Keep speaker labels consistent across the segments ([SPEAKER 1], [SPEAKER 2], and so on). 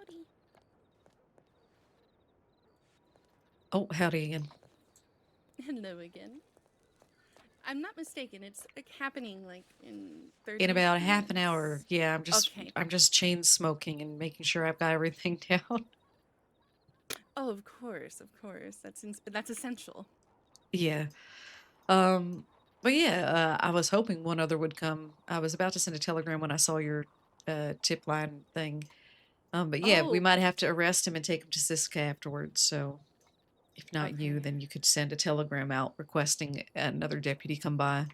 [SPEAKER 1] Howdy.
[SPEAKER 2] Oh, howdy again.
[SPEAKER 1] Hello again. I'm not mistaken. It's like happening like in
[SPEAKER 2] In
[SPEAKER 1] 30
[SPEAKER 2] about half an hour.
[SPEAKER 1] minutes.
[SPEAKER 2] Yeah, I'm just
[SPEAKER 1] Okay.
[SPEAKER 2] I'm just chain smoking and making sure I've got everything down.
[SPEAKER 1] Oh, of course, of course. That's essential.
[SPEAKER 2] Yeah. Um but yeah, I was hoping one other would come. I was about to send a telegram when I saw your tip line thing. But yeah, we
[SPEAKER 1] Oh,
[SPEAKER 2] might have to arrest him and take him to Siska afterwards. So if not you,
[SPEAKER 1] okay.
[SPEAKER 2] then you could send a telegram out requesting another deputy come by.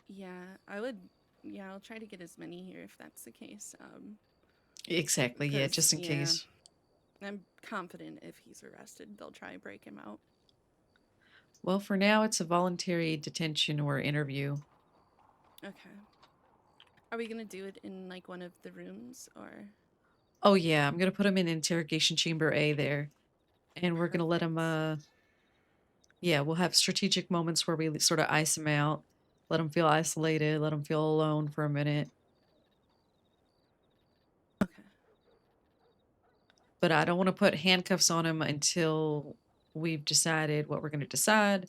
[SPEAKER 1] Yeah, I would. Yeah, I'll try to get as many here if that's the case.
[SPEAKER 2] Exactly, yeah,
[SPEAKER 1] Because
[SPEAKER 2] just in
[SPEAKER 1] yeah,
[SPEAKER 2] case.
[SPEAKER 1] I'm confident if he's arrested, they'll try to break him out.
[SPEAKER 2] Well, for now it's a voluntary detention or interview.
[SPEAKER 1] Okay. Are we gonna do it in like one of the rooms or?
[SPEAKER 2] Oh yeah, I'm gonna put him in interrogation chamber A there, and we're gonna let him.
[SPEAKER 1] Perfect.
[SPEAKER 2] Yeah, we'll have strategic moments where we sort of ice him out, let him feel isolated, let him feel alone for a minute.
[SPEAKER 1] Okay.
[SPEAKER 2] But I don't want to put handcuffs on him until we've decided what we're gonna decide,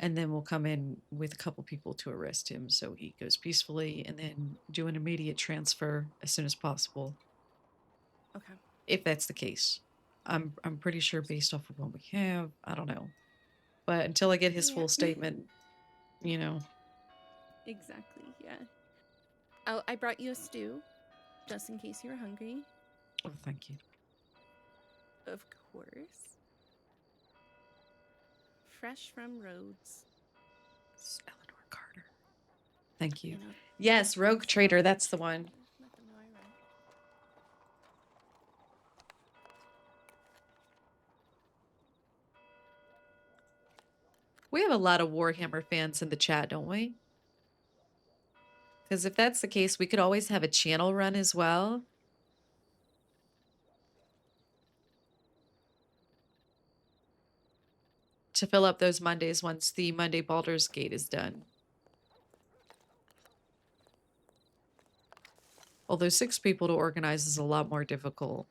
[SPEAKER 2] and then we'll come in with a couple people to arrest him so he goes peacefully, and then do an immediate transfer as soon as possible,
[SPEAKER 1] Okay.
[SPEAKER 2] if that's the case. I'm pretty sure based off of what we have. I don't know. But until I get his
[SPEAKER 1] Yeah.
[SPEAKER 2] full statement, you know.
[SPEAKER 1] Exactly. Yeah. Oh, I brought you a stew, just in case you were hungry.
[SPEAKER 2] Oh, thank you.
[SPEAKER 1] Of course. Fresh from Rhodes.
[SPEAKER 2] It's Eleanor Carter. Thank you.
[SPEAKER 1] I know
[SPEAKER 2] Yes, Rogue
[SPEAKER 1] things smell
[SPEAKER 2] Trader,
[SPEAKER 1] good
[SPEAKER 2] that's the one.
[SPEAKER 1] together. Let them know I went.
[SPEAKER 2] We have a lot of Warhammer fans in the chat, don't we? Because if that's the case, we could always have a channel run as well. To fill up those Mondays once the Monday Baldur's Gate is done. Although 6 people to organize is a lot more difficult.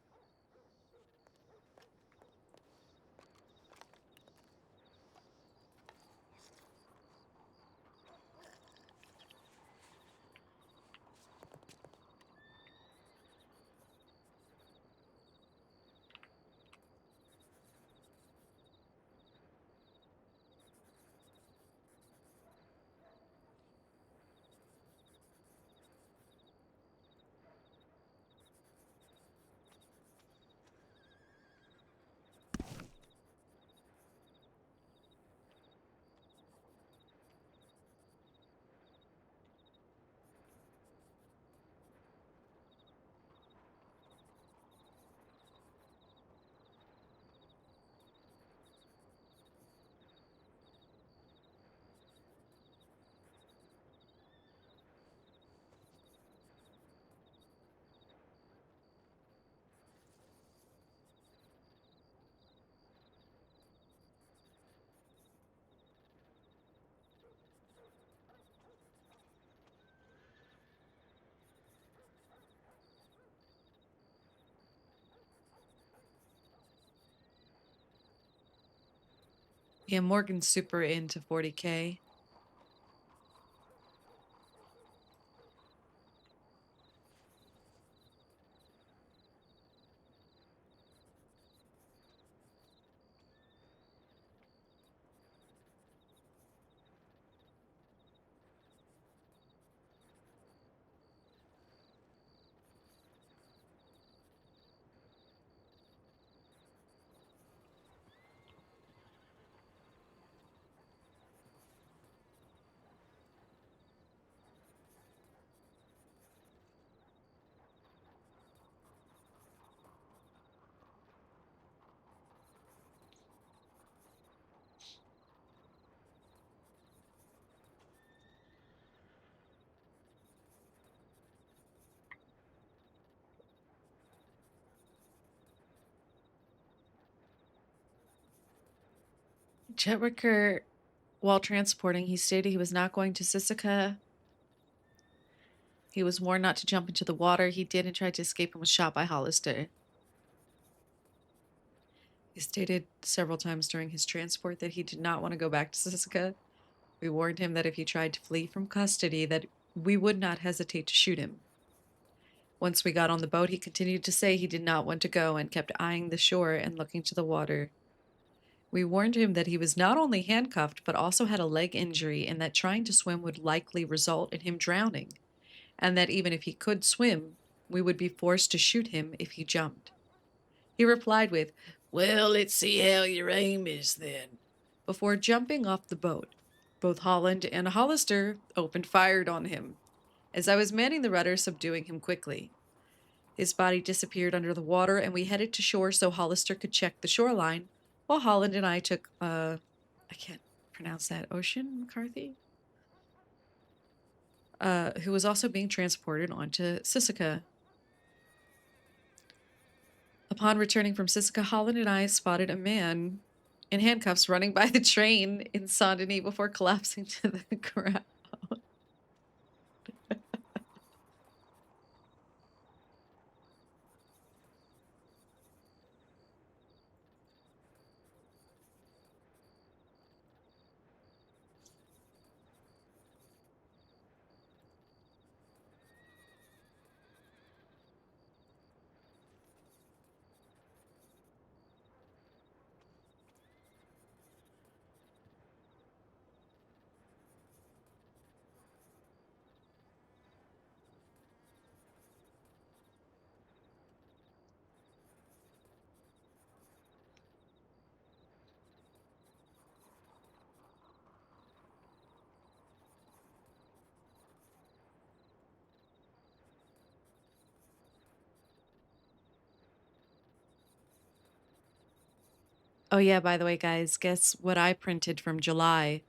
[SPEAKER 2] Yeah, Morgan's super into 40K. Jetwicker, while transporting, he stated he was not going to Sisika. He was warned not to jump into the water. He did and tried to escape and was shot by Hollister. He stated several times during his transport that he did not want to go back to Sisika. We warned him that if he tried to flee from custody, that we would not hesitate to shoot him. Once we got on the boat, he continued to say he did not want to go and kept eyeing the shore and looking to the water. We warned him that he was not only handcuffed, but also had a leg injury and that trying to swim would likely result in him drowning, and that even if he could swim, we would be forced to shoot him if he jumped. He replied with, "Well, let's see how your aim is then," before jumping off the boat. Both Holland and Hollister opened fire on him, as I was manning the rudder, subduing him quickly. His body disappeared under the water, and we headed to shore so Hollister could check the shoreline, while Holland and I took, I can't pronounce that, Ocean McCarthy? Who was also being transported onto Sisika. Upon returning from Sisika, Holland and I spotted a man in handcuffs running by the train in Saint Denis before collapsing to the ground. Oh yeah, by the way, guys, guess what I printed from July?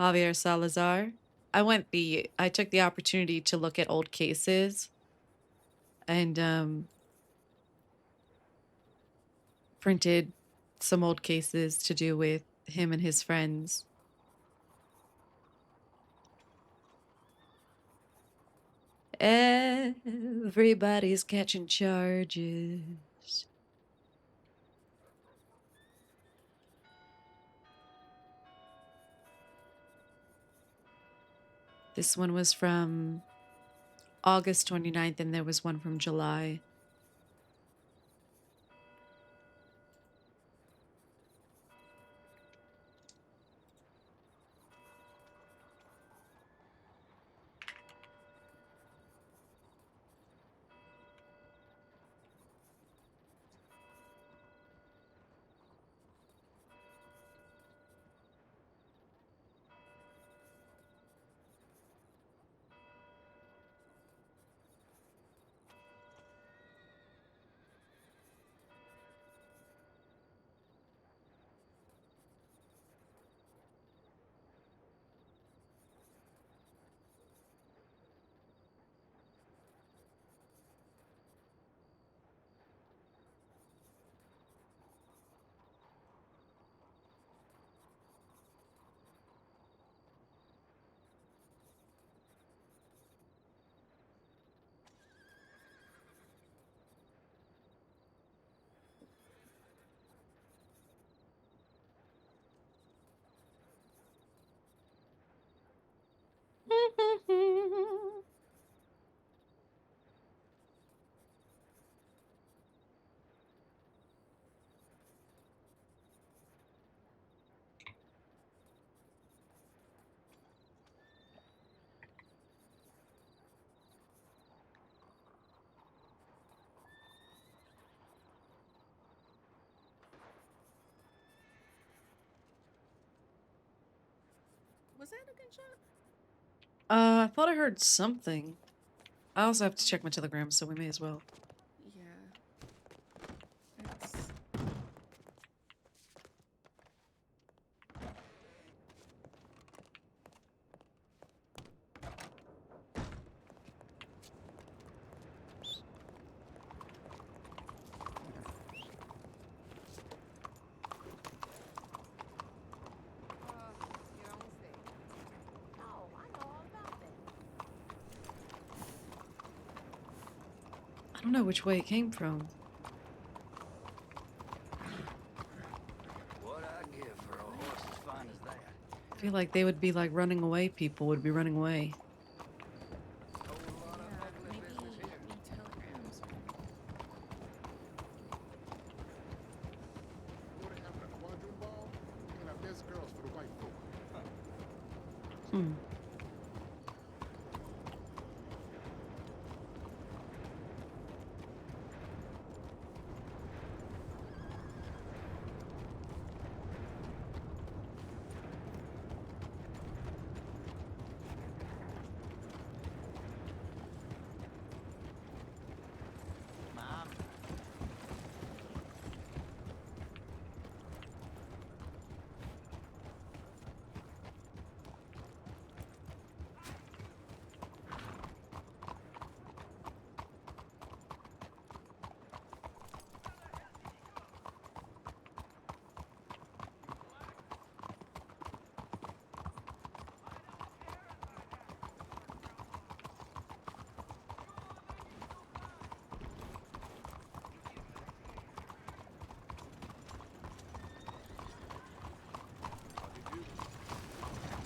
[SPEAKER 2] Javier Salazar. I took the opportunity to look at old cases and printed some old cases to do with him and his friends. Everybody's catching charges. This one was from August 29th, and there was one from July.
[SPEAKER 1] Was that a gunshot?
[SPEAKER 2] I thought I heard something. I also have to check my telegram, so we may as well.
[SPEAKER 1] Yeah. That's...
[SPEAKER 3] You're almost there.
[SPEAKER 2] don't know which way it came from.
[SPEAKER 3] What I give for a horse as fine as that?
[SPEAKER 2] I feel like they would be like running away. People would be running away.
[SPEAKER 3] Whole lot of
[SPEAKER 1] Yeah,
[SPEAKER 3] ugly
[SPEAKER 1] maybe
[SPEAKER 3] business here.
[SPEAKER 1] need telegrams.
[SPEAKER 4] What they having a quadroon ball? Picking our best girls for the white folk.
[SPEAKER 2] Hmm.
[SPEAKER 3] Mom.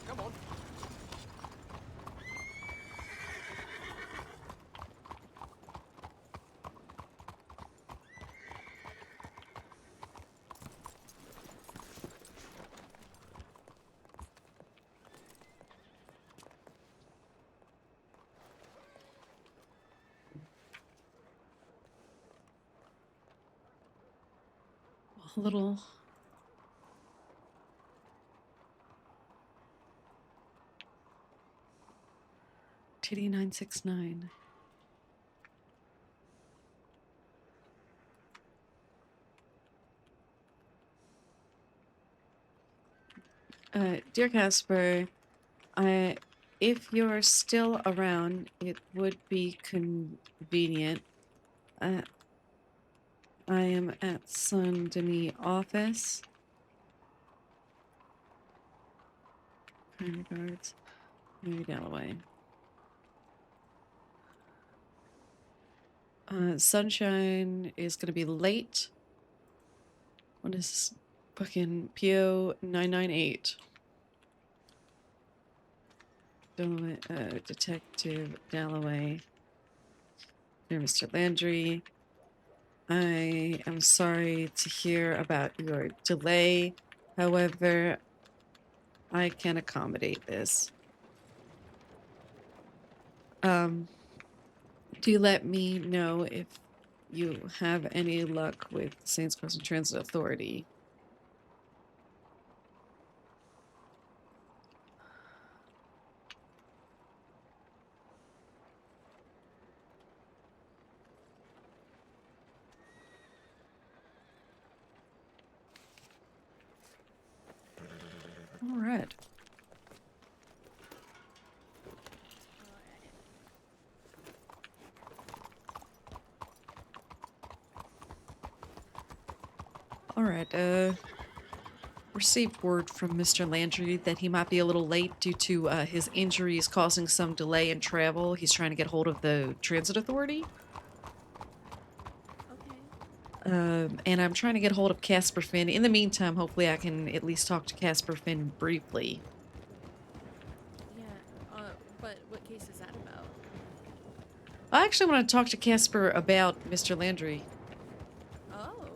[SPEAKER 3] Come on.
[SPEAKER 2] A little. TD969. Dear Casper, if you're still around, it would be convenient. Uh, I am at Saint Denis office. Kind regards, Mary Dalloway. Sunshine is gonna be late. What is this? Fucking PO 998. Dalloway, Detective Dalloway. Dear Mr. Landry, I am sorry to hear about your delay. However, I can accommodate this. Do let me know if you have any luck with Saints Crossing Transit Authority. All right. All right. Received word from Mr. Landry that he might be a little late due to his injuries causing some delay in travel. He's trying to get hold of the transit authority.
[SPEAKER 1] Okay.
[SPEAKER 2] And I'm trying to get hold of Casper Finn. In the meantime, hopefully I can at least talk to Casper Finn briefly.
[SPEAKER 1] Yeah. But what case is that about?
[SPEAKER 2] I actually want to talk to Casper about Mr. Landry.
[SPEAKER 1] Oh. Okay.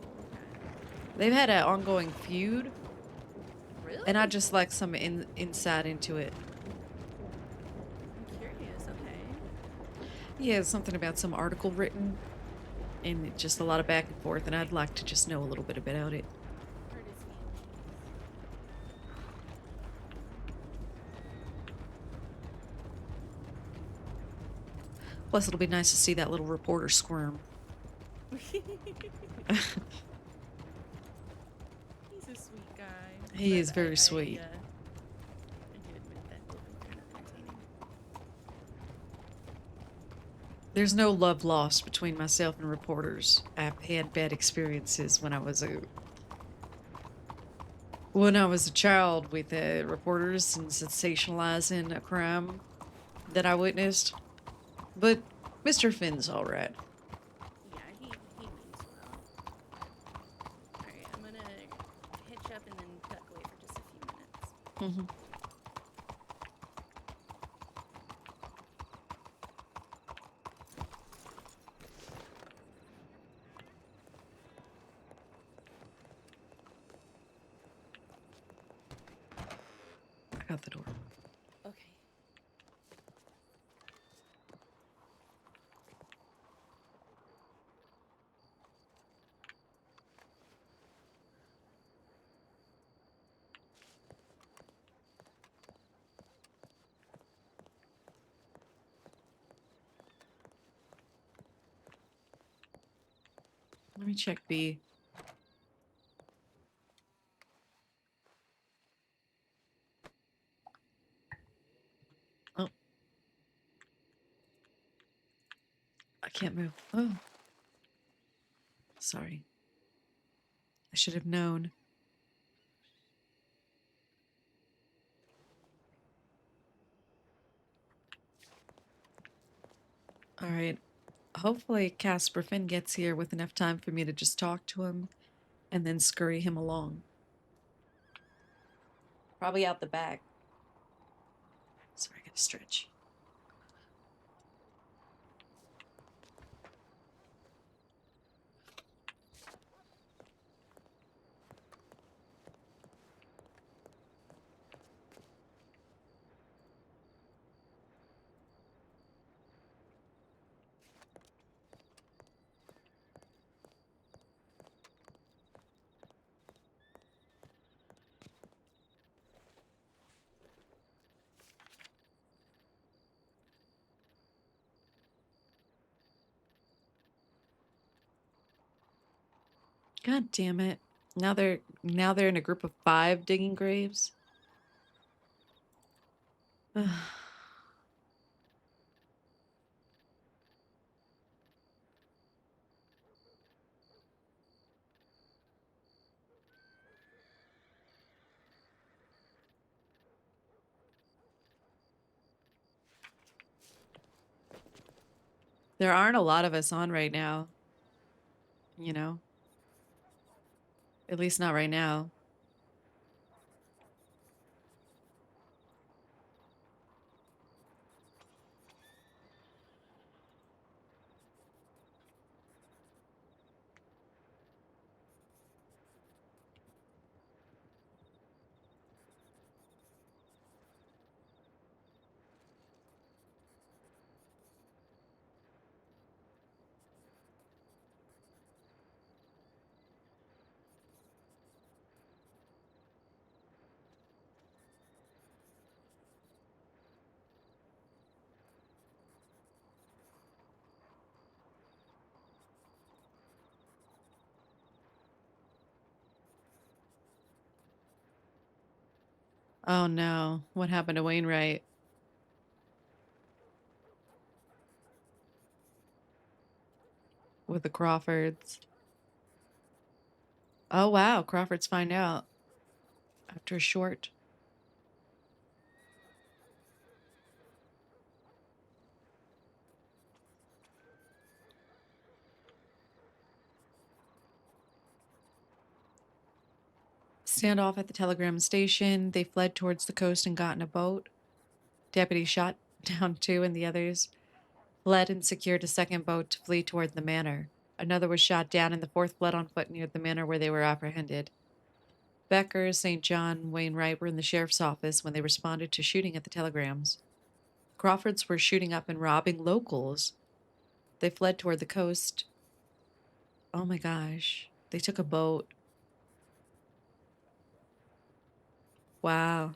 [SPEAKER 2] They've had an ongoing feud,
[SPEAKER 1] Really?
[SPEAKER 2] and I'd just like some insight into it.
[SPEAKER 1] I'm curious. Okay.
[SPEAKER 2] Yeah, something about some article written, and just a lot of back and forth, and I'd like to just know a little bit about it.
[SPEAKER 1] Hurt his feelings.
[SPEAKER 2] Plus, it'll be nice to see that little reporter squirm.
[SPEAKER 1] He's a sweet guy.
[SPEAKER 2] He
[SPEAKER 1] but
[SPEAKER 2] is very sweet.
[SPEAKER 1] I do admit that will be kind of entertaining.
[SPEAKER 2] There's no love lost between myself and reporters. I've had bad experiences when I was a child with reporters and sensationalizing a crime that I witnessed. But Mr. Finn's all right. Mhm. I got the door.
[SPEAKER 1] Okay.
[SPEAKER 2] Let me check B. Oh, I can't move. Oh, sorry. I should have known. All right. Hopefully Casper Finn gets here with enough time for me to just talk to him and then scurry him along. Probably out the back. Sorry, I gotta stretch. God damn it. Now they're in a group of 5 digging graves. There aren't a lot of us on right now. You know? At least not right now. Oh no. What happened to Wainwright? With the Crawfords. Oh wow, Crawfords find out. After a short. Standoff at the telegram station. They fled towards the coast and got in a boat. Deputy shot down 2 and the others fled and secured a second boat to flee toward the manor. Another was shot down and the 4th fled on foot near the manor where they were apprehended. Becker, St. John, Wainwright were in the sheriff's office when they responded to shooting at the telegrams. Crawfords were shooting up and robbing locals. They fled toward the coast. Oh my gosh. They took a boat. Wow.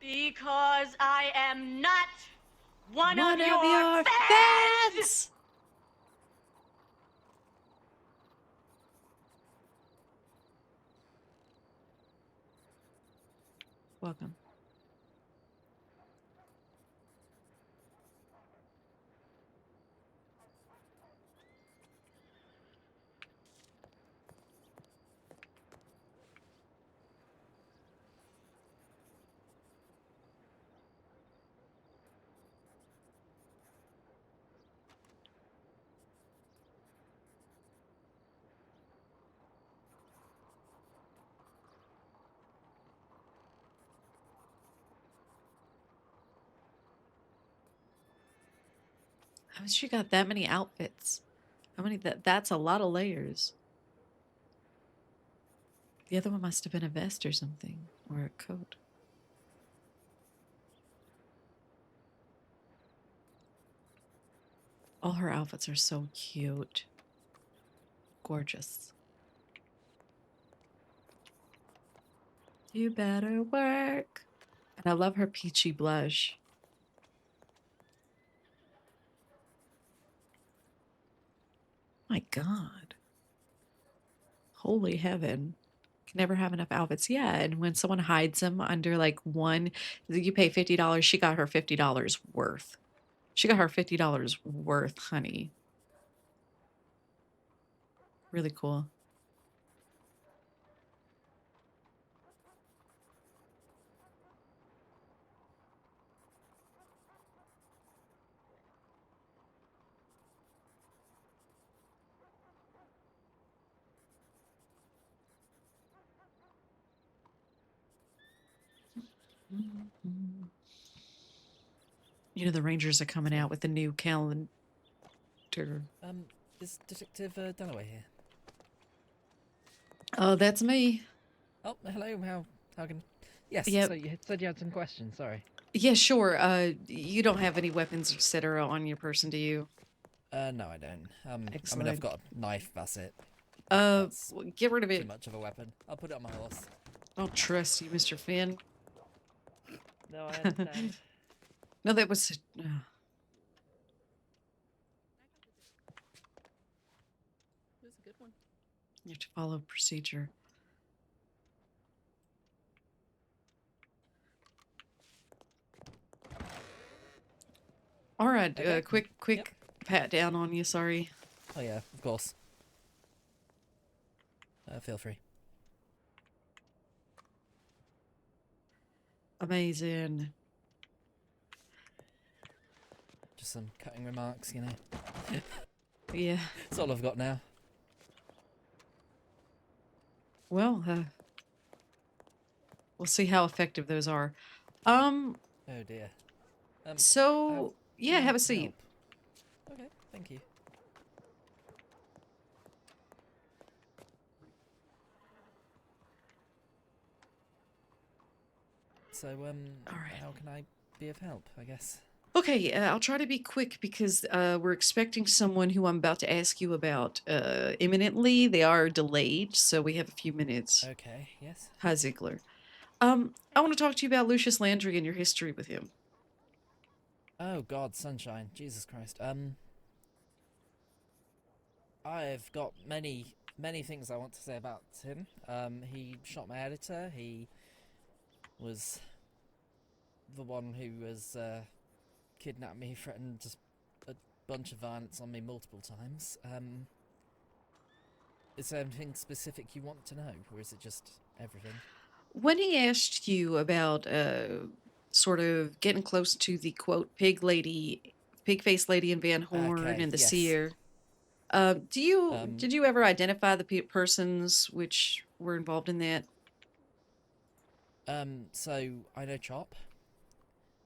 [SPEAKER 5] Because I am not one of
[SPEAKER 2] One
[SPEAKER 5] your
[SPEAKER 2] of your
[SPEAKER 5] fans!
[SPEAKER 2] fans! Welcome. How she got that many outfits? How many that's a lot of layers. The other one must have been a vest or something. Or a coat. All her outfits are so cute. Gorgeous. You better work. And I love her peachy blush. My God. Holy heaven. Can never have enough outfits. Yeah, and when someone hides them under like one, you pay $50, she got her $50 worth. She got her $50 worth, honey. Really cool. You know, the Rangers are coming out with the new calendar.
[SPEAKER 6] Is Detective Dalloway here?
[SPEAKER 2] Oh, that's me.
[SPEAKER 6] Oh, hello. How can? Yes.
[SPEAKER 2] Yep.
[SPEAKER 6] So you said you had some questions. Sorry.
[SPEAKER 2] Yeah, sure. You don't have any weapons, etc., on your person, do you?
[SPEAKER 6] No, I don't. I mean,
[SPEAKER 2] Excellent.
[SPEAKER 6] I've got a knife. That's it. That's
[SPEAKER 2] Get rid of
[SPEAKER 6] too
[SPEAKER 2] it.
[SPEAKER 6] much of a weapon. I'll put it on my horse.
[SPEAKER 2] I don't trust you, Mr. Finn.
[SPEAKER 6] No, I understand.
[SPEAKER 2] No, that was.
[SPEAKER 1] You
[SPEAKER 2] have to follow procedure. All right,
[SPEAKER 6] Okay.
[SPEAKER 2] quick
[SPEAKER 6] Yep.
[SPEAKER 2] pat down on you. Sorry.
[SPEAKER 6] Oh yeah, of course. Feel free.
[SPEAKER 2] Amazing.
[SPEAKER 6] Just some cutting remarks, you know.
[SPEAKER 2] Yeah.
[SPEAKER 6] That's all I've got now.
[SPEAKER 2] Well, we'll see how effective those are.
[SPEAKER 6] Oh dear.
[SPEAKER 2] So yeah,
[SPEAKER 6] can I
[SPEAKER 2] have a seat.
[SPEAKER 6] help? Okay, thank you. So,
[SPEAKER 2] All right.
[SPEAKER 6] how can I be of help, I guess?
[SPEAKER 2] Okay, I'll try to be quick because we're expecting someone who I'm about to ask you about imminently. They are delayed, so we have a few minutes.
[SPEAKER 6] Okay, yes.
[SPEAKER 2] Hi, Ziegler. I want to talk to you about Lucius Landry and your history with him.
[SPEAKER 6] Oh God, sunshine, Jesus Christ. I've got many things I want to say about him. He shot my editor. He was the one who was kidnapped me, threatened just a bunch of violence on me multiple times. Is there anything specific you want to know, or is it just everything?
[SPEAKER 2] When he asked you about sort of getting close to the quote pig-faced lady in Van Horn
[SPEAKER 6] Okay,
[SPEAKER 2] and the
[SPEAKER 6] yes.
[SPEAKER 2] seer, did you ever identify the persons which were involved in that?
[SPEAKER 6] So I know Chop.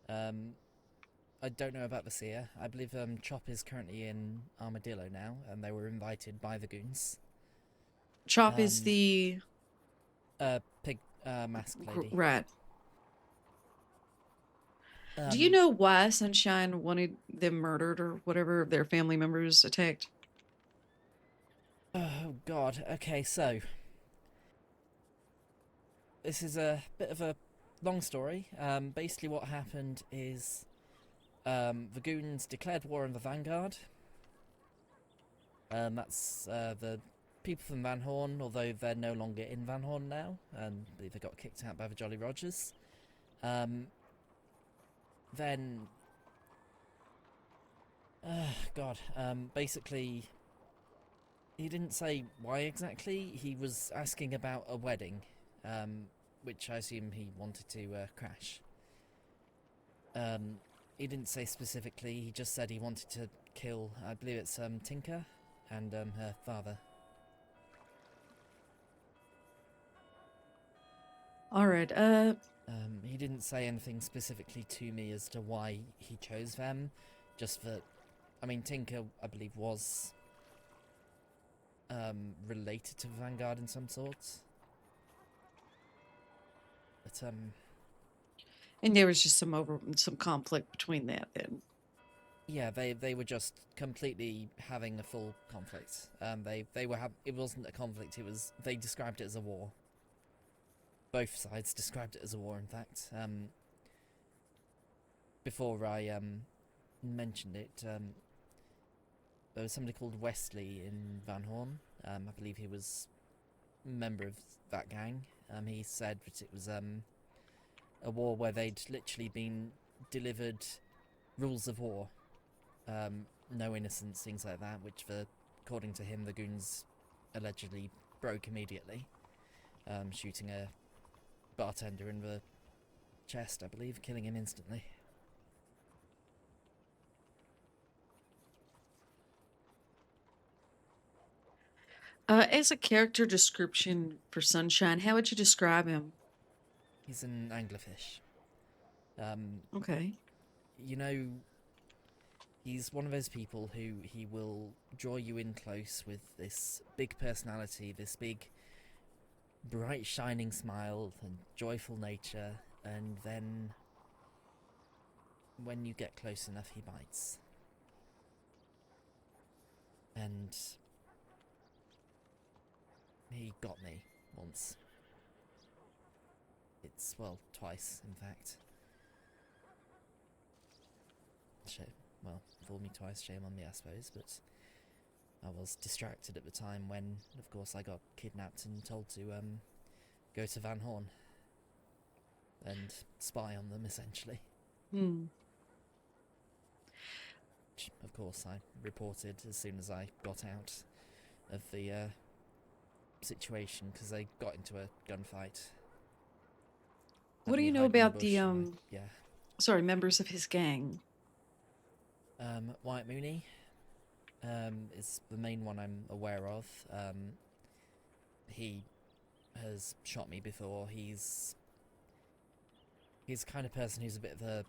[SPEAKER 6] I don't know about the seer. I believe Chop is currently in Armadillo now, and they were invited by the goons.
[SPEAKER 2] Chop is the
[SPEAKER 6] Pig mask lady.
[SPEAKER 2] right. Do you know why Sunshine wanted them murdered or whatever, their family members attacked?
[SPEAKER 6] Oh God. Okay, so this is a bit of a long story. Basically, what happened is the goons declared war on the Vanguard. That's the people from Van Horn, although they're no longer in Van Horn now. I believe they got kicked out by the Jolly Rogers. Then, God, basically, he didn't say why exactly. He was asking about a wedding, which I assume he wanted to crash. He didn't say specifically. He just said he wanted to kill, I believe it's Tinker and her father.
[SPEAKER 2] All right.
[SPEAKER 6] He didn't say anything specifically to me as to why he chose them. Just that, I mean, Tinker, I believe, was related to Vanguard in some sorts. But
[SPEAKER 2] And there was just some conflict between that then.
[SPEAKER 6] yeah, they were just completely having a full conflict. They were it wasn't a conflict. They described it as a war. Both sides described it as a war. In fact, before I mentioned it, there was somebody called Wesley in Van Horn. I believe he was a member of that gang. He said that it was a war where they'd literally been delivered rules of war. No innocence, things like that, which, according to him, the goons allegedly broke immediately, shooting a bartender in the chest, I believe, killing him instantly.
[SPEAKER 2] As a character description for Sunshine, how would you describe him?
[SPEAKER 6] He's an anglerfish.
[SPEAKER 2] Okay.
[SPEAKER 6] You know, he's one of those people who he will draw you in close with this big personality, this big, bright, shining smile and joyful nature, and then when you get close enough, he bites. And he got me once. Well, twice, in fact. Well, fooled me twice, shame on me, I suppose, but I was distracted at the time when, of course, I got kidnapped and told to go to Van Horn and spy on them, essentially.
[SPEAKER 2] Hmm.
[SPEAKER 6] Which, of course, I reported as soon as I got out of the situation, because they got into a gunfight.
[SPEAKER 2] What do
[SPEAKER 6] Had
[SPEAKER 2] you
[SPEAKER 6] me
[SPEAKER 2] know
[SPEAKER 6] hide in
[SPEAKER 2] about
[SPEAKER 6] bush
[SPEAKER 2] the
[SPEAKER 6] and
[SPEAKER 2] members of his gang?
[SPEAKER 6] Wyatt Mooney is the main one I'm aware of. He has shot me before. He's the kind of person who's a bit of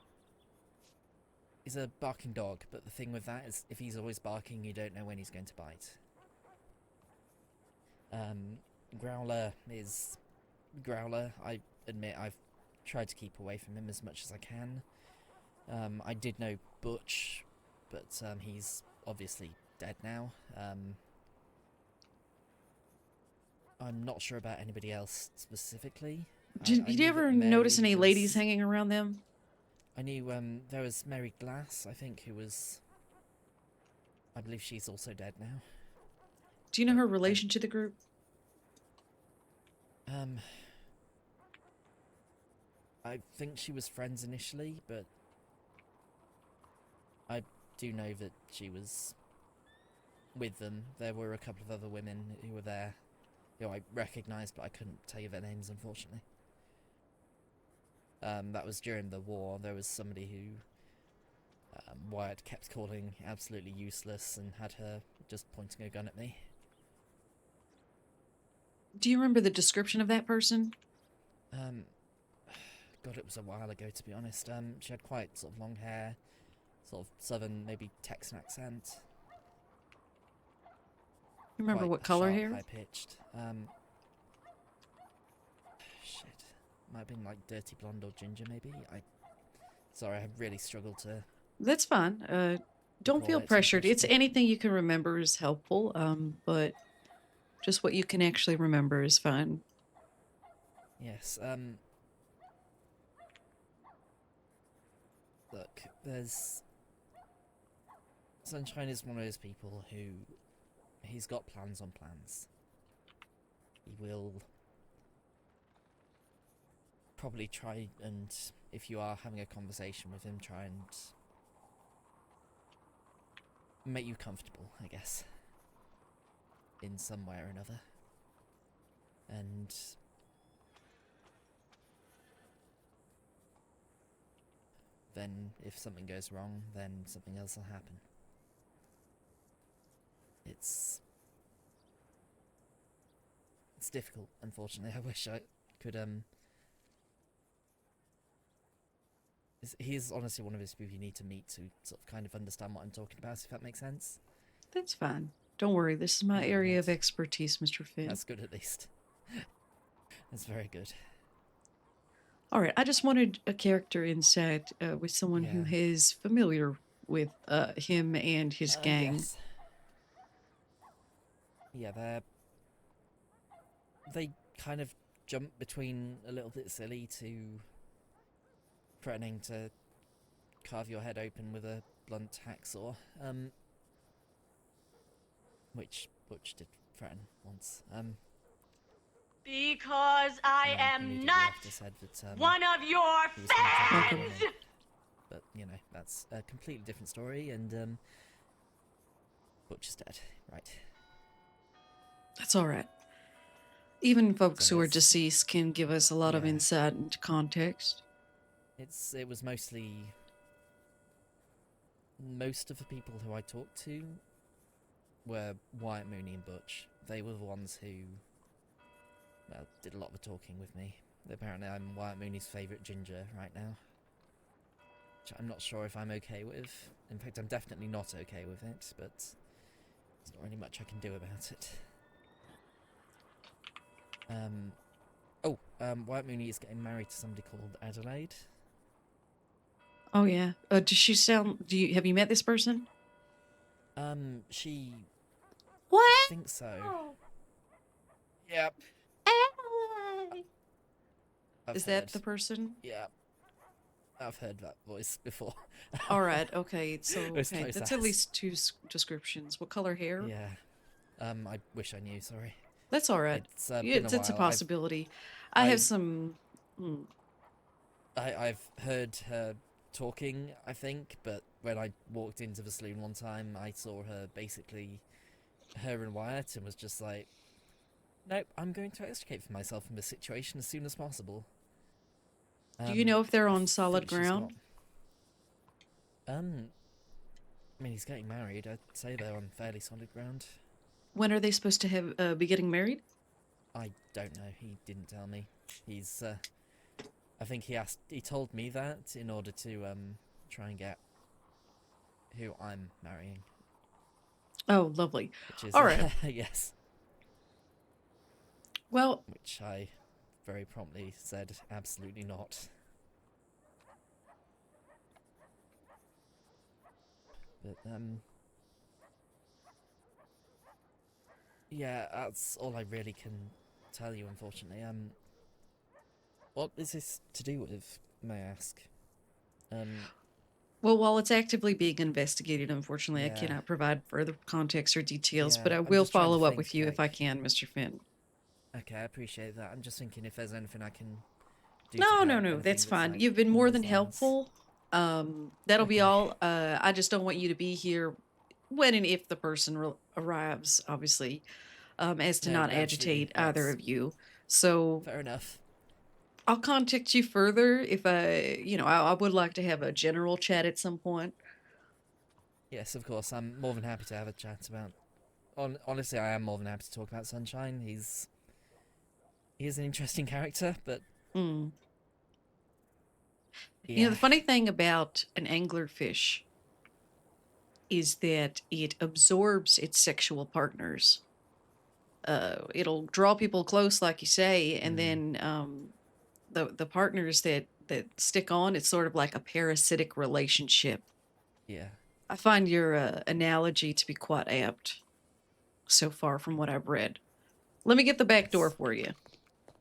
[SPEAKER 6] he's a barking dog, but the thing with that is if he's always barking, you don't know when he's going to bite. Growler is Growler. I admit I've tried to keep away from him as much as I can. I did know Butch, but he's obviously dead now. I'm not sure about anybody else specifically. I
[SPEAKER 2] Did
[SPEAKER 6] knew
[SPEAKER 2] you ever
[SPEAKER 6] that
[SPEAKER 2] notice
[SPEAKER 6] Mary
[SPEAKER 2] any ladies
[SPEAKER 6] was-
[SPEAKER 2] hanging around them?
[SPEAKER 6] I knew there was Mary Glass, I think, who was... I believe she's also dead now.
[SPEAKER 2] Do you know her relation to the group?
[SPEAKER 6] I think she was friends initially, but I do know that she was with them. There were a couple of other women who were there, who I recognised, but I couldn't tell you their names, unfortunately. That was during the war. There was somebody who Wyatt kept calling absolutely useless and had her just pointing a gun at me.
[SPEAKER 2] Do you remember the description of that person?
[SPEAKER 6] God, it was a while ago, to be honest. She had quite sort of long hair, sort of southern, maybe Texan accent.
[SPEAKER 2] You remember
[SPEAKER 6] Quite
[SPEAKER 2] what color
[SPEAKER 6] sharp,
[SPEAKER 2] hair?
[SPEAKER 6] high-pitched. Shit. Might have been like dirty blonde or ginger, maybe. Sorry, I have really struggled to...
[SPEAKER 2] That's fine. Don't
[SPEAKER 6] Recall
[SPEAKER 2] feel
[SPEAKER 6] it,
[SPEAKER 2] pressured. It's
[SPEAKER 6] unfortunately.
[SPEAKER 2] anything you can remember is helpful. But just what you can actually remember is fine.
[SPEAKER 6] Yes, look, there's... Sunshine is one of those people who... He's got plans on plans. He will probably try and, if you are having a conversation with him, try and make you comfortable, I guess, in some way or another. And then if something goes wrong, then something else will happen. It's difficult, unfortunately. I wish I could, he's honestly one of those people you need to meet to sort of kind of understand what I'm talking about, if that makes sense.
[SPEAKER 2] That's fine. Don't worry. This is my
[SPEAKER 6] Yeah,
[SPEAKER 2] area of
[SPEAKER 6] that's-
[SPEAKER 2] expertise, Mr. Finn.
[SPEAKER 6] That's good, at least. That's very good.
[SPEAKER 2] All right. I just wanted a character insight with someone who
[SPEAKER 6] Yeah.
[SPEAKER 2] is familiar with him and his gang.
[SPEAKER 6] Yes. Yeah, they kind of jump between a little bit silly to threatening to carve your head open with a blunt hacksaw, which Butch did threaten once.
[SPEAKER 5] Because I
[SPEAKER 6] and then
[SPEAKER 5] am
[SPEAKER 6] immediately
[SPEAKER 5] not
[SPEAKER 6] after said that,
[SPEAKER 5] one of your
[SPEAKER 6] he was gonna take it
[SPEAKER 5] fans!
[SPEAKER 6] from me. But, you know, that's a completely different story, and, Butch is dead, right.
[SPEAKER 2] That's all right. Even folks
[SPEAKER 6] So
[SPEAKER 2] who are
[SPEAKER 6] it's-
[SPEAKER 2] deceased can give us a lot of
[SPEAKER 6] Yeah.
[SPEAKER 2] insight into context.
[SPEAKER 6] It was mostly... Most of the people who I talked to were Wyatt Mooney and Butch. They were the ones who, well, did a lot of the talking with me. Apparently I'm Wyatt Mooney's favourite ginger right now. Which I'm not sure if I'm okay with. In fact, I'm definitely not okay with it, but there's not really much I can do about it. Wyatt Mooney is getting married to somebody called Adelaide.
[SPEAKER 2] Oh yeah. Does she sound? Have you met this person?
[SPEAKER 6] She
[SPEAKER 2] What?
[SPEAKER 6] thinks so. Yep. I've
[SPEAKER 2] Is that
[SPEAKER 6] heard.
[SPEAKER 2] the person?
[SPEAKER 6] Yeah. I've heard that voice before.
[SPEAKER 2] All right. Okay. So
[SPEAKER 6] It's
[SPEAKER 2] okay,
[SPEAKER 6] close
[SPEAKER 2] that's
[SPEAKER 6] as.
[SPEAKER 2] at least two descriptions. What color hair?
[SPEAKER 6] Yeah. I wish I knew, sorry.
[SPEAKER 2] That's all right.
[SPEAKER 6] It's
[SPEAKER 2] Yeah,
[SPEAKER 6] been a
[SPEAKER 2] it's a
[SPEAKER 6] while.
[SPEAKER 2] possibility. I have
[SPEAKER 6] I've-
[SPEAKER 2] some.
[SPEAKER 6] I've heard her talking, I think, but when I walked into the saloon one time, I saw her basically, her and Wyatt, and was just like, nope, I'm going to extricate from myself from this situation as soon as possible.
[SPEAKER 2] Do you know if they're
[SPEAKER 6] I
[SPEAKER 2] on solid
[SPEAKER 6] think she's
[SPEAKER 2] ground?
[SPEAKER 6] got- I mean, he's getting married. I'd say they're on fairly solid ground.
[SPEAKER 2] When are they supposed to have be getting married?
[SPEAKER 6] I don't know. He didn't tell me. He's, I think he told me that in order to, try and get who I'm marrying,
[SPEAKER 2] Oh, lovely.
[SPEAKER 6] which is,
[SPEAKER 2] All right.
[SPEAKER 6] yes,
[SPEAKER 2] Well,
[SPEAKER 6] which I very promptly said absolutely not. But, yeah, that's all I really can tell you, unfortunately. What is this to do with, may I ask?
[SPEAKER 2] well, while it's actively being investigated, unfortunately, I
[SPEAKER 6] Yeah.
[SPEAKER 2] cannot provide further context or details,
[SPEAKER 6] Yeah,
[SPEAKER 2] but I
[SPEAKER 6] I'm
[SPEAKER 2] will
[SPEAKER 6] just trying to
[SPEAKER 2] follow up
[SPEAKER 6] think,
[SPEAKER 2] with you if I
[SPEAKER 6] like-
[SPEAKER 2] can, Mr. Finn.
[SPEAKER 6] Okay, I appreciate that. I'm just thinking if there's anything I can do.
[SPEAKER 2] No,
[SPEAKER 6] to
[SPEAKER 2] no,
[SPEAKER 6] help,
[SPEAKER 2] no,
[SPEAKER 6] anything
[SPEAKER 2] that's
[SPEAKER 6] that's,
[SPEAKER 2] fine.
[SPEAKER 6] like,
[SPEAKER 2] You've been
[SPEAKER 6] along
[SPEAKER 2] more
[SPEAKER 6] those
[SPEAKER 2] than
[SPEAKER 6] lines.
[SPEAKER 2] helpful. That'll be
[SPEAKER 6] Okay.
[SPEAKER 2] all. I just don't want you to be here when and if the person arrives, obviously, as to
[SPEAKER 6] No,
[SPEAKER 2] not
[SPEAKER 6] absolutely,
[SPEAKER 2] agitate either
[SPEAKER 6] that's-
[SPEAKER 2] of you. So
[SPEAKER 6] Fair enough.
[SPEAKER 2] I'll contact you further if I would like to have a general chat at some point.
[SPEAKER 6] Yes, of course. I'm more than happy to have a chat about. Honestly, I am more than happy to talk about Sunshine. He is an interesting character, but
[SPEAKER 2] Mm.
[SPEAKER 6] yeah,
[SPEAKER 2] You know, the funny thing about an anglerfish is that it absorbs its sexual partners. It'll draw people close, like you say, and then the partners that stick on, it's sort of like a parasitic relationship.
[SPEAKER 6] yeah.
[SPEAKER 2] I find your analogy to be quite apt so far from what I've read. Let me get the back door
[SPEAKER 6] Yes.
[SPEAKER 2] for you.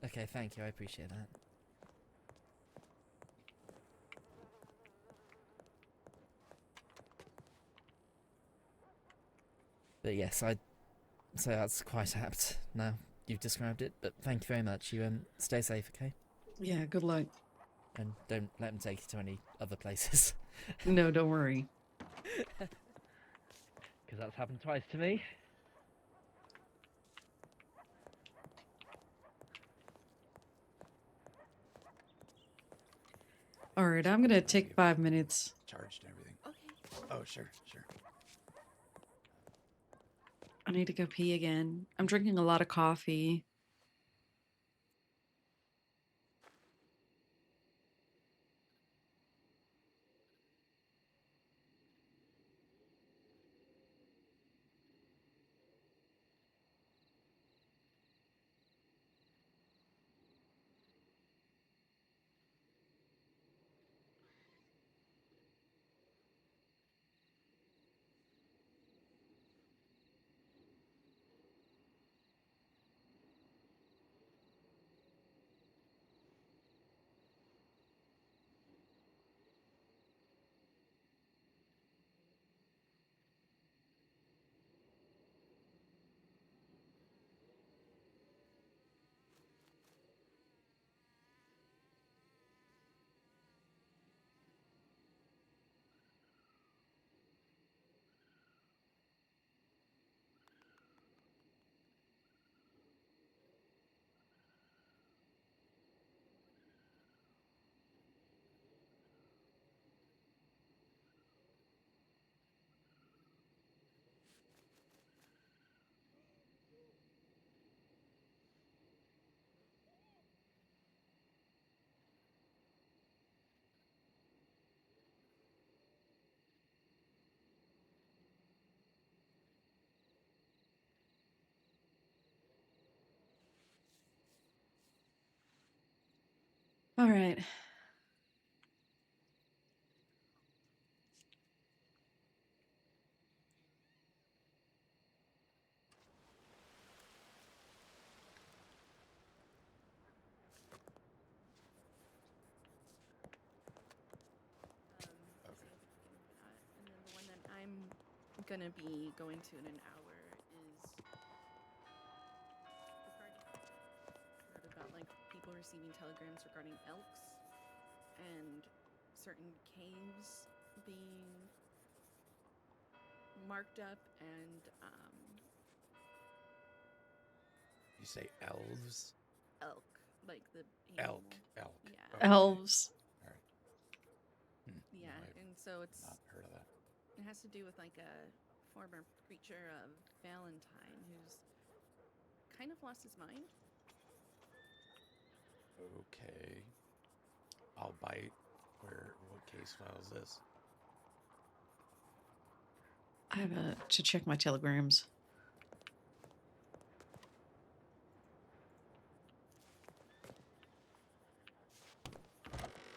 [SPEAKER 6] Okay, thank you. I appreciate that. But yes, so that's quite apt. Now you've described it, but thank you very much. You stay safe, okay?
[SPEAKER 2] Yeah, good luck.
[SPEAKER 6] And don't let him take you to any other places.
[SPEAKER 2] No, don't worry.
[SPEAKER 6] Because that's happened twice to me.
[SPEAKER 2] All right, I'm gonna take 5 minutes.
[SPEAKER 3] Charged and everything.
[SPEAKER 1] Okay.
[SPEAKER 3] Oh, sure.
[SPEAKER 2] I need to go pee again. I'm drinking a lot of coffee. All right.
[SPEAKER 1] And then the one that I'm gonna be going to in an hour is heard about like people receiving telegrams regarding elks and certain caves being marked up and
[SPEAKER 3] You say elves?
[SPEAKER 1] elk, like the
[SPEAKER 3] Elk.
[SPEAKER 1] animal.
[SPEAKER 3] Elk.
[SPEAKER 1] Yeah.
[SPEAKER 3] Okay.
[SPEAKER 2] Elves.
[SPEAKER 3] All right.
[SPEAKER 1] Yeah,
[SPEAKER 3] No, I've
[SPEAKER 1] and so it's
[SPEAKER 3] not heard of that.
[SPEAKER 1] it has to do with like a former preacher of Valentine who's kind of lost his mind.
[SPEAKER 3] Okay. I'll bite. What case file is this?
[SPEAKER 2] I have to check my telegrams.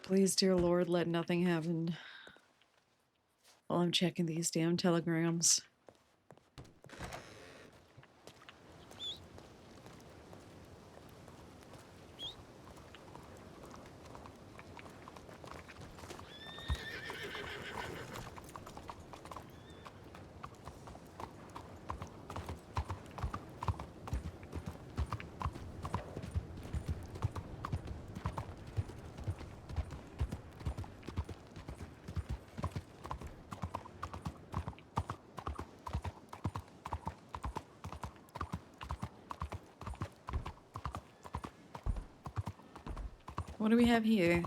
[SPEAKER 2] Please, dear Lord, let nothing happen while I'm checking these damn telegrams. What do we have here?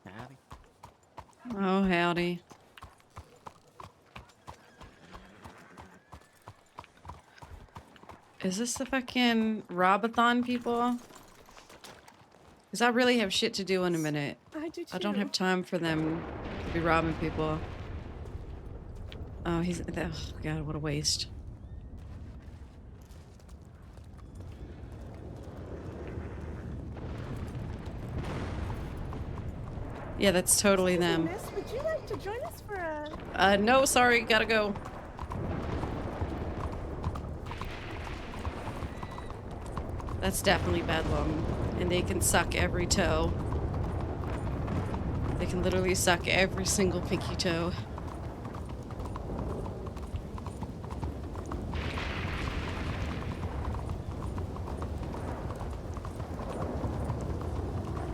[SPEAKER 3] Howdy.
[SPEAKER 2] Oh, howdy. Is this the fucking Robathon people? Because I really have shit to do in a minute.
[SPEAKER 1] I do too.
[SPEAKER 2] I don't have time for them to be robbing people. Oh, oh, God, what a waste. Yeah, that's totally them.
[SPEAKER 1] Miss, would you like to join us for a...
[SPEAKER 2] No, sorry, gotta go. That's definitely Bedlam, and they can suck every toe. They can literally suck every single pinky toe.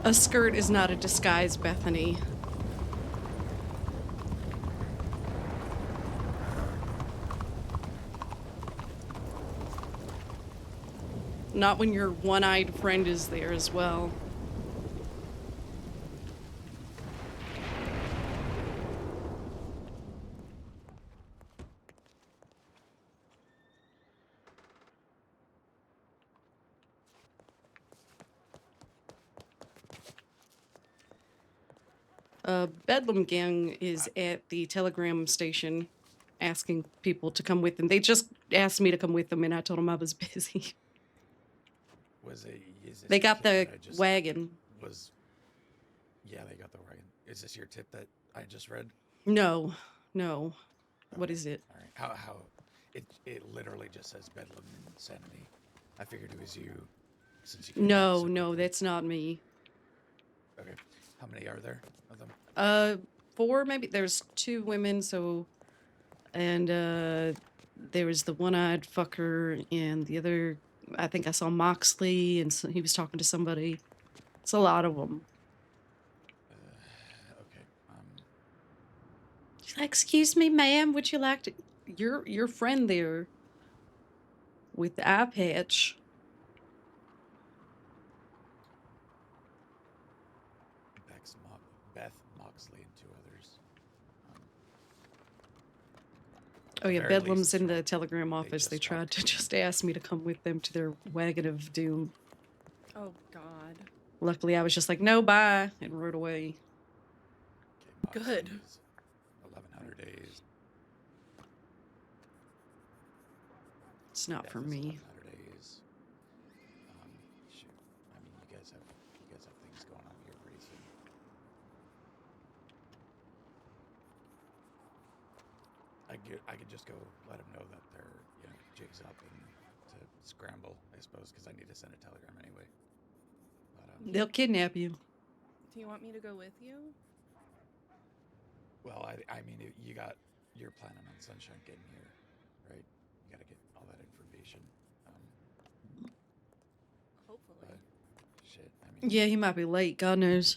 [SPEAKER 7] A skirt is not a disguise, Bethany. Not when your one-eyed friend is there as well. Bedlam Gang is at the telegram station asking people to come with them. They just asked me to come with them, and I told them I was busy.
[SPEAKER 3] Was it? Is this
[SPEAKER 7] They
[SPEAKER 3] your
[SPEAKER 7] got
[SPEAKER 3] tip
[SPEAKER 7] the
[SPEAKER 3] that I just
[SPEAKER 7] wagon.
[SPEAKER 3] Was yeah, they got the wagon. Is this your tip that I just read?
[SPEAKER 7] No, no. What
[SPEAKER 3] Okay,
[SPEAKER 7] is it?
[SPEAKER 3] All right. How? It literally just says Bedlam Insanity. I figured it was you, since you came back
[SPEAKER 7] No,
[SPEAKER 3] so
[SPEAKER 7] no,
[SPEAKER 3] quickly.
[SPEAKER 7] that's not me.
[SPEAKER 3] Okay. How many are there of them?
[SPEAKER 7] 4 maybe. There's 2 women, so, and there was the one-eyed fucker, and the other. I think I saw Moxley, and so he was talking to somebody. It's a lot of them.
[SPEAKER 3] Okay.
[SPEAKER 7] She's like, "Excuse me, ma'am, would you like to?" Your friend there with the eye patch.
[SPEAKER 3] Beth Moxley and 2 others.
[SPEAKER 7] Oh
[SPEAKER 3] the
[SPEAKER 7] yeah,
[SPEAKER 3] very
[SPEAKER 7] Bedlam's
[SPEAKER 3] least,
[SPEAKER 7] in the telegram office.
[SPEAKER 3] just
[SPEAKER 7] They tried
[SPEAKER 3] stopped
[SPEAKER 7] to
[SPEAKER 3] being-
[SPEAKER 7] just ask me to come with them to their wagon of doom.
[SPEAKER 1] Oh God.
[SPEAKER 7] Luckily, I was just like, "No, bye," and rode away.
[SPEAKER 3] Okay,
[SPEAKER 1] Good.
[SPEAKER 3] Moxley's 1100 days.
[SPEAKER 7] It's not
[SPEAKER 3] Beth
[SPEAKER 7] for
[SPEAKER 3] is
[SPEAKER 7] me.
[SPEAKER 3] 1100 days. Shoot. I mean, you guys have things going on here pretty soon. I could just go let them know that they're jigs up and to scramble, I suppose, because I need to send a telegram anyway. But
[SPEAKER 7] They'll kidnap you.
[SPEAKER 1] Do you want me to go with you?
[SPEAKER 3] well, I mean, you're planning on Sunshine getting here, right? You got to get all that information.
[SPEAKER 1] Hopefully.
[SPEAKER 3] But shit, I mean,
[SPEAKER 7] Yeah, he might be late. God knows.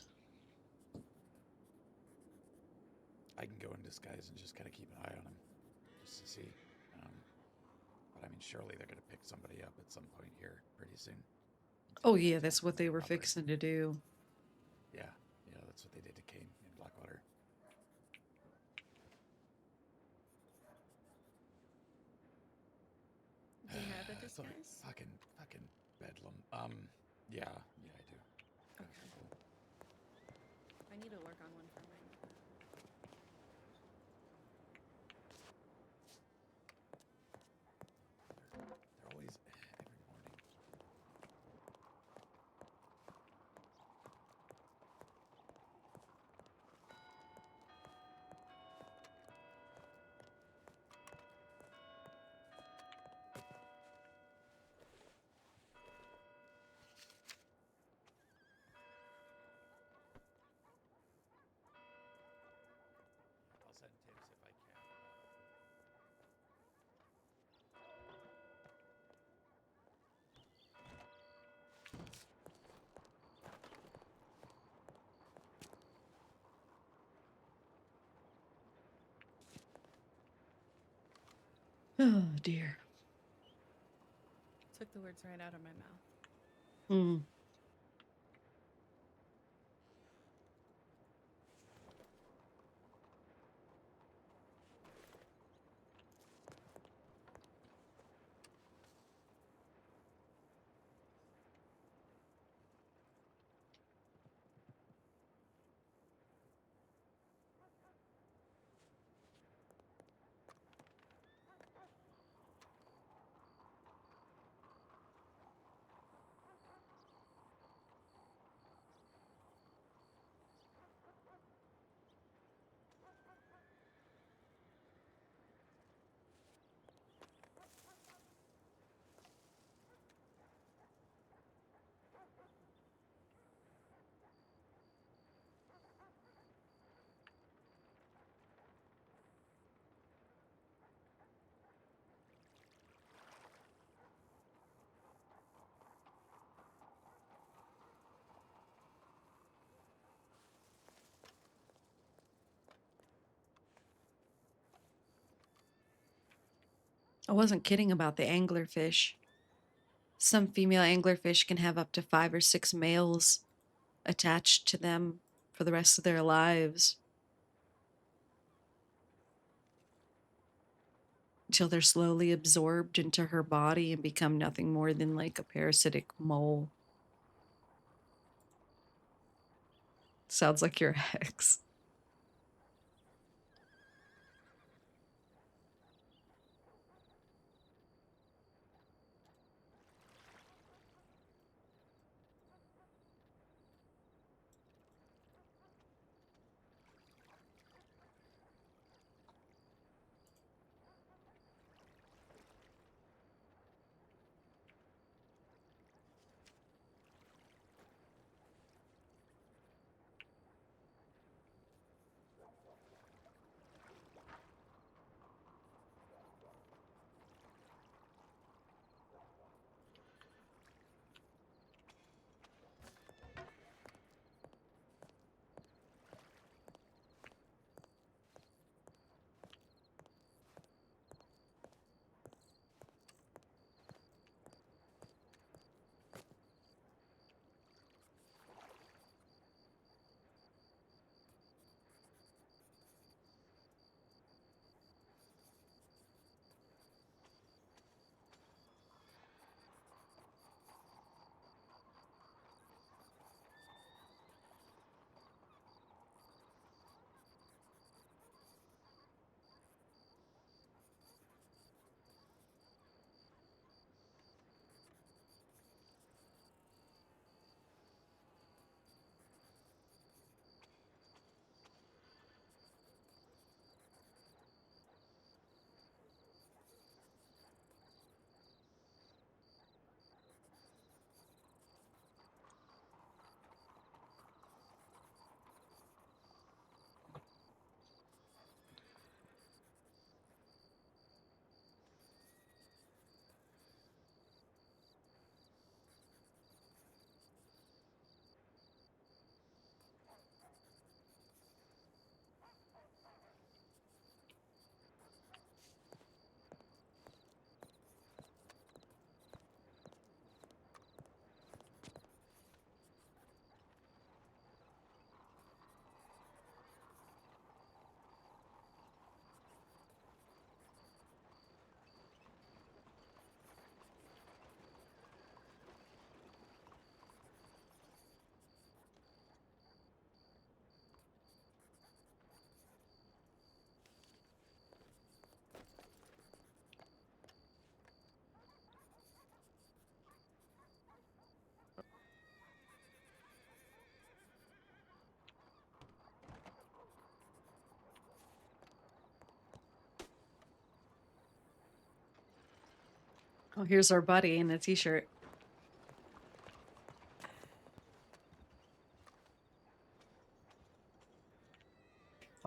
[SPEAKER 3] I can go in disguise and just kind of keep an eye on him, just to see. But I mean, surely they're gonna pick somebody up at some point here pretty soon.
[SPEAKER 7] Oh yeah, that's what they were
[SPEAKER 3] Robbery.
[SPEAKER 7] fixing to do.
[SPEAKER 3] Yeah, that's what they did to Kane in Blackwater.
[SPEAKER 1] Do you have a
[SPEAKER 3] It's like
[SPEAKER 1] disguise?
[SPEAKER 3] fucking bedlam. Yeah, I do.
[SPEAKER 1] Okay. I need to work on one for mine.
[SPEAKER 3] They're always every morning. I'll send tips if I can.
[SPEAKER 7] Oh dear.
[SPEAKER 1] Took the words right out of my mouth.
[SPEAKER 7] Hmm. I wasn't kidding about the anglerfish. Some female anglerfish can have up to 5 or 6 males attached to them for the rest of their lives. Until they're slowly absorbed into her body and become nothing more than like a parasitic mole. Sounds like your ex. Oh, here's our buddy in a t-shirt.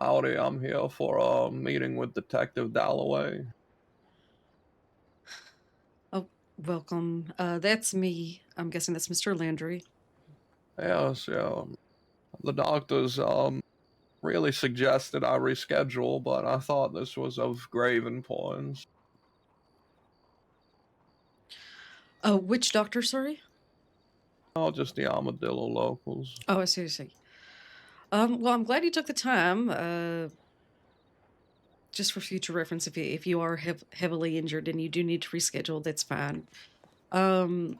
[SPEAKER 8] Howdy, I'm here for a meeting with Detective Dalloway.
[SPEAKER 7] Oh, welcome. That's me. I'm guessing that's Mr. Landry.
[SPEAKER 8] Yes, yeah. The doctors really suggested I reschedule, but I thought this was of grave importance.
[SPEAKER 7] Which doctor, sorry?
[SPEAKER 8] Oh, just the Armadillo locals.
[SPEAKER 7] Oh, I see, I see. Well, I'm glad you took the time. Just for future reference, if you are heavily injured and you do need to reschedule, that's fine. Well,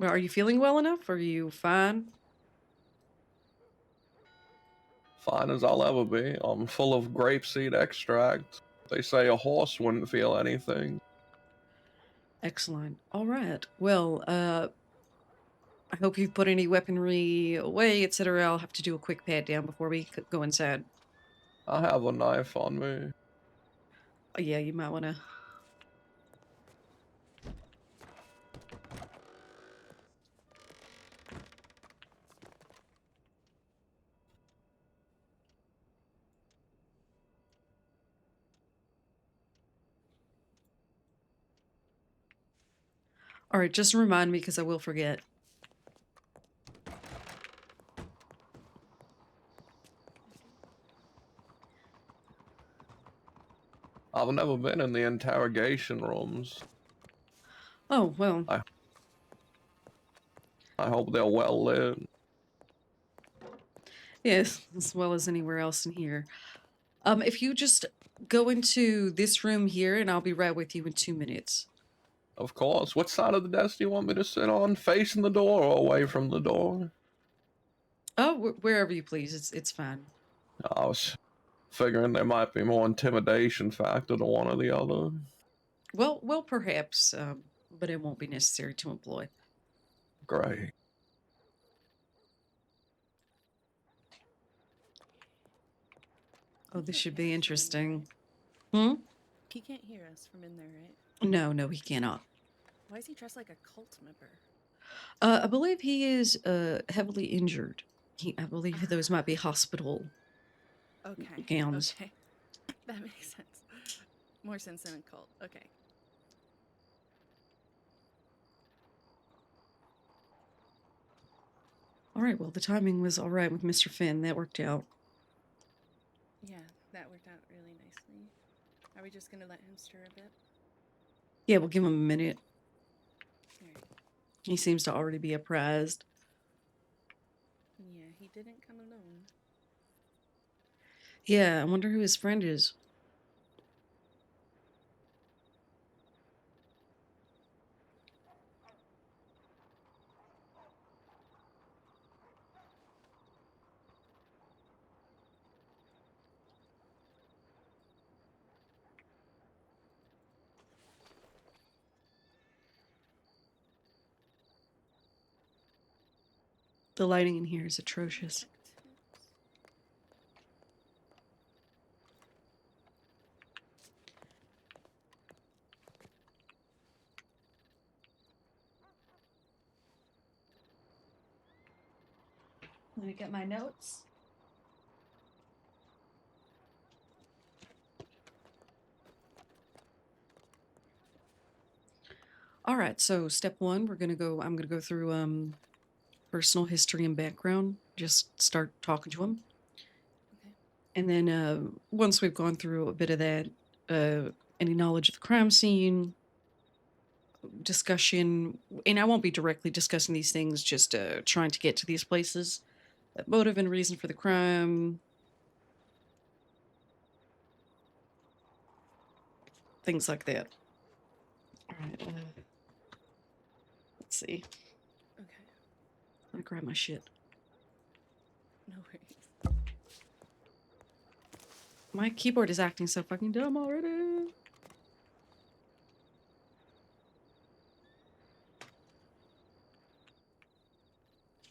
[SPEAKER 7] are you feeling well enough? Are you fine?
[SPEAKER 8] Fine as I'll ever be. I'm full of grapeseed extract. They say a horse wouldn't feel anything.
[SPEAKER 7] Excellent. All right. Well, I hope you've put any weaponry away, etc. I'll have to do a quick pat down before we go inside.
[SPEAKER 8] I have a knife on me.
[SPEAKER 7] Oh, yeah, you might want to. All right, just remind me because I will forget.
[SPEAKER 8] I've never been in the interrogation rooms.
[SPEAKER 7] Oh, well,
[SPEAKER 8] I hope they're well lit.
[SPEAKER 7] yes, as well as anywhere else in here. If you just go into this room here, and I'll be right with you in 2 minutes.
[SPEAKER 8] Of course. What side of the desk do you want me to sit on? Facing the door or away from the door?
[SPEAKER 7] Oh, wherever you please. It's fine.
[SPEAKER 8] I was figuring there might be more intimidation factor to one or the other.
[SPEAKER 7] Well, perhaps, but it won't be necessary to employ.
[SPEAKER 8] Great.
[SPEAKER 7] Oh, this should be interesting. Hmm?
[SPEAKER 1] He can't hear us from in there, right?
[SPEAKER 7] No, he cannot.
[SPEAKER 1] Why is he dressed like a cult member?
[SPEAKER 7] I believe he is heavily injured. I believe those might be hospital
[SPEAKER 1] Okay.
[SPEAKER 7] gowns.
[SPEAKER 1] Okay. That makes sense. More sense than a cult. Okay.
[SPEAKER 7] All right, well, the timing was all right with Mr. Finn. That worked out.
[SPEAKER 1] Yeah, that worked out really nicely. Are we just gonna let him stir a bit?
[SPEAKER 7] Yeah, we'll give him a minute.
[SPEAKER 1] Alright.
[SPEAKER 7] He seems to already be apprised.
[SPEAKER 1] Yeah, he didn't come alone.
[SPEAKER 7] Yeah, I wonder who his friend is. The lighting in here is atrocious. Let me get my notes. All right, so step one, I'm gonna go through personal history and background. Just start talking to him.
[SPEAKER 1] Okay.
[SPEAKER 7] And then once we've gone through a bit of that, any knowledge of the crime scene, discussion, and I won't be directly discussing these things, just trying to get to these places. Motive and reason for the crime. Things like that. All right. Let's see.
[SPEAKER 1] Okay.
[SPEAKER 7] Let me grab my shit.
[SPEAKER 1] No worries.
[SPEAKER 7] My keyboard is acting so fucking dumb already.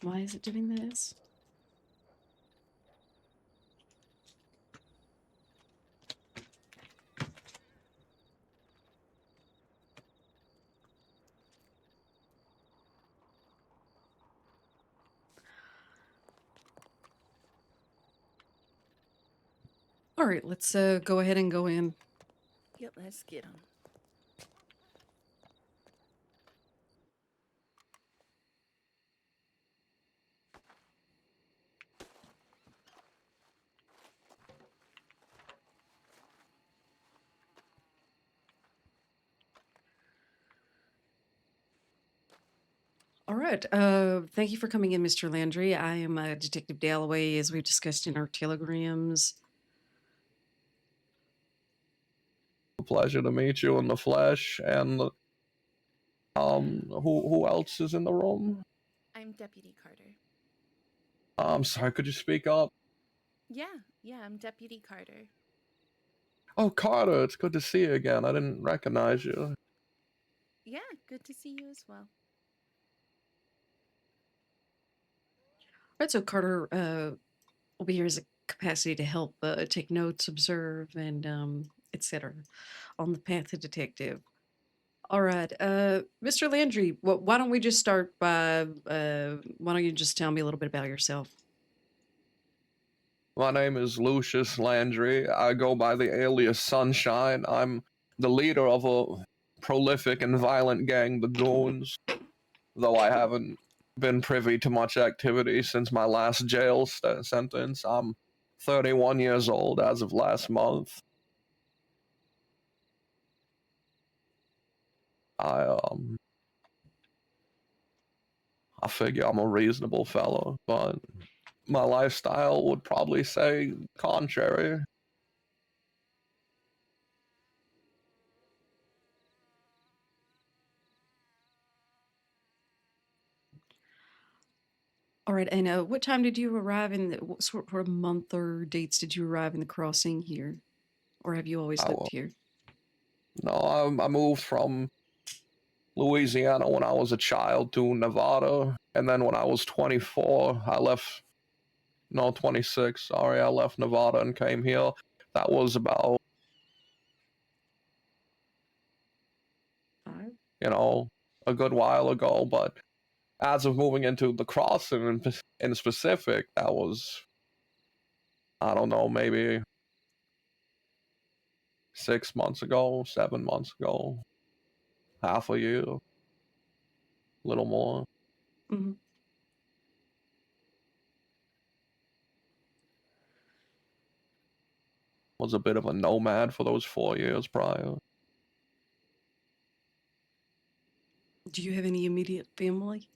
[SPEAKER 7] Why is it doing this? All right, let's go ahead and go in.
[SPEAKER 1] Yep, let's get him.
[SPEAKER 7] All right. Thank you for coming in, Mr. Landry. I am Detective Dalloway, as we've discussed in our telegrams.
[SPEAKER 8] A pleasure to meet you in the flesh. And who else is in the room?
[SPEAKER 1] I'm Deputy Carter.
[SPEAKER 8] I'm sorry, could you speak up?
[SPEAKER 1] Yeah, I'm Deputy Carter.
[SPEAKER 8] Oh, Carter, it's good to see you again. I didn't recognize you.
[SPEAKER 1] Yeah, good to see you as well.
[SPEAKER 7] All right, so Carter will be here as a capacity to help take notes, observe, and etc. on the path to detective. All right, Mr. Landry, why don't we just start by why don't you just tell me a little bit about yourself?
[SPEAKER 8] My name is Lucius Landry. I go by the alias Sunshine. I'm the leader of a prolific and violent gang, the Goons, though I haven't been privy to much activity since my last jail sentence. I'm 31 years old as of last month. I figure I'm a reasonable fellow, but my lifestyle would probably say contrary.
[SPEAKER 7] All right, and what time did you arrive in what sort of month or dates did you arrive in the crossing here? Or have you always
[SPEAKER 8] I,
[SPEAKER 7] lived here?
[SPEAKER 8] no, I moved from Louisiana when I was a child to Nevada, and then when I was 24, I left. No, 26. Sorry, I left Nevada and came here. That was about,
[SPEAKER 7] 5?
[SPEAKER 8] a good while ago. But as of moving into the crossing in specific, that was, I don't know, maybe 6 months ago, 7 months ago, half a year, a little more.
[SPEAKER 7] Mm-hmm.
[SPEAKER 8] Was a bit of a nomad for those 4 years prior.
[SPEAKER 7] Do you have any immediate family?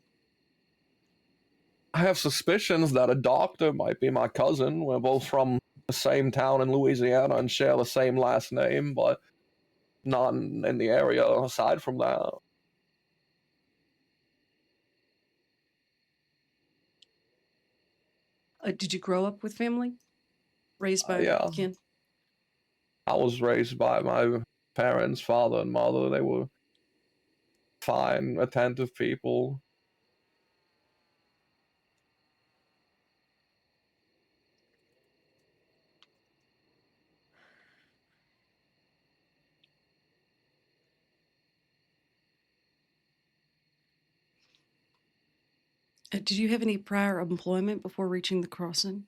[SPEAKER 8] I have suspicions that a doctor might be my cousin. We're both from the same town in Louisiana and share the same last name, but not in the area aside from that.
[SPEAKER 7] Did you grow up with family? Raised by
[SPEAKER 8] Yeah,
[SPEAKER 7] kin?
[SPEAKER 8] I was raised by my parents, father and mother. They were fine, attentive people.
[SPEAKER 7] Did you have any prior employment before reaching the crossing?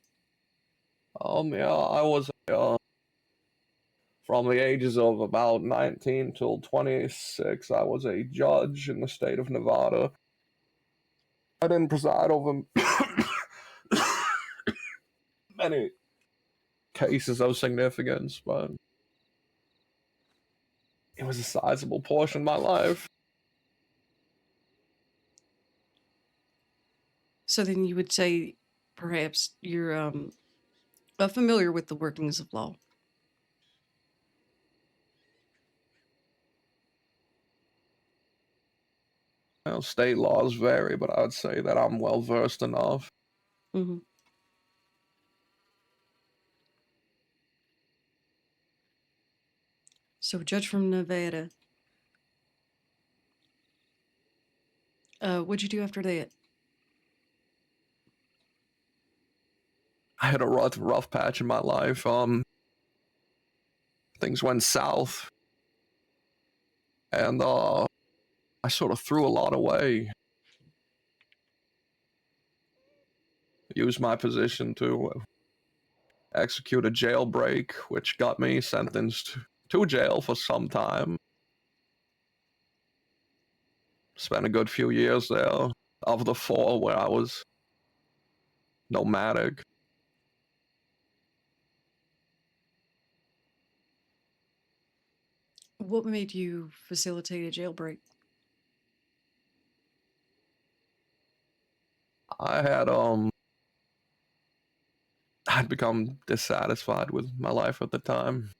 [SPEAKER 8] Yeah, I was from the ages of about 19 till 26. I was a judge in the state of Nevada. I didn't preside over many cases of significance, but it was a sizable portion of my life.
[SPEAKER 7] So then you would say perhaps you're familiar with the workings of law.
[SPEAKER 8] Well, state laws vary, but I'd say that I'm well versed enough.
[SPEAKER 7] Mm-hmm. So, judge from Nevada. What'd you do after that?
[SPEAKER 8] I had a rough patch in my life. Things went south, and I sort of threw a lot away. Used my position to execute a jailbreak, which got me sentenced to jail for some time. Spent a good few years there, of the 4 where I was nomadic.
[SPEAKER 7] What made you facilitate a jailbreak?
[SPEAKER 8] I'd become dissatisfied with my life at the time.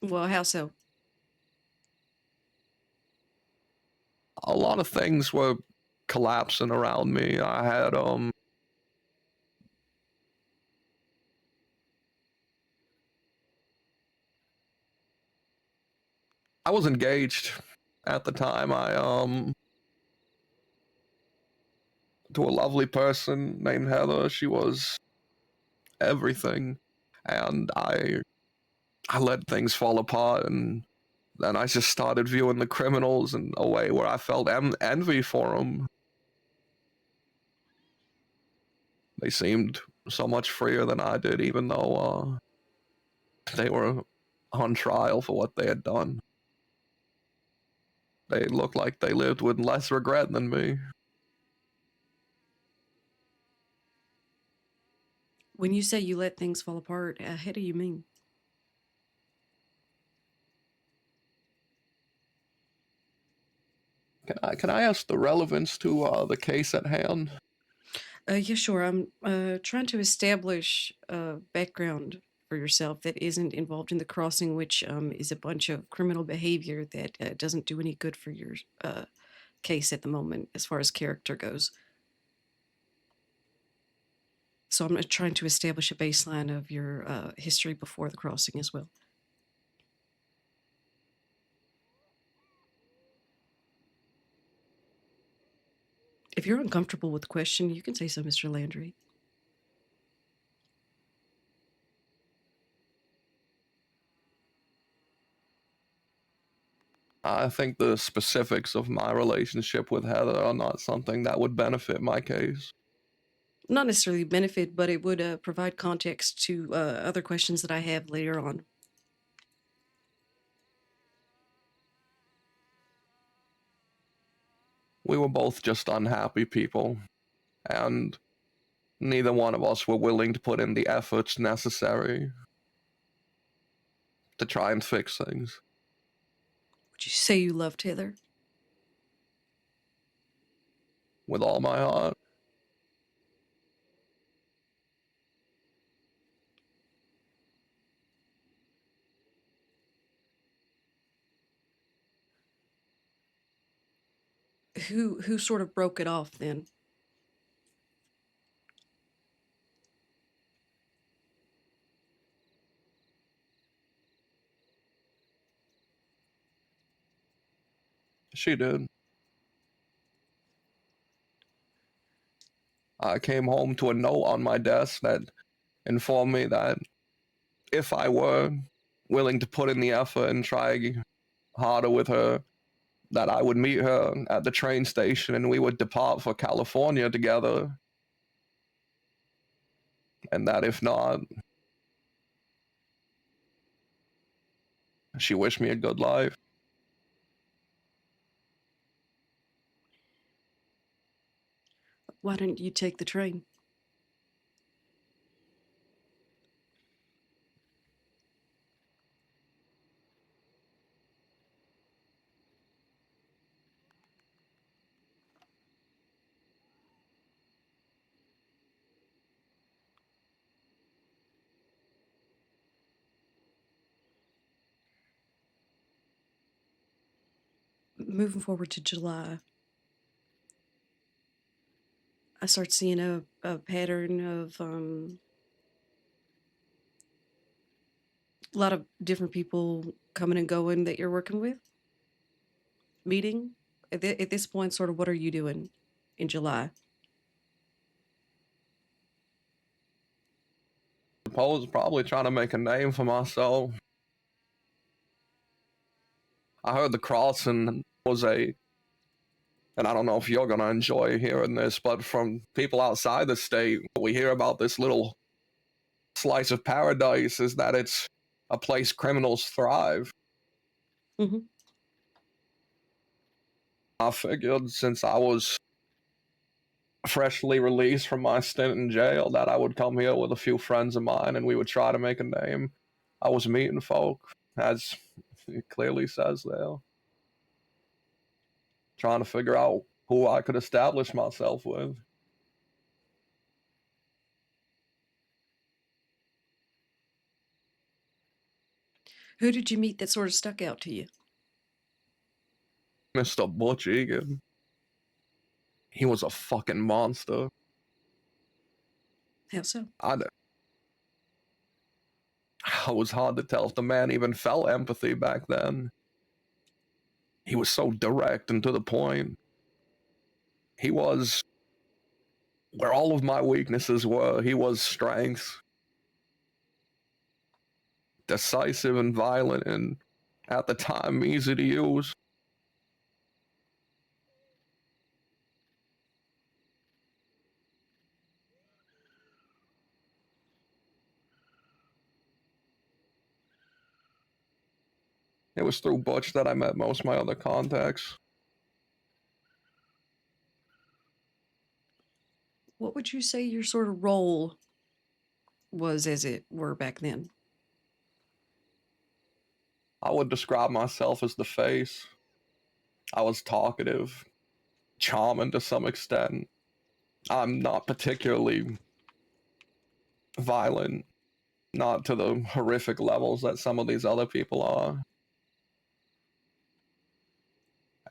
[SPEAKER 7] Well, how so?
[SPEAKER 8] A lot of things were collapsing around me. I was engaged at the time. To a lovely person named Heather. She was everything, and I let things fall apart, and then I just started viewing the criminals in a way where I felt envy for them. They seemed so much freer than I did, even though they were on trial for what they had done. They looked like they lived with less regret than me.
[SPEAKER 7] When you say you let things fall apart, how do you mean?
[SPEAKER 8] Can I ask the relevance to the case at hand?
[SPEAKER 7] Yeah, sure. I'm trying to establish a background for yourself that isn't involved in the crossing, which is a bunch of criminal behavior that doesn't do any good for your case at the moment, as far as character goes. So I'm trying to establish a baseline of your history before the crossing as well. If you're uncomfortable with the question, you can say so, Mr. Landry.
[SPEAKER 8] I think the specifics of my relationship with Heather are not something that would benefit my case.
[SPEAKER 7] Not necessarily benefit, but it would provide context to other questions that I have later on.
[SPEAKER 8] We were both just unhappy people, and neither one of us were willing to put in the efforts necessary to try and fix things.
[SPEAKER 7] Would you say you loved Heather?
[SPEAKER 8] With all my heart.
[SPEAKER 7] Who sort of broke it off then?
[SPEAKER 8] She did. I came home to a note on my desk that informed me that if I were willing to put in the effort and try harder with her, that I would meet her at the train station and we would depart for California together. And that if not, she wished me a good life.
[SPEAKER 7] Why didn't you take the train? Moving forward to July, I start seeing a pattern of a lot of different people coming and going that you're working with, meeting. At this point, sort of, what are you doing in July?
[SPEAKER 8] I suppose probably trying to make a name for myself. I heard the crossing was and I don't know if you're going to enjoy hearing this, but from people outside the state, what we hear about this little slice of paradise is that it's a place criminals thrive.
[SPEAKER 7] Mhm.
[SPEAKER 8] I figured since I was freshly released from my stint in jail that I would come here with a few friends of mine and we would try to make a name. I was meeting folk, as it clearly says there. Trying to figure out who I could establish myself with.
[SPEAKER 7] Who did you meet that sort of stuck out to you?
[SPEAKER 8] Mr. Butch Egan. He was a fucking monster.
[SPEAKER 7] How so?
[SPEAKER 8] It was hard to tell if the man even felt empathy back then. He was so direct and to the point. He was where all of my weaknesses were. He was strength. Decisive and violent and at the time easy to use. It was through Butch that I met most of my other contacts.
[SPEAKER 7] What would you say your sort of role was as it were back then?
[SPEAKER 8] I would describe myself as the face. I was talkative, charming to some extent. I'm not particularly violent, not to the horrific levels that some of these other people are.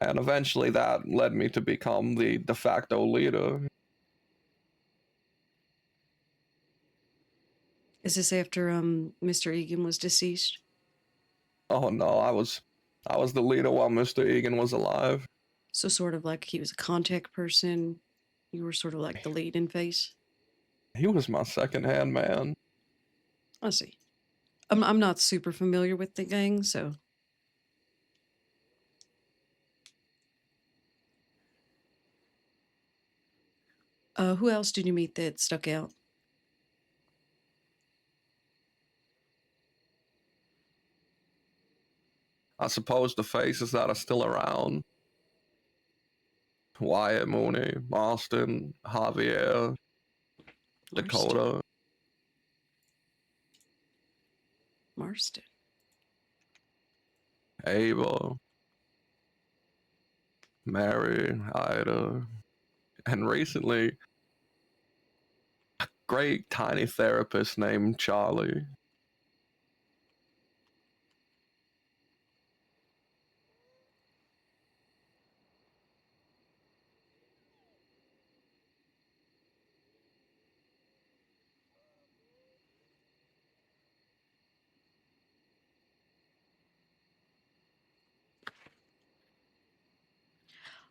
[SPEAKER 8] And eventually that led me to become the de facto leader.
[SPEAKER 7] Is this after Mr. Egan was deceased?
[SPEAKER 8] Oh no, I was the leader while Mr. Egan was alive.
[SPEAKER 7] So sort of like he was a contact person. You were sort of like the lead in face.
[SPEAKER 8] He was my second-hand man.
[SPEAKER 7] I see. I'm not super familiar with the gang, so. Who else did you meet that stuck out?
[SPEAKER 8] I suppose the faces that are still around. Wyatt Mooney, Austin, Javier, Dakota.
[SPEAKER 7] Marston.
[SPEAKER 8] Ava, Mary, Ida, and recently, a great tiny therapist named Charlie.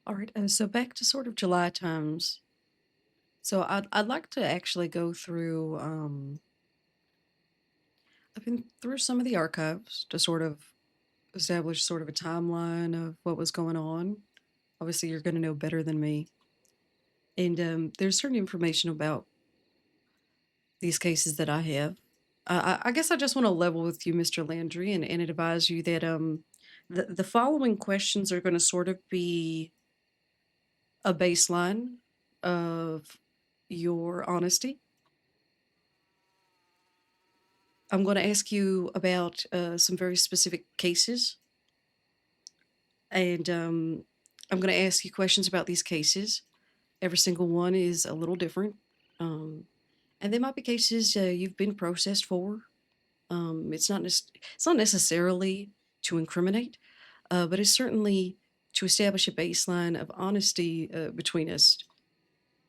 [SPEAKER 7] All right. So back to sort of July times. So I'd like to actually go through. I've been through some of the archives to sort of establish sort of a timeline of what was going on. Obviously, you're going to know better than me. And there's certain information about these cases that I have. I guess I just want to level with you, Mr. Landry, and advise you that the following questions are going to sort of be a baseline of your honesty. I'm going to ask you about some very specific cases, and I'm going to ask you questions about these cases. Every single one is a little different, and there might be cases you've been processed for. It's not necessarily to incriminate, but it's certainly to establish a baseline of honesty between us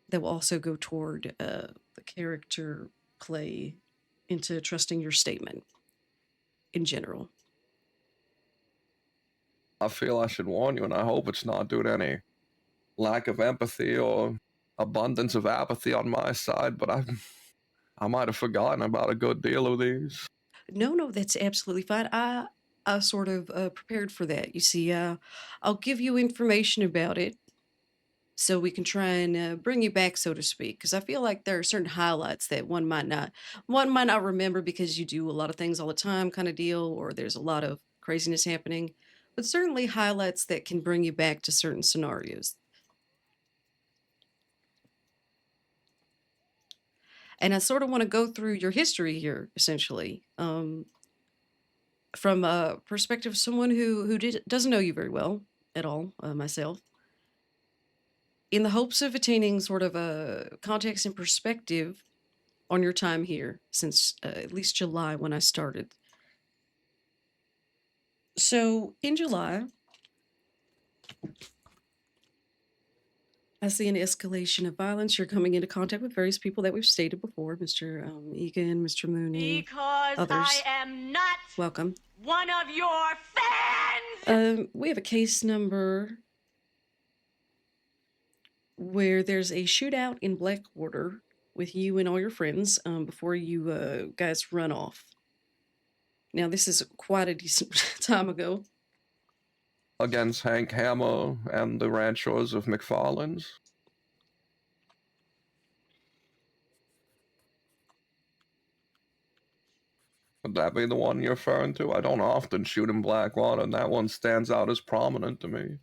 [SPEAKER 7] that will also go toward the character play into trusting your statement in general.
[SPEAKER 8] I feel I should warn you, and I hope it's not due to any lack of empathy or abundance of apathy on my side, but I might have forgotten about a good deal of these.
[SPEAKER 7] No, that's absolutely fine. I sort of prepared for that. You see, I'll give you information about it so we can try and bring you back, so to speak. Because I feel like there are certain highlights that one might not remember because you do a lot of things all the time, kind of deal, or there's a lot of craziness happening. But certainly highlights that can bring you back to certain scenarios. And I sort of want to go through your history here, essentially, from a perspective of someone who doesn't know you very well at all, myself, in the hopes of attaining sort of a context and perspective on your time here since at least July when I started. So in July, I see an escalation of violence. You're coming into contact with various people that we've stated before, Mr. Egan, Mr. Mooney,
[SPEAKER 5] Because
[SPEAKER 7] others.
[SPEAKER 5] I am not
[SPEAKER 7] Welcome.
[SPEAKER 5] one of your fans!
[SPEAKER 7] We have a case number where there's a shootout in Blackwater with you and all your friends before you guys run off. Now, this is quite a decent time ago.
[SPEAKER 8] Against Hank Hammer and the ranchers of McFarland's. Would that be the one you're referring to? I don't often shoot in Blackwater, and that one stands out as prominent to me.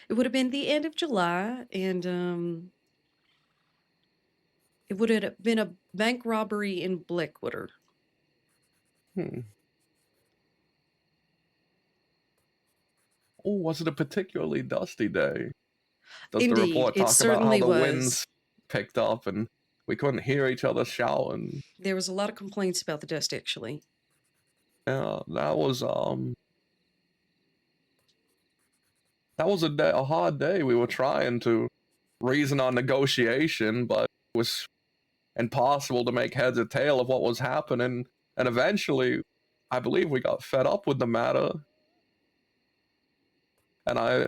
[SPEAKER 7] It would have been the end of July, and It would have been a bank robbery in Blackwater.
[SPEAKER 8] Hmm. Oh, was it a particularly dusty day? Does the
[SPEAKER 7] Indeed,
[SPEAKER 8] report
[SPEAKER 7] it
[SPEAKER 8] talk about how
[SPEAKER 7] certainly
[SPEAKER 8] the
[SPEAKER 7] was.
[SPEAKER 8] winds picked up and we couldn't hear each other shouting?
[SPEAKER 7] There was a lot of complaints about the dust, actually.
[SPEAKER 8] Yeah, that was a hard day. We were trying to reason on negotiation, but it was impossible to make heads or tail of what was happening. And eventually, I believe we got fed up with the matter. And I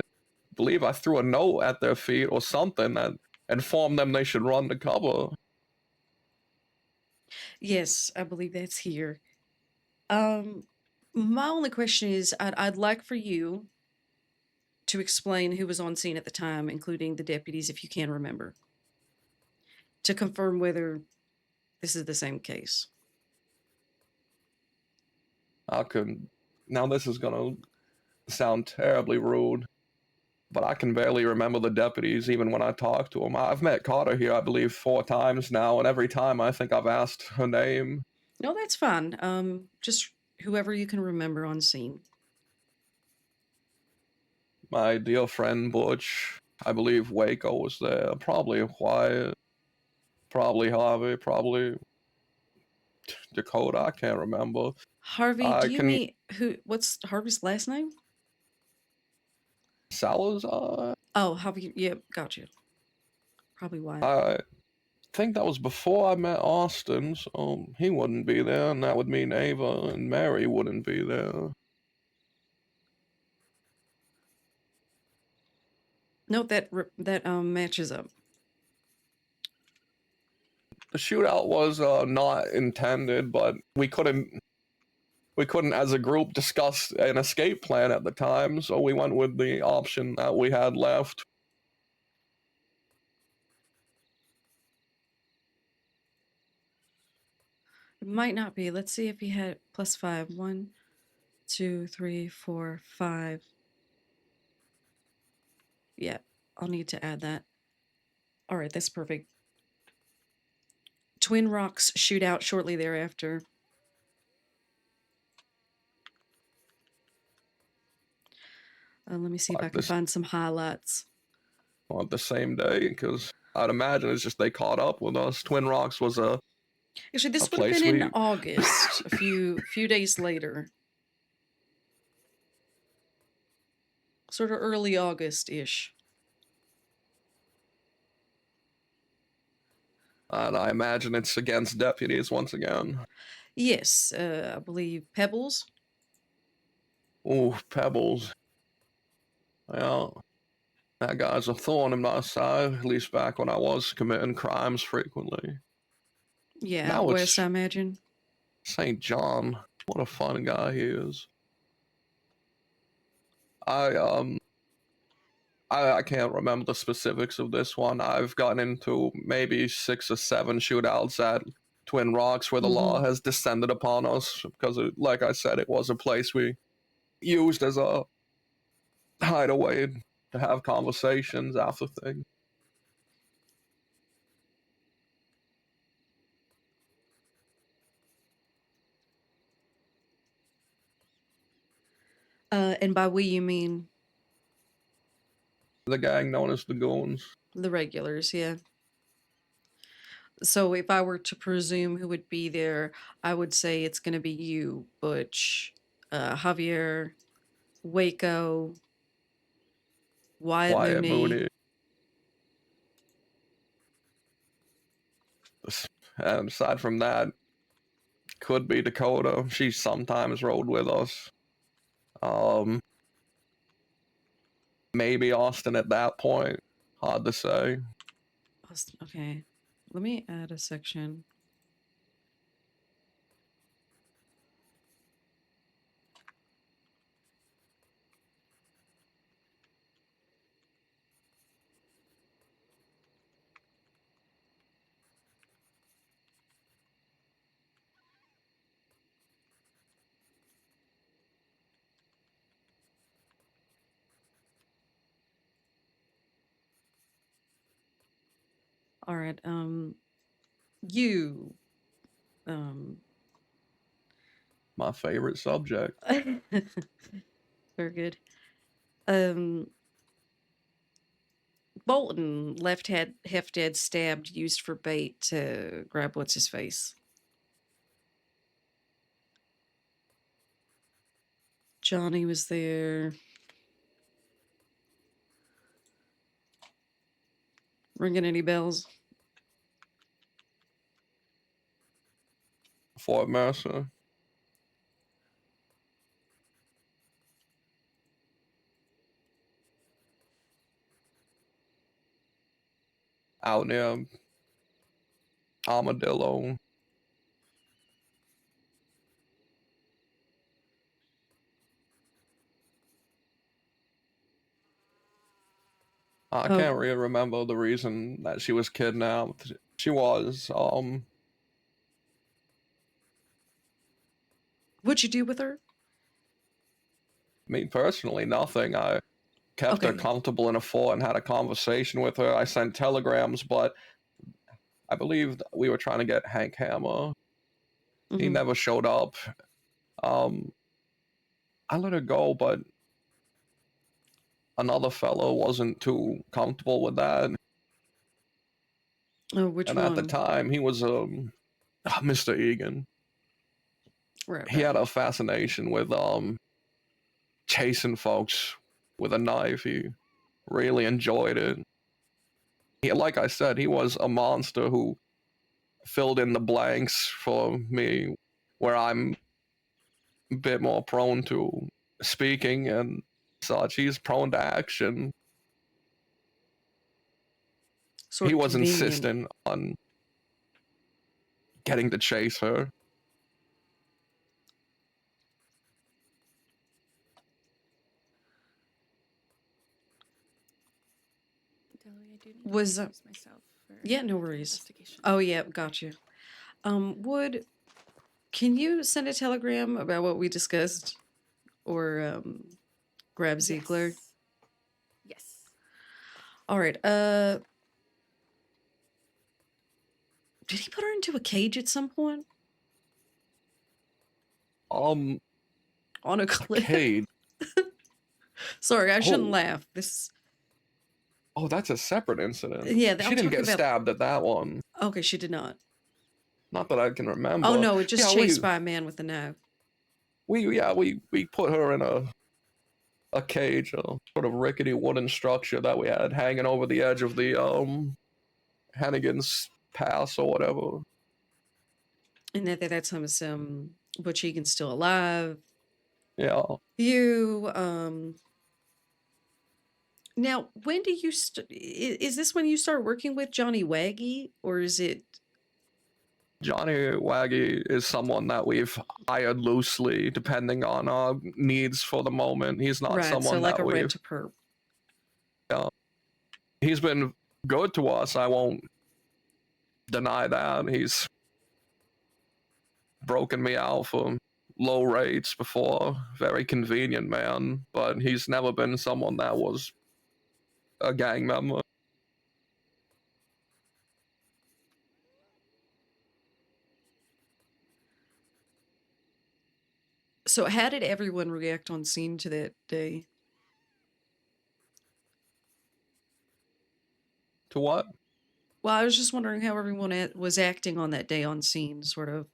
[SPEAKER 8] believe I threw a note at their feet or something that informed them they should run to cover.
[SPEAKER 7] Yes, I believe that's here. My only question is, I'd like for you to explain who was on scene at the time, including the deputies, if you can remember, to confirm whether this is the same case.
[SPEAKER 8] Now this is gonna sound terribly rude, but I can barely remember the deputies even when I talk to them. I've met Carter here, I believe, 4 times now, and every time I think I've asked her name.
[SPEAKER 7] No, that's fine. Just whoever you can remember on scene.
[SPEAKER 8] My dear friend Butch, I believe Waco was there, probably Wyatt, probably Harvey, probably Dakota, I can't remember.
[SPEAKER 7] Harvey,
[SPEAKER 8] I
[SPEAKER 7] do you
[SPEAKER 8] can
[SPEAKER 7] mean what's Harvey's last name?
[SPEAKER 8] Salazar?
[SPEAKER 7] Oh, Harvey, yeah, gotcha. Probably Wyatt.
[SPEAKER 8] I think that was before I met Austin, so he wouldn't be there, and that would mean Ava and Mary wouldn't be there.
[SPEAKER 7] No, that matches up.
[SPEAKER 8] The shootout was not intended, but we couldn't as a group discuss an escape plan at the time, so we went with the option that we had left.
[SPEAKER 7] It might not be. Let's see if he had +5. 1, 2, 3, 4, 5. Yeah, I'll need to add that. All right, that's perfect. Twin Rocks shootout shortly thereafter. Let me see if I can find some highlights.
[SPEAKER 8] On the same day, because I'd imagine it's just they caught up with us. Twin Rocks was
[SPEAKER 7] Actually, this would have been in August, a few days later. Sort of early August-ish.
[SPEAKER 8] And I imagine it's against deputies once again.
[SPEAKER 7] Yes, I believe Pebbles.
[SPEAKER 8] Ooh, Pebbles. Well, that guy's a thorn in my side, at least back when I was committing crimes frequently.
[SPEAKER 7] Yeah,
[SPEAKER 8] now
[SPEAKER 7] West, I imagine.
[SPEAKER 8] St. John. What a fun guy he is. I can't remember the specifics of this one. I've gotten into maybe 6 or 7 shootouts at Twin Rocks where the law has descended upon us because, like I said, it was a place we used as a hideaway to have conversations after things.
[SPEAKER 7] And by we, you mean?
[SPEAKER 8] The gang known as the Goons.
[SPEAKER 7] The regulars, yeah. So if I were to presume who would be there, I would say it's going to be you, Butch, Javier, Waco, Wyatt Mooney.
[SPEAKER 8] And aside from that, could be Dakota. She sometimes rode with us. Maybe Austin at that point. Hard to say.
[SPEAKER 7] Okay. Let me add a section. All right. you, um,
[SPEAKER 8] My favorite subject.
[SPEAKER 7] very good. Bolton left half dead, stabbed, used for bait to grab what's his face. Johnny was there. Ringing any bells?
[SPEAKER 8] Fort Mercer. Out near Armadillo. I
[SPEAKER 7] Oh.
[SPEAKER 8] can't really remember the reason that she was kidnapped. She was,
[SPEAKER 7] What'd you do with her?
[SPEAKER 8] me personally, nothing. I kept her
[SPEAKER 7] Okay.
[SPEAKER 8] comfortable in a fort and had a conversation with her. I sent telegrams, but I believe we were trying to get Hank Hammer. He
[SPEAKER 7] Mhm.
[SPEAKER 8] never showed up. I let her go, but another fellow wasn't too comfortable with that.
[SPEAKER 7] Oh, which
[SPEAKER 8] And
[SPEAKER 7] one?
[SPEAKER 8] at the time, he was Mr. Egan.
[SPEAKER 7] Right,
[SPEAKER 8] He
[SPEAKER 7] right.
[SPEAKER 8] had a fascination with chasing folks with a knife. He really enjoyed it. Like I said, he was a monster who filled in the blanks for me, where I'm a bit more prone to speaking and such. He's prone to action.
[SPEAKER 7] Sort
[SPEAKER 8] He
[SPEAKER 7] of
[SPEAKER 8] was
[SPEAKER 7] convenient.
[SPEAKER 8] insistent on getting to chase her.
[SPEAKER 1] Delhi, I do need
[SPEAKER 7] Was,
[SPEAKER 1] to excuse myself for
[SPEAKER 7] Yeah, no
[SPEAKER 1] the
[SPEAKER 7] worries.
[SPEAKER 1] investigation.
[SPEAKER 7] Oh, yeah, got you. Can you send a telegram about what we discussed? Or, grab Ziegler?
[SPEAKER 1] Yes. Yes.
[SPEAKER 7] All right, did he put her into a cage at some point?
[SPEAKER 8] Um,
[SPEAKER 7] On a cliff?
[SPEAKER 8] Cade.
[SPEAKER 7] Sorry, I shouldn't
[SPEAKER 8] Oh.
[SPEAKER 7] laugh. This.
[SPEAKER 8] Oh, that's a separate incident.
[SPEAKER 7] Yeah,
[SPEAKER 8] She
[SPEAKER 7] I'm
[SPEAKER 8] didn't
[SPEAKER 7] talking
[SPEAKER 8] get
[SPEAKER 7] about.
[SPEAKER 8] stabbed at that one.
[SPEAKER 7] Okay, she did not.
[SPEAKER 8] Not that I can remember.
[SPEAKER 7] Oh no, just
[SPEAKER 8] Yeah,
[SPEAKER 7] chased by a man with a knife.
[SPEAKER 8] we put her in a cage, a sort of rickety wooden structure that we had hanging over the edge of the Hannigan's Pass or whatever.
[SPEAKER 7] And at that time, it's Butch Egan's still alive.
[SPEAKER 8] Yeah.
[SPEAKER 7] You Now, when do you is this when you start working with Johnny Waggy, or is it?
[SPEAKER 8] Johnny Waggy is someone that we've hired loosely depending on our needs for the moment. He's not
[SPEAKER 7] Right, so
[SPEAKER 8] someone
[SPEAKER 7] like
[SPEAKER 8] that
[SPEAKER 7] a rent
[SPEAKER 8] we've.
[SPEAKER 7] to perp.
[SPEAKER 8] He's been good to us. I won't deny that. He's broken me out for low rates before. Very convenient man, but he's never been someone that was a gang member.
[SPEAKER 7] So how did everyone react on scene to that day?
[SPEAKER 8] To what?
[SPEAKER 7] Well, I was just wondering how everyone was acting on that day on scene, sort of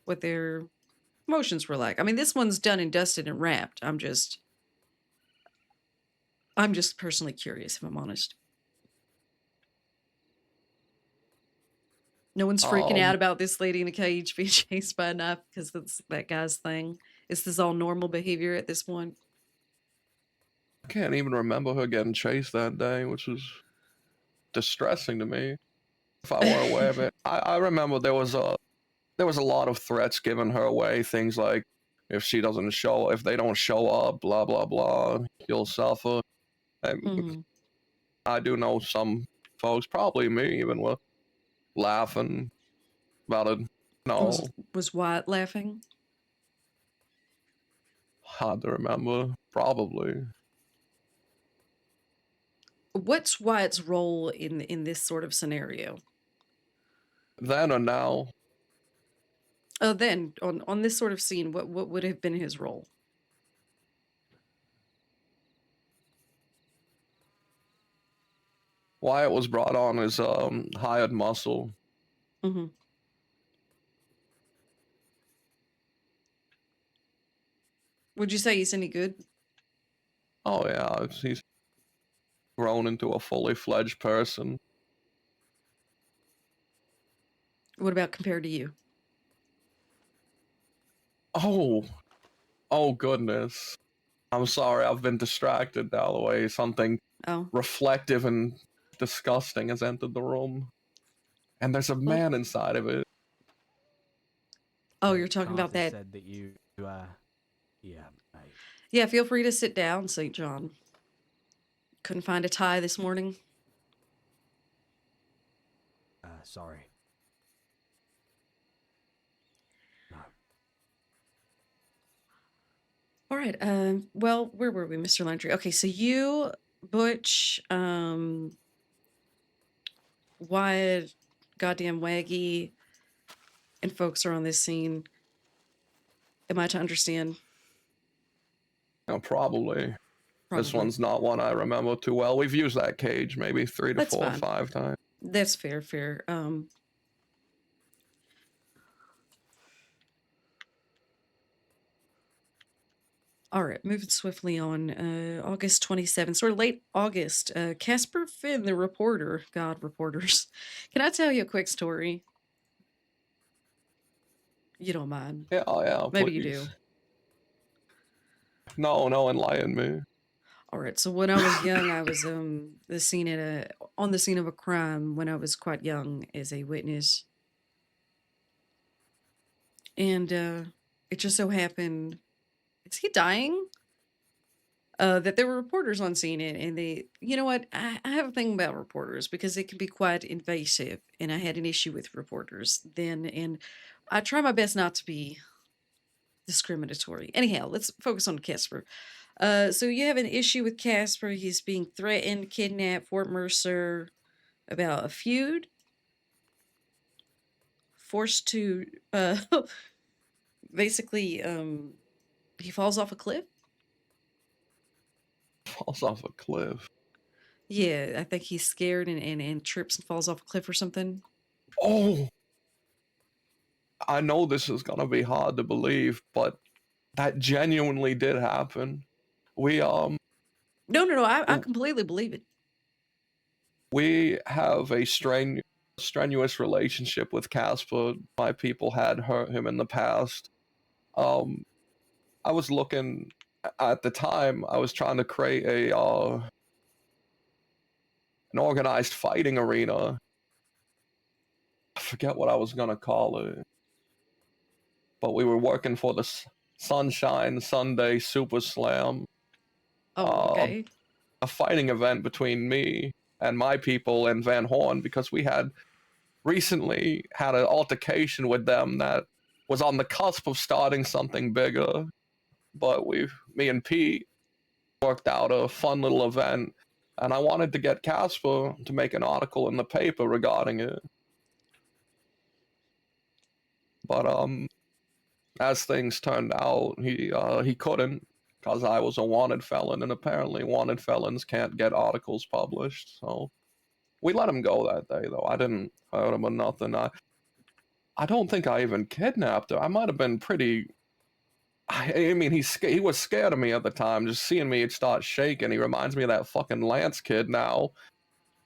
[SPEAKER 7] what their emotions were like. I mean, this one's done and dusted and wrapped. I'm just personally curious, if I'm honest. No one's freaking out about this lady in a cage being chased by a knife because that's that guy's thing. Is this all normal behavior at this point?
[SPEAKER 8] I can't even remember her getting chased that day, which was distressing to me. If I were aware of it, I remember there was a lot of threats given her way. Things like, if they don't show up, blah blah blah, you'll suffer. And
[SPEAKER 7] Mhm.
[SPEAKER 8] I do know some folks, probably me even, were laughing about it. No,
[SPEAKER 7] Was Wyatt laughing?
[SPEAKER 8] hard to remember. Probably.
[SPEAKER 7] What's Wyatt's role in this sort of scenario?
[SPEAKER 8] then or now?
[SPEAKER 7] Then on this sort of scene, what would have been his role?
[SPEAKER 8] Wyatt was brought on as hired muscle.
[SPEAKER 7] Mm-hmm. Would you say he's any good?
[SPEAKER 8] Oh yeah, he's grown into a fully fledged person.
[SPEAKER 7] What about compared to you?
[SPEAKER 8] Oh goodness. I'm sorry, I've been distracted, Dalloway. Something
[SPEAKER 7] Oh,
[SPEAKER 8] reflective and disgusting has entered the room. And there's a
[SPEAKER 7] well,
[SPEAKER 8] man inside of it.
[SPEAKER 7] oh, you're talking about
[SPEAKER 9] Carter
[SPEAKER 7] that.
[SPEAKER 9] said that you, yeah, mate.
[SPEAKER 7] Yeah, feel free to sit down, St. John. Couldn't find a tie this morning.
[SPEAKER 9] Sorry. No.
[SPEAKER 7] All right. Well, where were we, Mr. Landry? Okay, so you, Butch, Wyatt, goddamn Waggy, and folks are on this scene. Am I to understand?
[SPEAKER 8] Probably. This
[SPEAKER 7] Probably.
[SPEAKER 8] one's not one I remember too well. We've used that cage maybe 3 to
[SPEAKER 7] That's
[SPEAKER 8] 4 or
[SPEAKER 7] fine.
[SPEAKER 8] 5 times.
[SPEAKER 7] That's fair. All right, moving swiftly on. August 27th, sort of late August. Casper Finn, the reporter. God, reporters. Can I tell you a quick story? You don't mind.
[SPEAKER 8] Yeah,
[SPEAKER 7] Maybe you
[SPEAKER 8] please.
[SPEAKER 7] do.
[SPEAKER 8] No, enlighten me.
[SPEAKER 7] All right. So when I was young, I was on the scene of a crime when I was quite young as a witness, and it just so happened. Is he dying? That there were reporters on scene, and they, you know what? I have a thing about reporters because they can be quite invasive, and I had an issue with reporters then, and I try my best not to be discriminatory. Anyhow, let's focus on Casper. So you have an issue with Casper. He's being threatened, kidnapped, Fort Mercer, about a feud. Forced to, basically, he falls off a cliff.
[SPEAKER 8] Falls off a cliff.
[SPEAKER 7] Yeah, I think he's scared and trips and falls off a cliff or something.
[SPEAKER 8] Oh! I know this is gonna be hard to believe, but that genuinely did happen. We,
[SPEAKER 7] No, I completely believe it.
[SPEAKER 8] we have a strenuous relationship with Casper. My people had hurt him in the past. I was looking at the time. I was trying to create an organized fighting arena. I forget what I was gonna call it, but we were working for the Sunshine Sunday Super Slam.
[SPEAKER 7] Oh, okay.
[SPEAKER 8] A fighting event between me and my people and Van Horn, because we had recently had an altercation with them that was on the cusp of starting something bigger. But me and Pete worked out a fun little event, and I wanted to get Casper to make an article in the paper regarding it. But as things turned out, he couldn't, because I was a wanted felon, and apparently wanted felons can't get articles published. So we let him go that day, though. I didn't hurt him or nothing. I don't think I even kidnapped her. I might have been pretty. I mean, he was scared of me at the time. Just seeing me, he'd start shaking. He reminds me of that fucking Lance kid now.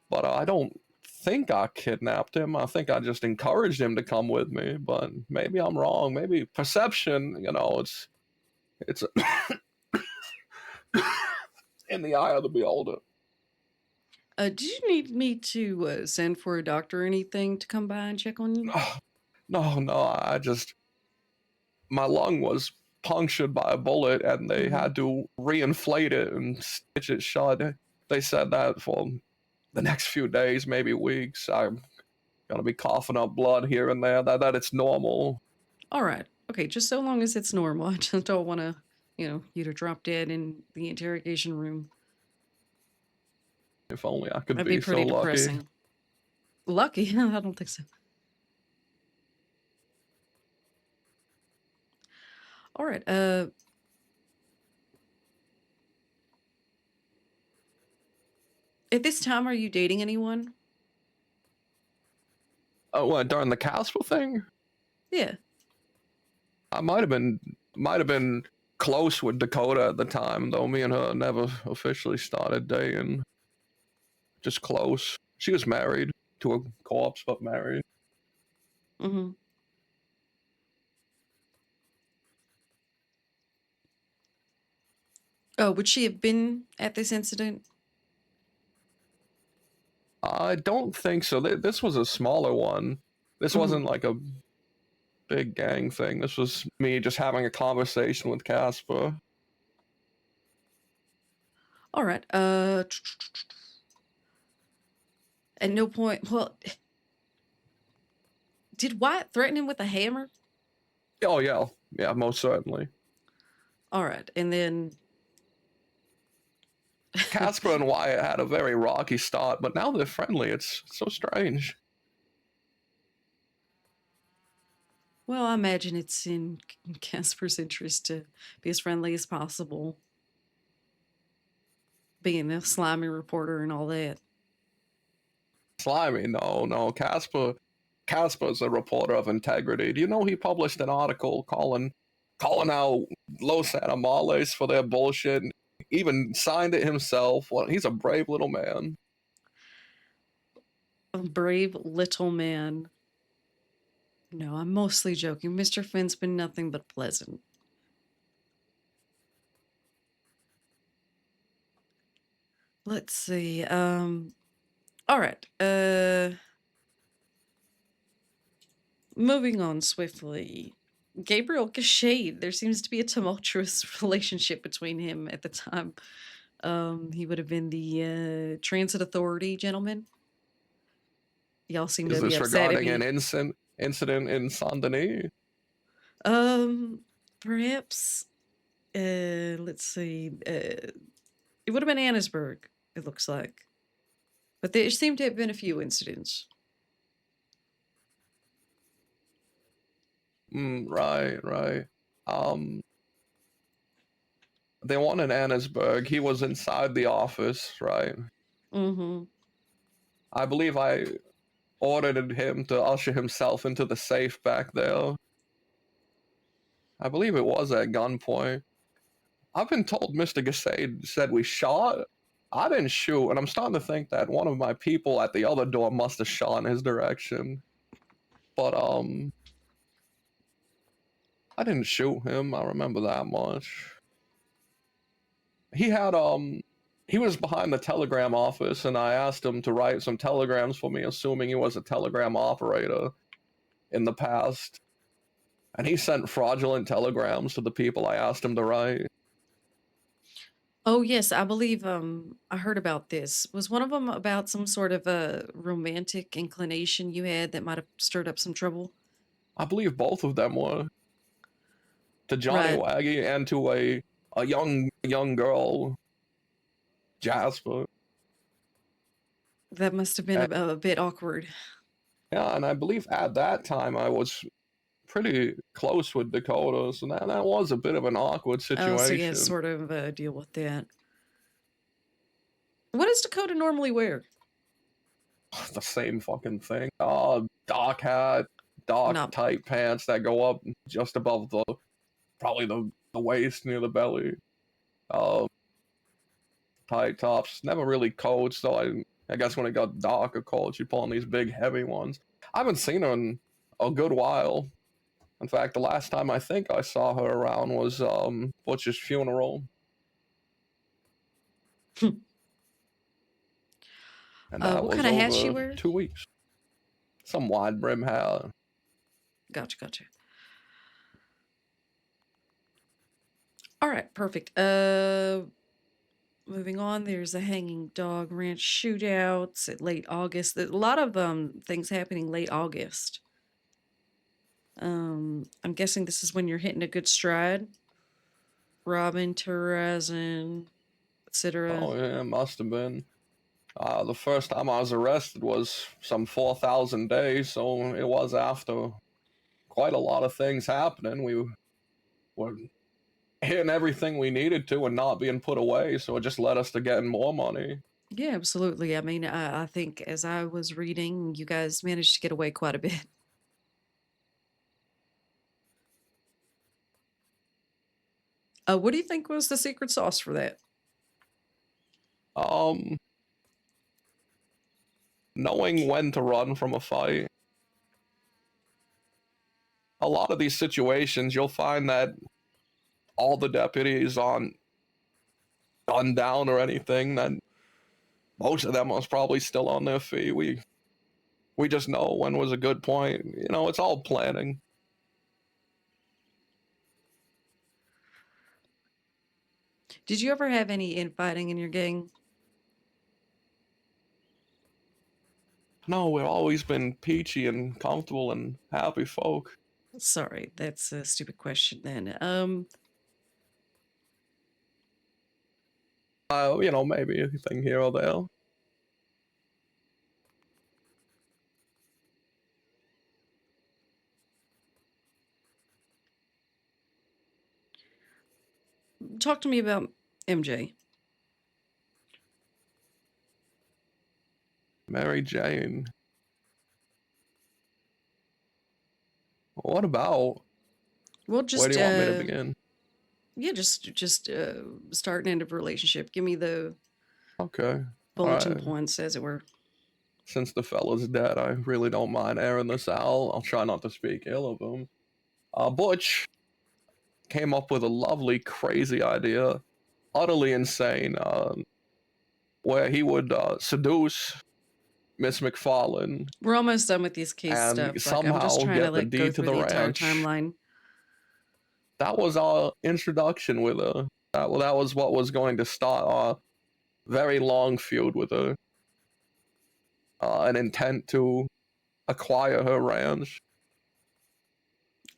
[SPEAKER 8] But I don't think I kidnapped him. I think I just encouraged him to come with me. But maybe I'm wrong. Maybe perception, it's in the eye of the beholder.
[SPEAKER 7] Did you need me to send for a doctor or anything to come by and check on you?
[SPEAKER 8] No. My lung was punctured by a bullet, and they had to reinflate it and stitch it shut. They said that for the next few days, maybe weeks, I'm gonna be coughing up blood here and there. That it's normal.
[SPEAKER 7] All right. Okay, just so long as it's normal. I just don't want to, you to drop dead in the interrogation room.
[SPEAKER 8] If only I could
[SPEAKER 7] That'd
[SPEAKER 8] be
[SPEAKER 7] be pretty
[SPEAKER 8] so lucky.
[SPEAKER 7] depressing. Lucky? I don't think so. All right. At this time, are you dating anyone?
[SPEAKER 8] Oh, what, during the Casper thing?
[SPEAKER 7] Yeah.
[SPEAKER 8] I might have been close with Dakota at the time, though me and her never officially started dating. Just close. She was married to a corpse, but married.
[SPEAKER 7] Mm-hmm. Oh, would she have been at this incident?
[SPEAKER 8] I don't think so. This was a smaller one. This
[SPEAKER 7] Mhm.
[SPEAKER 8] wasn't like a big gang thing. This was me just having a conversation with Casper.
[SPEAKER 7] All right. At no point. Well, did Wyatt threaten him with a hammer?
[SPEAKER 8] Oh yeah, yeah, most certainly.
[SPEAKER 7] All right, and then
[SPEAKER 8] Casper and Wyatt had a very rocky start, but now they're friendly. It's so strange.
[SPEAKER 7] well, I imagine it's in Casper's interest to be as friendly as possible, being a slimy reporter and all that.
[SPEAKER 8] Slimy, no. Casper's a reporter of integrity. Do you know he published an article calling out Los Animales for their bullshit? Even signed it himself. Well, he's a brave little man.
[SPEAKER 7] A brave little man. No, I'm mostly joking. Mr. Finn's been nothing but pleasant. Let's see. All right. Moving on swiftly. Gabriel Gashade. There seems to be a tumultuous relationship between him at the time. He would have been the transit authority gentleman. Y'all seem
[SPEAKER 8] Is
[SPEAKER 7] to be
[SPEAKER 8] this
[SPEAKER 7] upset at
[SPEAKER 8] regarding
[SPEAKER 7] me.
[SPEAKER 8] an incident in Saint Denis?
[SPEAKER 7] Perhaps. Let's see. It would have been Annesburg, it looks like. But there seem to have been a few incidents.
[SPEAKER 8] Right. The one in Annesburg, he was inside the office, right?
[SPEAKER 7] Mm-hmm.
[SPEAKER 8] I believe I ordered him to usher himself into the safe back there. I believe it was at gunpoint. I've been told Mr. Gasade said we shot. I didn't shoot, and I'm starting to think that one of my people at the other door must have shot in his direction. But, I didn't shoot him, I remember that much. He had, he was behind the telegram office, and I asked him to write some telegrams for me, assuming he was a telegram operator in the past. And he sent fraudulent telegrams to the people I asked him to write.
[SPEAKER 7] Oh, yes, I believe I heard about this. Was one of them about some sort of a romantic inclination you had that might have stirred up some trouble?
[SPEAKER 8] I believe both of them were. To Johnny
[SPEAKER 7] Right.
[SPEAKER 8] Waggy and to a young girl, Jasper.
[SPEAKER 7] That must have been a bit awkward.
[SPEAKER 8] Yeah, and I believe at that time I was pretty close with Dakota, so that was a bit of an awkward situation.
[SPEAKER 7] Oh, so you had to sort of deal with that. What does Dakota normally wear?
[SPEAKER 8] The same fucking thing. Dark hat, dark tight pants that go up just above probably the waist near the belly. Tight tops. Never really coats, though. I guess when it got darker coats, you'd put on these big heavy ones. I haven't seen her in a good while. In fact, the last time I think I saw her around was Butch's funeral. And that
[SPEAKER 7] what
[SPEAKER 8] was
[SPEAKER 7] kind of hat she
[SPEAKER 8] over
[SPEAKER 7] wears?
[SPEAKER 8] 2 weeks. Some wide brim hat.
[SPEAKER 7] Gotcha. All right, perfect. Moving on, there's a hanging dog ranch shootouts at late August. There's a lot of things happening late August. I'm guessing this is when you're hitting a good stride. Robbing, terrorizing, etc.
[SPEAKER 8] Oh yeah, it must have been. The first time I was arrested was some 4,000 days, so it was after quite a lot of things happening. were hitting everything we needed to and not being put away, so it just led us to getting more money.
[SPEAKER 7] Yeah, absolutely. I mean, I think as I was reading, you guys managed to get away quite a bit. What do you think was the secret sauce for that?
[SPEAKER 8] Knowing when to run from a fight. A lot of these situations, you'll find that all the deputies aren't gunned down or anything, that most of them was probably still on their feet. We just know when was a good point. You know, it's all planning.
[SPEAKER 7] Did you ever have any infighting in your gang?
[SPEAKER 8] No, we've always been peachy and comfortable and happy folk.
[SPEAKER 7] Sorry, that's a stupid question then.
[SPEAKER 8] You know, maybe a thing here or there.
[SPEAKER 7] Talk to me about MJ.
[SPEAKER 8] Mary Jane. What about?
[SPEAKER 7] Well, just
[SPEAKER 8] Where do you want me to begin?
[SPEAKER 7] yeah, just start and end of a relationship. Give me the
[SPEAKER 8] Okay.
[SPEAKER 7] bulletin
[SPEAKER 8] Alright.
[SPEAKER 7] points, as it were.
[SPEAKER 8] Since the fella's dead, I really don't mind airing this out. I'll try not to speak ill of him. Butch came up with a lovely, crazy idea, utterly insane, where he would seduce Miss McFarlane
[SPEAKER 7] We're almost done with these case
[SPEAKER 8] and
[SPEAKER 7] stuff. Like, I'm
[SPEAKER 8] somehow
[SPEAKER 7] just trying to
[SPEAKER 8] get the
[SPEAKER 7] like go
[SPEAKER 8] deed to
[SPEAKER 7] through
[SPEAKER 8] the
[SPEAKER 7] the entire
[SPEAKER 8] ranch.
[SPEAKER 7] timeline.
[SPEAKER 8] That was our introduction with her. That was what was going to start our very long feud with her. An intent to acquire her ranch.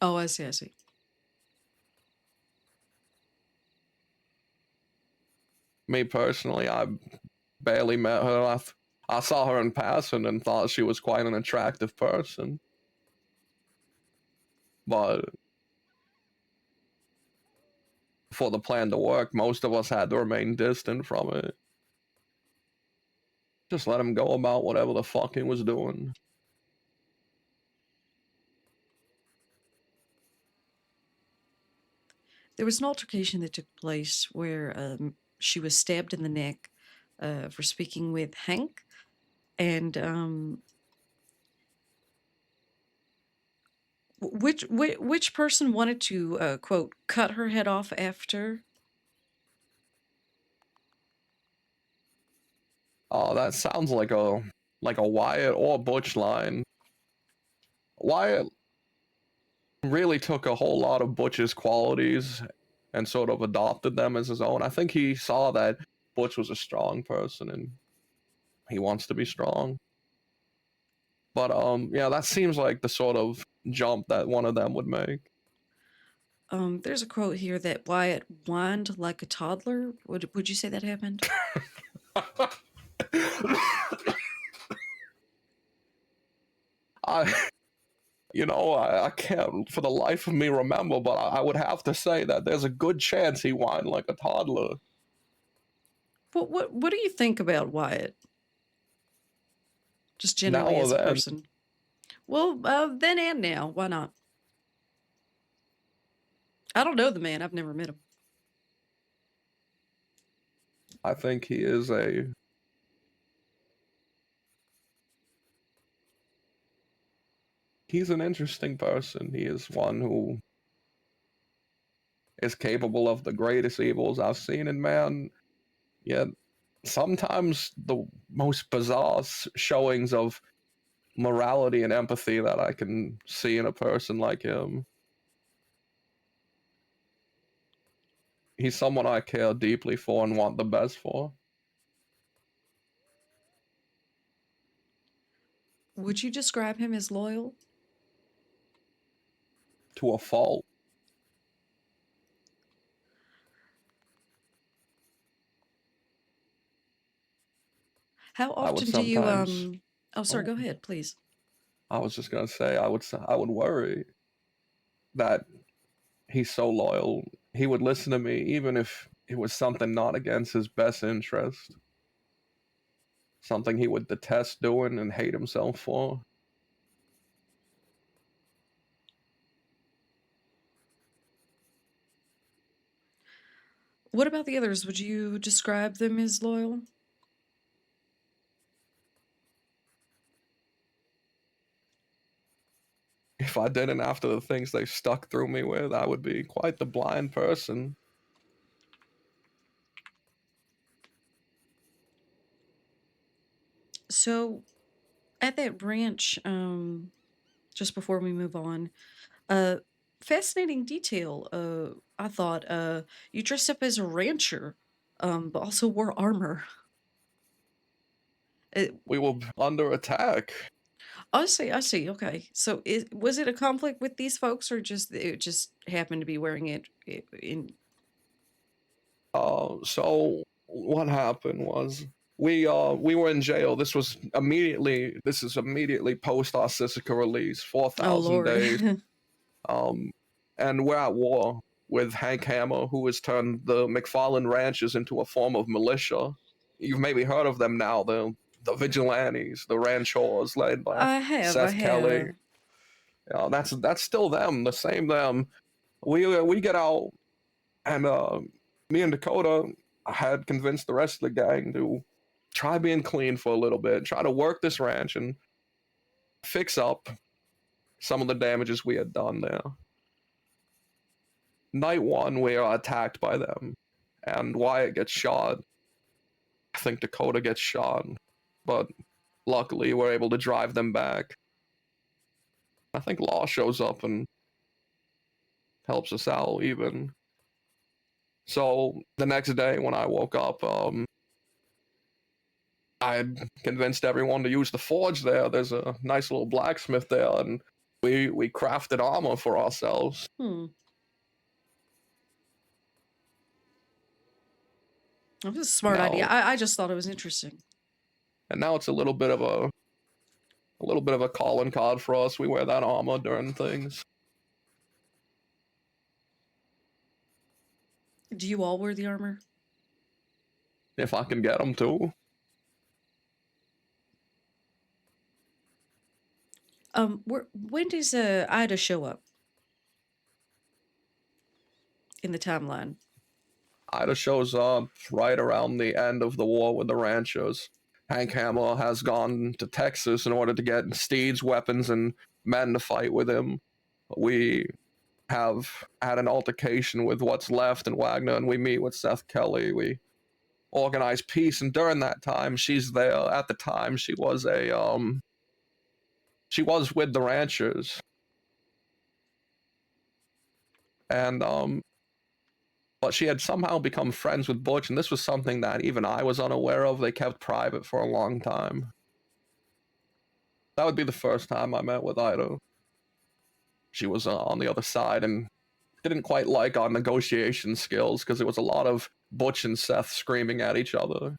[SPEAKER 7] Oh, I see. I see.
[SPEAKER 8] Me personally, I barely met her. I saw her in passing and thought she was quite an attractive person. But for the plan to work, most of us had to remain distant from it. Just let him go about whatever the fuck he was doing.
[SPEAKER 7] There was an altercation that took place where she was stabbed in the neck for speaking with Hank, and which person wanted to quote cut her head off after?
[SPEAKER 8] Oh, that sounds like a Wyatt or Butch line. Wyatt really took a whole lot of Butch's qualities and sort of adopted them as his own. I think he saw that Butch was a strong person and he wants to be strong. But yeah, that seems like the sort of jump that one of them would make.
[SPEAKER 7] There's a quote here that Wyatt whined like a toddler. Would you say that happened?
[SPEAKER 8] I can't for the life of me remember, but I would have to say that there's a good chance he whined like a toddler.
[SPEAKER 7] What do you think about Wyatt? Just generally
[SPEAKER 8] Now or
[SPEAKER 7] as a
[SPEAKER 8] then?
[SPEAKER 7] person. Well, then and now. Why not? I don't know the man. I've never met him.
[SPEAKER 8] I think he is he's an interesting person. He is one who is capable of the greatest evils I've seen in man, yet sometimes the most bizarre showings of morality and empathy that I can see in a person like him. He's someone I care deeply for and want the best for.
[SPEAKER 7] Would you describe him as loyal?
[SPEAKER 8] To a fault.
[SPEAKER 7] How
[SPEAKER 8] I would
[SPEAKER 7] often do you
[SPEAKER 8] sometimes-
[SPEAKER 7] Oh, sorry,
[SPEAKER 8] Oh.
[SPEAKER 7] go ahead, please.
[SPEAKER 8] I was just gonna say I would worry that he's so loyal. He would listen to me even if it was something not against his best interest. Something he would detest doing and hate himself for.
[SPEAKER 7] What about the others? Would you describe them as loyal?
[SPEAKER 8] If I didn't after the things they stuck through me with, I would be quite the blind person.
[SPEAKER 7] So, at that ranch, just before we move on, fascinating detail. I thought, you dressed up as a rancher, but also wore armor.
[SPEAKER 8] We were under attack.
[SPEAKER 7] I see. Okay, so was it a conflict with these folks, or just it just happened to be wearing it in?
[SPEAKER 8] So what happened was we were in jail. This is immediately post our Sisika release,
[SPEAKER 7] Oh
[SPEAKER 8] 4,000
[SPEAKER 7] Lord.
[SPEAKER 8] days. And we're at war with Hank Hammer, who has turned the McFarland ranches into a form of militia. You've maybe heard of them now, the vigilantes, the ranchers led by
[SPEAKER 7] I
[SPEAKER 8] Seth Kelly.
[SPEAKER 7] have.
[SPEAKER 8] That's still them, the same them. We get out, and me and Dakota had convinced the rest of the gang to try being clean for a little bit, try to work this ranch and fix up some of the damages we had done there. Night one, we are attacked by them, and Wyatt gets shot. I think Dakota gets shot, but luckily we're able to drive them back. I think Law shows up and helps us out even. So the next day when I woke up, I had convinced everyone to use the forge there. There's a nice little blacksmith there, and we crafted armor for ourselves.
[SPEAKER 7] That was a smart idea. I just thought it was interesting.
[SPEAKER 8] And now it's a little bit of a calling card for us. We wear that armor during things.
[SPEAKER 7] Do you all wear the armor?
[SPEAKER 8] If I can get them to.
[SPEAKER 7] When does Ida show up in the timeline?
[SPEAKER 8] Ida shows up right around the end of the war with the ranchers. Hank Hammer has gone to Texas in order to get steeds, weapons, and men to fight with him. We have had an altercation with what's left in Wagner, and we meet with Seth Kelly. We organize peace, and during that time, she's there. At the time, she was with the ranchers. And but she had somehow become friends with Butch, and this was something that even I was unaware of. They kept private for a long time. That would be the first time I met with Ida. She was on the other side and didn't quite like our negotiation skills because it was a lot of Butch and Seth screaming at each other.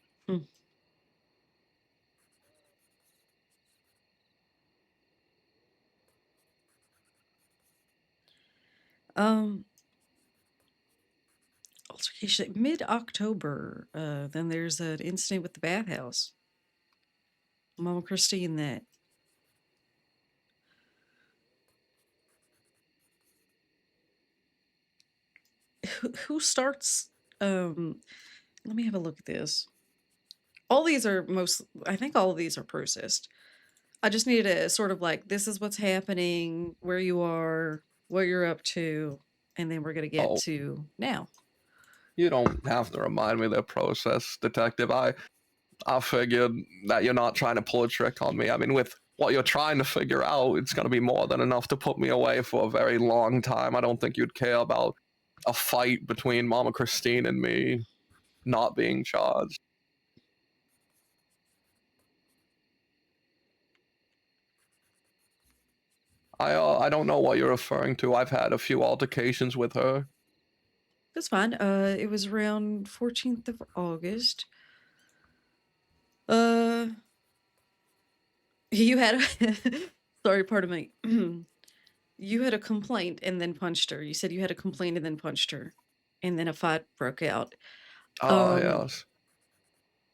[SPEAKER 7] Altercation mid-October. Then there's an incident with the bathhouse. Mama Christine, that. Who starts? Let me have a look at this. All these are I think all of these are processed. I just need to sort of like, this is what's happening, where you are, what you're up to, and then we're going to get to now.
[SPEAKER 8] You don't have to remind me of the process, Detective. I figured that you're not trying to pull a trick on me. I mean, with what you're trying to figure out, it's going to be more than enough to put me away for a very long time. I don't think you'd care about a fight between Mama Christine and me not being charged. I don't know what you're referring to. I've had a few altercations with her.
[SPEAKER 7] That's fine. It was around 14th of August. You had sorry, pardon me. You had a complaint and then punched her. You said you had a complaint and then punched her, and then a fight broke out.
[SPEAKER 8] Ah,
[SPEAKER 7] Um,
[SPEAKER 8] yes.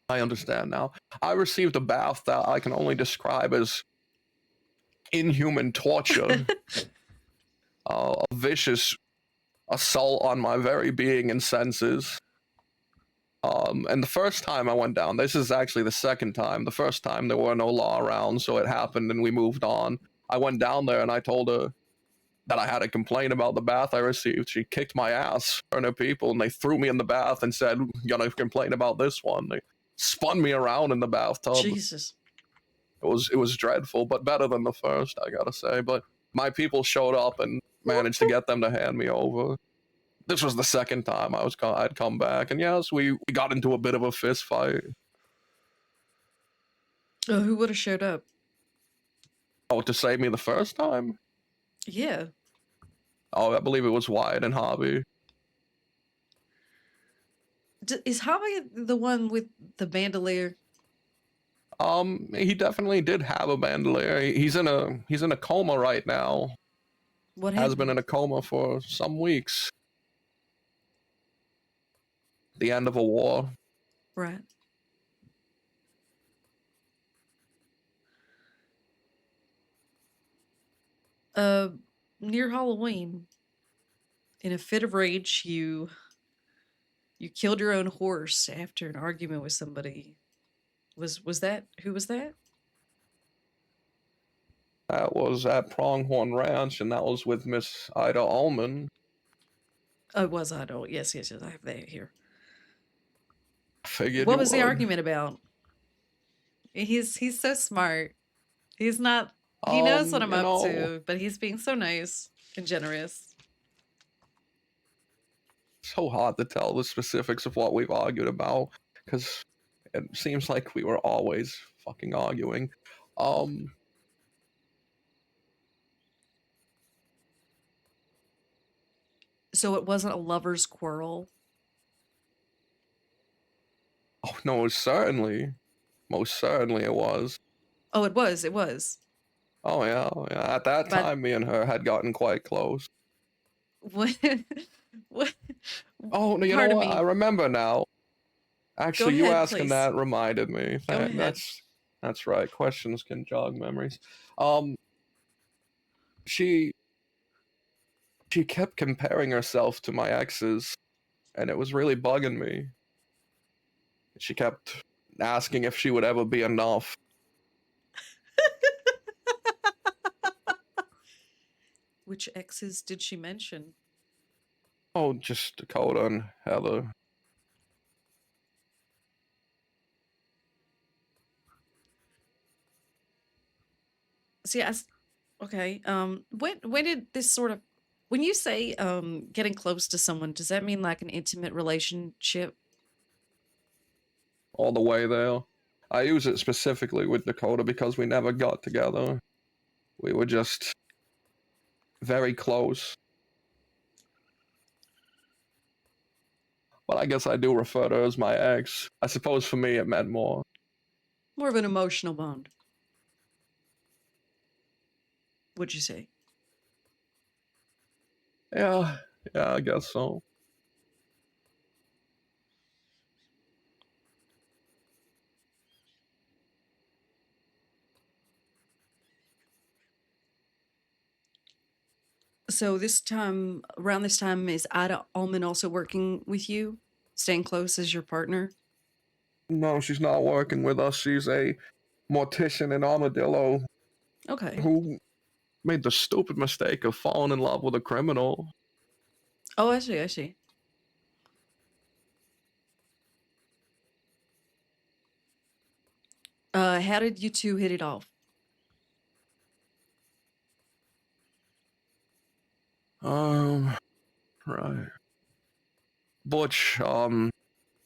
[SPEAKER 8] I understand now. I received a bath that I can only describe as inhuman torture, a vicious assault on my very being and senses. And the first time I went down, this is actually the second time. The first time there were no law around, so it happened and we moved on. I went down there and I told her that I had a complaint about the bath I received. She kicked my ass in front of people and they threw me in the bath and said, "You're gonna complain about this one." They spun me around in the bathtub.
[SPEAKER 7] Jesus.
[SPEAKER 8] It was dreadful, but better than the first, I gotta say. But my people showed up and managed to get them to hand me over. This was the second time I'd come back, and yes, we got into a bit of a fist fight.
[SPEAKER 7] Oh, who would have showed up?
[SPEAKER 8] Oh, to save me the first time?
[SPEAKER 7] Yeah.
[SPEAKER 8] Oh, I believe it was Wyatt and Hobby.
[SPEAKER 7] Is Hobby the one with the bandolier?
[SPEAKER 8] He definitely did have a bandolier. He's in a coma right now.
[SPEAKER 7] What
[SPEAKER 8] Has
[SPEAKER 7] happened?
[SPEAKER 8] been in a coma for some weeks. The end of a war.
[SPEAKER 7] Right. Near Halloween, in a fit of rage, you killed your own horse after an argument with somebody. Was that who was that?
[SPEAKER 8] That was at Pronghorn Ranch, and that was with Miss Ida Ullman.
[SPEAKER 7] Oh, it was I don't. Yes, yes, yes. I have that here.
[SPEAKER 8] Figured
[SPEAKER 7] What
[SPEAKER 8] you
[SPEAKER 7] was the
[SPEAKER 8] would.
[SPEAKER 7] argument about? He's so smart. He's not. He knows what I'm
[SPEAKER 8] You
[SPEAKER 7] up
[SPEAKER 8] know,
[SPEAKER 7] to, but he's being so nice and generous.
[SPEAKER 8] so hard to tell the specifics of what we've argued about, because it seems like we were always fucking arguing.
[SPEAKER 7] So it wasn't a lover's quarrel.
[SPEAKER 8] Oh no, most certainly it was.
[SPEAKER 7] Oh, it was. It was.
[SPEAKER 8] Oh yeah, yeah. At that
[SPEAKER 7] But
[SPEAKER 8] time, me and her had gotten quite close.
[SPEAKER 7] what? What?
[SPEAKER 8] Oh, you know
[SPEAKER 7] Pardon
[SPEAKER 8] what? I
[SPEAKER 7] me.
[SPEAKER 8] remember now.
[SPEAKER 7] Go
[SPEAKER 8] Actually, you
[SPEAKER 7] ahead,
[SPEAKER 8] asking
[SPEAKER 7] please.
[SPEAKER 8] that reminded me.
[SPEAKER 7] Go ahead.
[SPEAKER 8] That's right. Questions can jog memories. She kept comparing herself to my exes, and it was really bugging me. She kept asking if she would ever be enough.
[SPEAKER 7] Which exes did she mention?
[SPEAKER 8] Oh, just Dakota and Heather.
[SPEAKER 7] See, okay. When did this sort of, when you say getting close to someone, does that mean like an intimate relationship?
[SPEAKER 8] All the way there. I use it specifically with Dakota because we never got together. We were just very close. But I guess I do refer to her as my ex. I suppose for me it meant more.
[SPEAKER 7] More of an emotional bond. Would you say?
[SPEAKER 8] Yeah, I guess so.
[SPEAKER 7] So around this time, is Ida Ullman also working with you, staying close as your partner?
[SPEAKER 8] No, she's not working with us. She's a mortician in Armadillo
[SPEAKER 7] Okay.
[SPEAKER 8] who made the stupid mistake of falling in love with a criminal.
[SPEAKER 7] Oh, I see. I see. How did you two hit it off?
[SPEAKER 8] Right. Butch,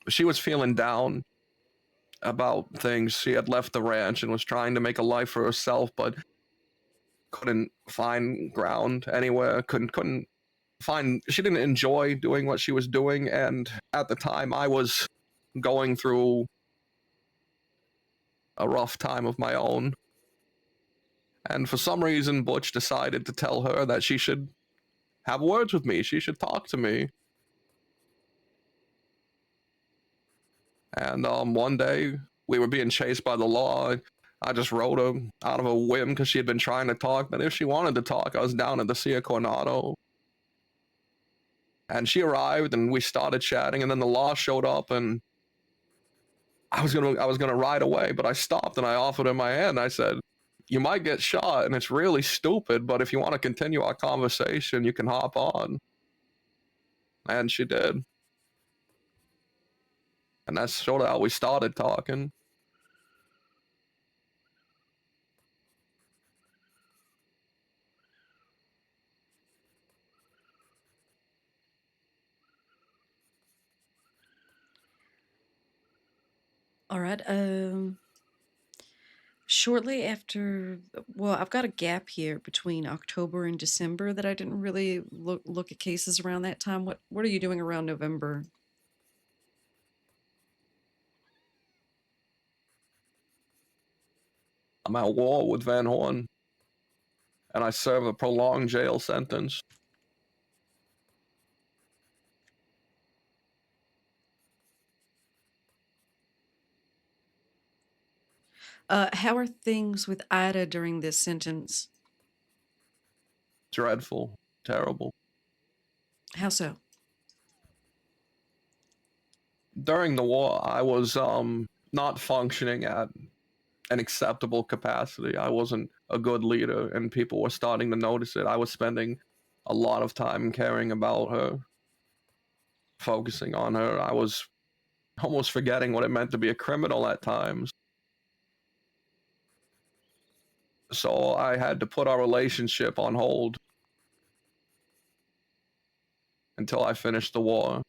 [SPEAKER 8] she was feeling down about things. She had left the ranch and was trying to make a life for herself, but couldn't find ground anywhere. Couldn't find. She didn't enjoy doing what she was doing, and at the time, I was going through a rough time of my own. And for some reason, Butch decided to tell her that she should have words with me. She should talk to me. And one day, we were being chased by the law. I just wrote her out of a whim because she had been trying to talk. That if she wanted to talk, I was down at the Cia Coronado. And she arrived, and we started chatting. And then the law showed up, and I was gonna ride away, but I stopped and I offered her my hand. I said, "You might get shot, and it's really stupid, but if you want to continue our conversation, you can hop on." And she did. And that's sort of how we started talking.
[SPEAKER 7] All right. Shortly after, well, I've got a gap here between October and December that I didn't really look at cases around that time. What are you doing around November?
[SPEAKER 8] I'm at war with Van Horn, and I serve a prolonged jail sentence.
[SPEAKER 7] How are things with Ida during this sentence?
[SPEAKER 8] Dreadful. Terrible.
[SPEAKER 7] How so?
[SPEAKER 8] During the war, I was not functioning at an acceptable capacity. I wasn't a good leader, and people were starting to notice it. I was spending a lot of time caring about her, focusing on her. I was almost forgetting what it meant to be a criminal at times. So I had to put our relationship on hold until I finished the war.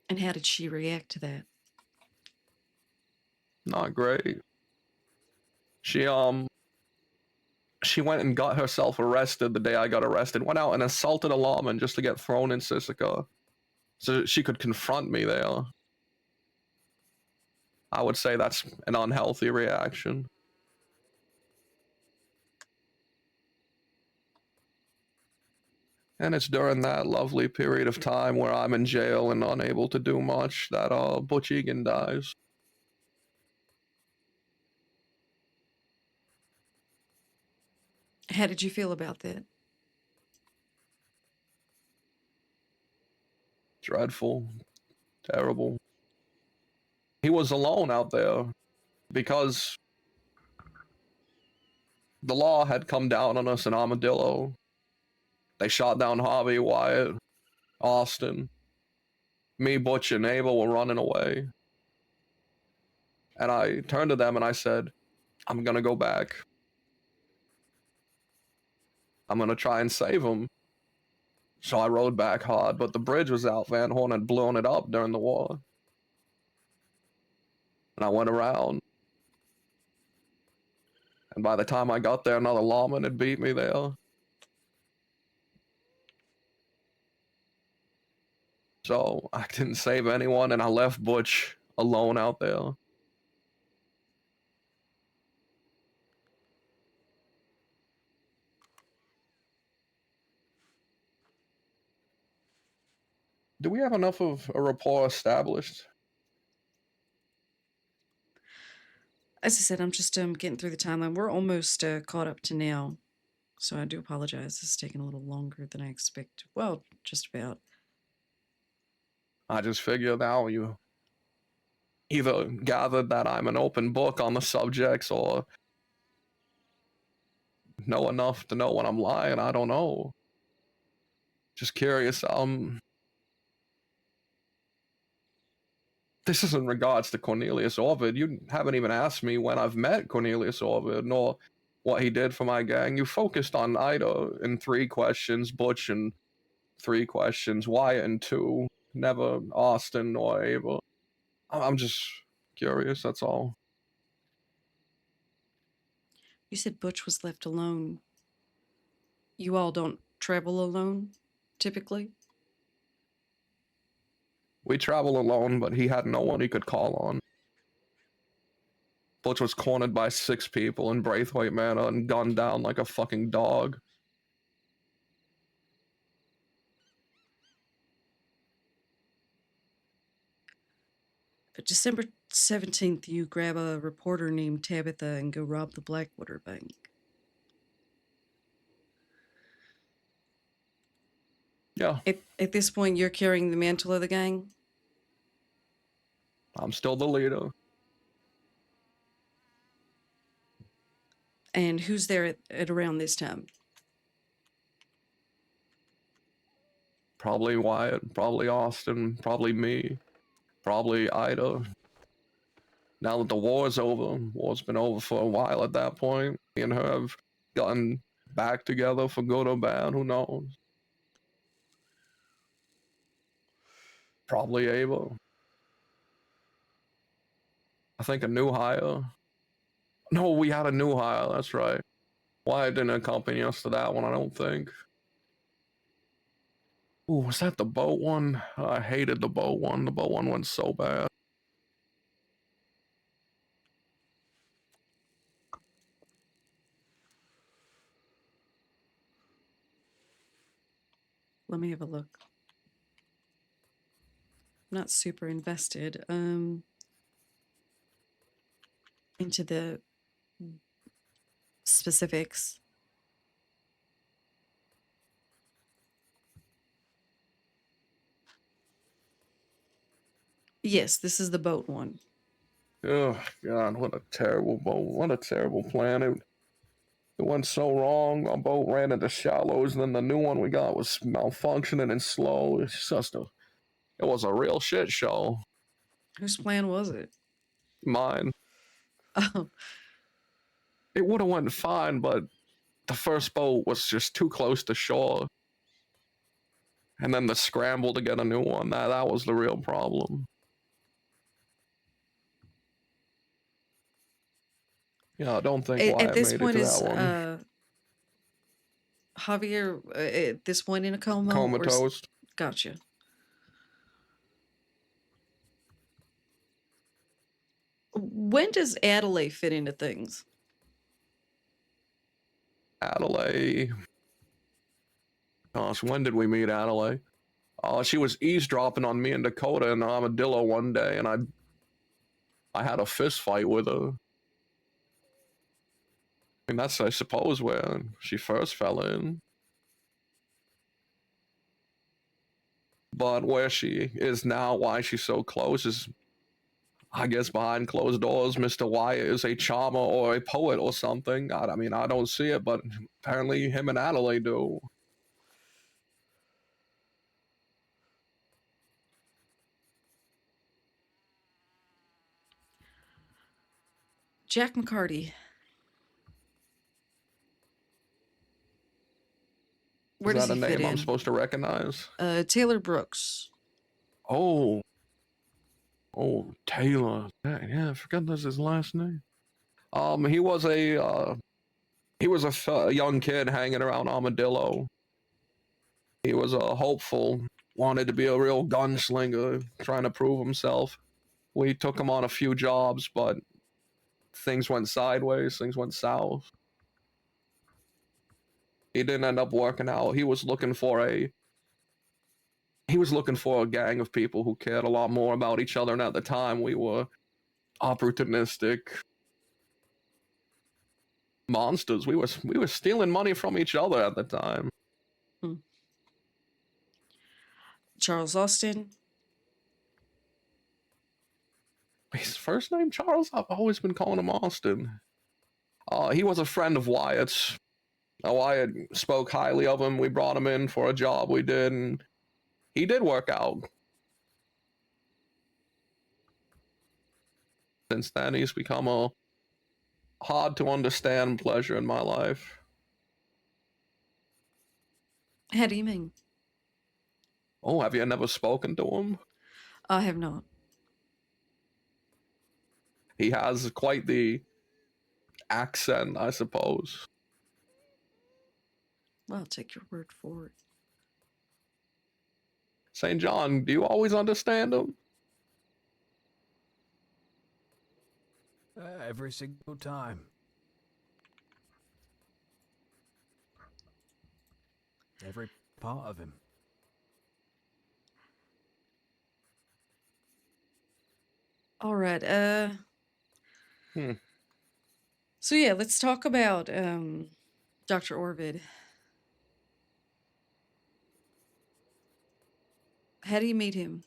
[SPEAKER 7] And how did she react to that?
[SPEAKER 8] Not great. She went and got herself arrested the day I got arrested. Went out and assaulted a lawman just to get thrown in Sisika, so she could confront me there. I would say that's an unhealthy reaction. And it's during that lovely period of time where I'm in jail and unable to do much that Butch Egan dies.
[SPEAKER 7] How did you feel about that?
[SPEAKER 8] Dreadful. Terrible. He was alone out there because the law had come down on us in Armadillo. They shot down Harvey, Wyatt, Austin. Me, Butch, and Abel were running away. And I turned to them and I said, "I'm gonna go back. I'm gonna try and save them." So I rode back hard, but the bridge was out. Van Horn had blown it up during the war. And I went around. And by the time I got there, another lawman had beat me there. So I didn't save anyone, and I left Butch alone out there. Do we have enough of a rapport established?
[SPEAKER 7] As I said, I'm just getting through the timeline. We're almost caught up to now, so I do apologize. This is taking a little longer than I expected. Well, just about.
[SPEAKER 8] I just figured now you either gathered that I'm an open book on the subjects or know enough to know when I'm lying. I don't know. Just curious. This is in regards to Cornelius Orvid. You haven't even asked me when I've met Cornelius Orvid, nor what he did for my gang. You focused on Ida in 3 questions, Butch in 3 questions, Wyatt in 2, never Austin or Abel. I'm just curious, that's all.
[SPEAKER 7] You said Butch was left alone. You all don't travel alone, typically?
[SPEAKER 8] We travel alone, but he had no one he could call on. Butch was cornered by 6 people in Braithwaite Manor and gunned down like a fucking dog.
[SPEAKER 7] December 17th, you grab a reporter named Tabitha and go rob the Blackwater Bank.
[SPEAKER 8] Yeah,
[SPEAKER 7] At this point, you're carrying the mantle of the gang?
[SPEAKER 8] I'm still the leader.
[SPEAKER 7] And who's there at around this time?
[SPEAKER 8] Probably Wyatt, probably Austin, probably me, probably Ida. Now that the war's over, war's been over for a while at that point, me and her have gotten back together for good or bad, who knows? Probably Ava. I think a new hire. No, we had a new hire, that's right. Wyatt didn't accompany us to that one, I don't think. Ooh, was that the boat one? I hated the boat one. The boat one went so bad.
[SPEAKER 7] Let me have a look. Not super invested. Into the specifics. Yes, this is the boat one.
[SPEAKER 8] Oh, God, what a terrible boat. What a terrible plan. It went so wrong. Our boat ran into shallows, and then the new one we got was malfunctioning and slow. It was a real shit show.
[SPEAKER 7] Whose plan was it?
[SPEAKER 8] Mine.
[SPEAKER 7] Oh,
[SPEAKER 8] It would have went fine, but the first boat was just too close to shore. And then the scramble to get a new one, that was the real problem. Yeah, I don't think Wyatt
[SPEAKER 7] at this
[SPEAKER 8] made
[SPEAKER 7] point
[SPEAKER 8] it to
[SPEAKER 7] is
[SPEAKER 8] that one.
[SPEAKER 7] Javier at this point in a coma? or s-
[SPEAKER 8] Comatose.
[SPEAKER 7] Gotcha. When does Adelaide fit into things?
[SPEAKER 8] Adelaide. Gosh, when did we meet Adelaide? She was eavesdropping on me and Dakota and Armadillo one day, and I had a fist fight with her. I mean, that's, I suppose, where she first fell in. But where she is now, why she's so close is, I guess, behind closed doors, Mr. Wyatt is a charmer or a poet or something. I mean, I don't see it, but apparently him and Adelaide do.
[SPEAKER 7] Jack McCarty. Where
[SPEAKER 8] Is
[SPEAKER 7] does
[SPEAKER 8] that
[SPEAKER 7] he
[SPEAKER 8] a
[SPEAKER 7] fit
[SPEAKER 8] name I'm
[SPEAKER 7] in?
[SPEAKER 8] supposed to recognize?
[SPEAKER 7] Taylor Brooks.
[SPEAKER 8] Oh. Oh, Taylor. Yeah, I forgot that's his last name. He was a young kid hanging around Armadillo. He was a hopeful, wanted to be a real gunslinger, trying to prove himself. We took him on a few jobs, but things went sideways, things went south. He didn't end up working out. He was looking for a gang of people who cared a lot more about each other, and at the time we were opportunistic monsters. We were stealing money from each other at the time.
[SPEAKER 7] Charles Austin.
[SPEAKER 8] His first name Charles? I've always been calling him Austin. He was a friend of Wyatt's. Wyatt spoke highly of him. We brought him in for a job we did, and he did work out. Since then, he's become a hard to understand pleasure in my life.
[SPEAKER 7] How do you mean?
[SPEAKER 8] Oh, have you never spoken to him?
[SPEAKER 7] I have not.
[SPEAKER 8] He has quite the accent, I suppose.
[SPEAKER 7] Well, I'll take your word for it.
[SPEAKER 8] St. John, do you always understand him?
[SPEAKER 9] Every single time. Every part of him.
[SPEAKER 7] All right.
[SPEAKER 8] Hmm.
[SPEAKER 7] So yeah, let's talk about Dr. Orvid. How do you meet him?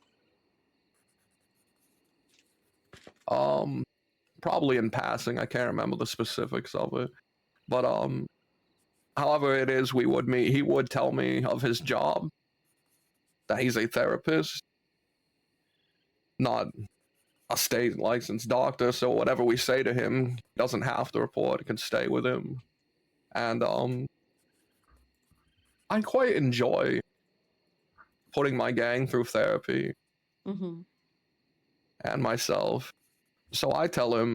[SPEAKER 8] Probably in passing. I can't remember the specifics of it. But however it is we would meet, he would tell me of his job, that he's a therapist, not a state licensed doctor, so whatever we say to him, he doesn't have to report, it can stay with him. And I quite enjoy putting my gang through therapy
[SPEAKER 7] Mm-hmm.
[SPEAKER 8] and myself. So I tell him,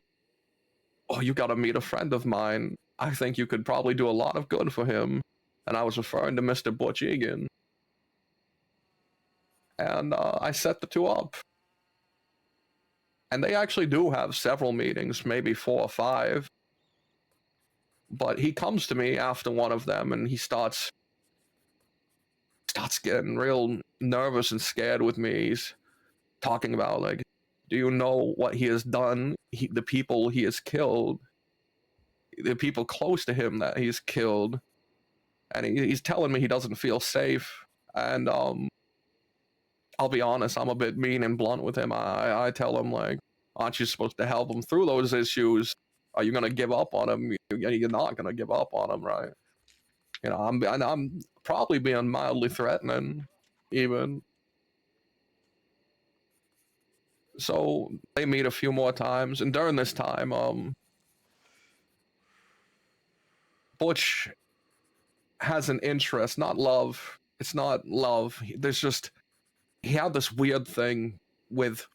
[SPEAKER 8] "Oh, you gotta meet a friend of mine. I think you could probably do a lot of good for him." And I was referring to Mr. Butch Egan. And I set the two up. And they actually do have several meetings, maybe 4 or 5. But he comes to me after one of them and he starts getting real nervous and scared with me. He's talking about, like, do you know what he has done? The people he has killed, the people close to him that he's killed. And he's telling me he doesn't feel safe. And I'll be honest, I'm a bit mean and blunt with him. I tell him, like, aren't you supposed to help him through those issues? Are you gonna give up on him? You're not gonna give up on him, right? You know, I'm probably being mildly threatening, even. So they meet a few more times, and during this time, Butch has an interest, not love. It's not love. There's just, he had this weird thing with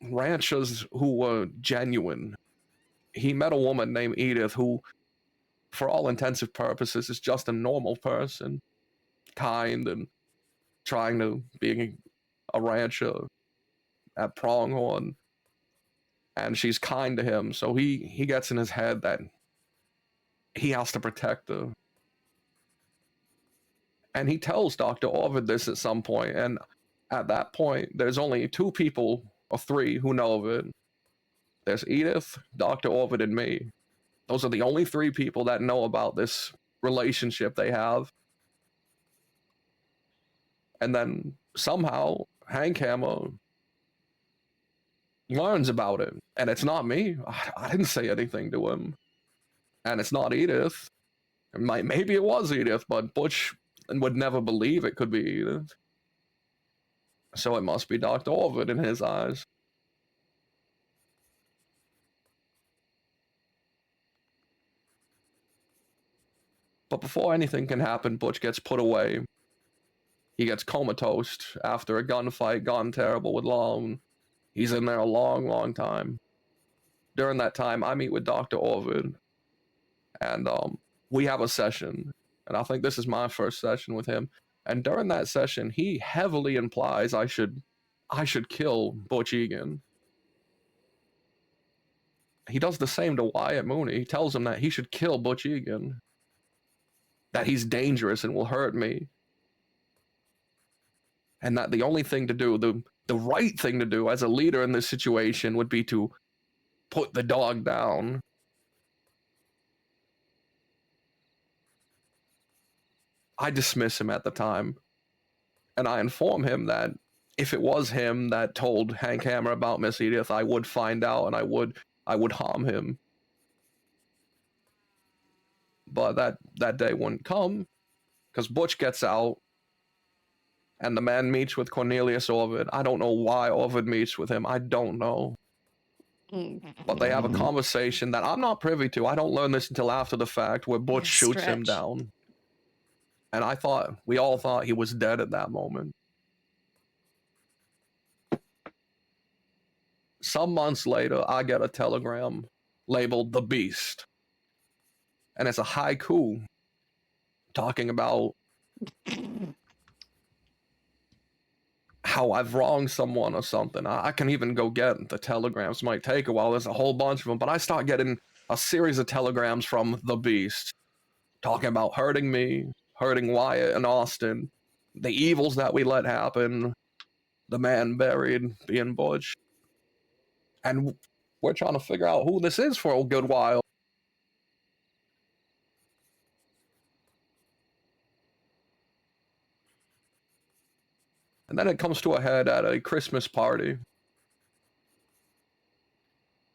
[SPEAKER 8] ranchers who were genuine. He met a woman named Edith who, for all intensive purposes, is just a normal person, kind and trying to be a rancher at Pronghorn. And she's kind to him, so he gets in his head that he has to protect her. And he tells Dr. Orvid this at some point, and at that point, there's only 2 people, or 3, who know of it. There's Edith, Dr. Orvid, and me. Those are the only 3 people that know about this relationship they have. And then somehow Hank Hammer learns about it, and it's not me. I didn't say anything to him, and it's not Edith. Maybe it was Edith, but Butch would never believe it could be Edith. So it must be Dr. Orvid in his eyes. But before anything can happen, Butch gets put away. He gets comatose after a gunfight gone terrible with Long. He's in there a long, long time. During that time, I meet with Dr. Orvid, and we have a session. And I think this is my first session with him. And during that session, he heavily implies I should kill Butch Egan. He does the same to Wyatt Mooney. He tells him that he should kill Butch Egan, that he's dangerous and will hurt me, and that the only thing to do, the right thing to do as a leader in this situation would be to put the dog down. I dismiss him at the time, and I inform him that if it was him that told Hank Hammer about Miss Edith, I would find out and I would harm him. But that day wouldn't come, because Butch gets out, and the man meets with Cornelius Orvid. I don't know why Orvid meets with him. I don't know. But they have a conversation that I'm not privy to. I don't learn this until after the fact, where Butch shoots him down. And we all thought he was dead at that moment. Some months later, I get a telegram labeled The Beast. And it's a haiku talking about how I've wronged someone or something. I can even go get the telegrams. Might take a while. There's a whole bunch of them, but I start getting a series of telegrams from the Beast talking about hurting me, hurting Wyatt and Austin, the evils that we let happen, the man buried, being Butch. And we're trying to figure out who this is for a good while. And then it comes to a head at a Christmas party.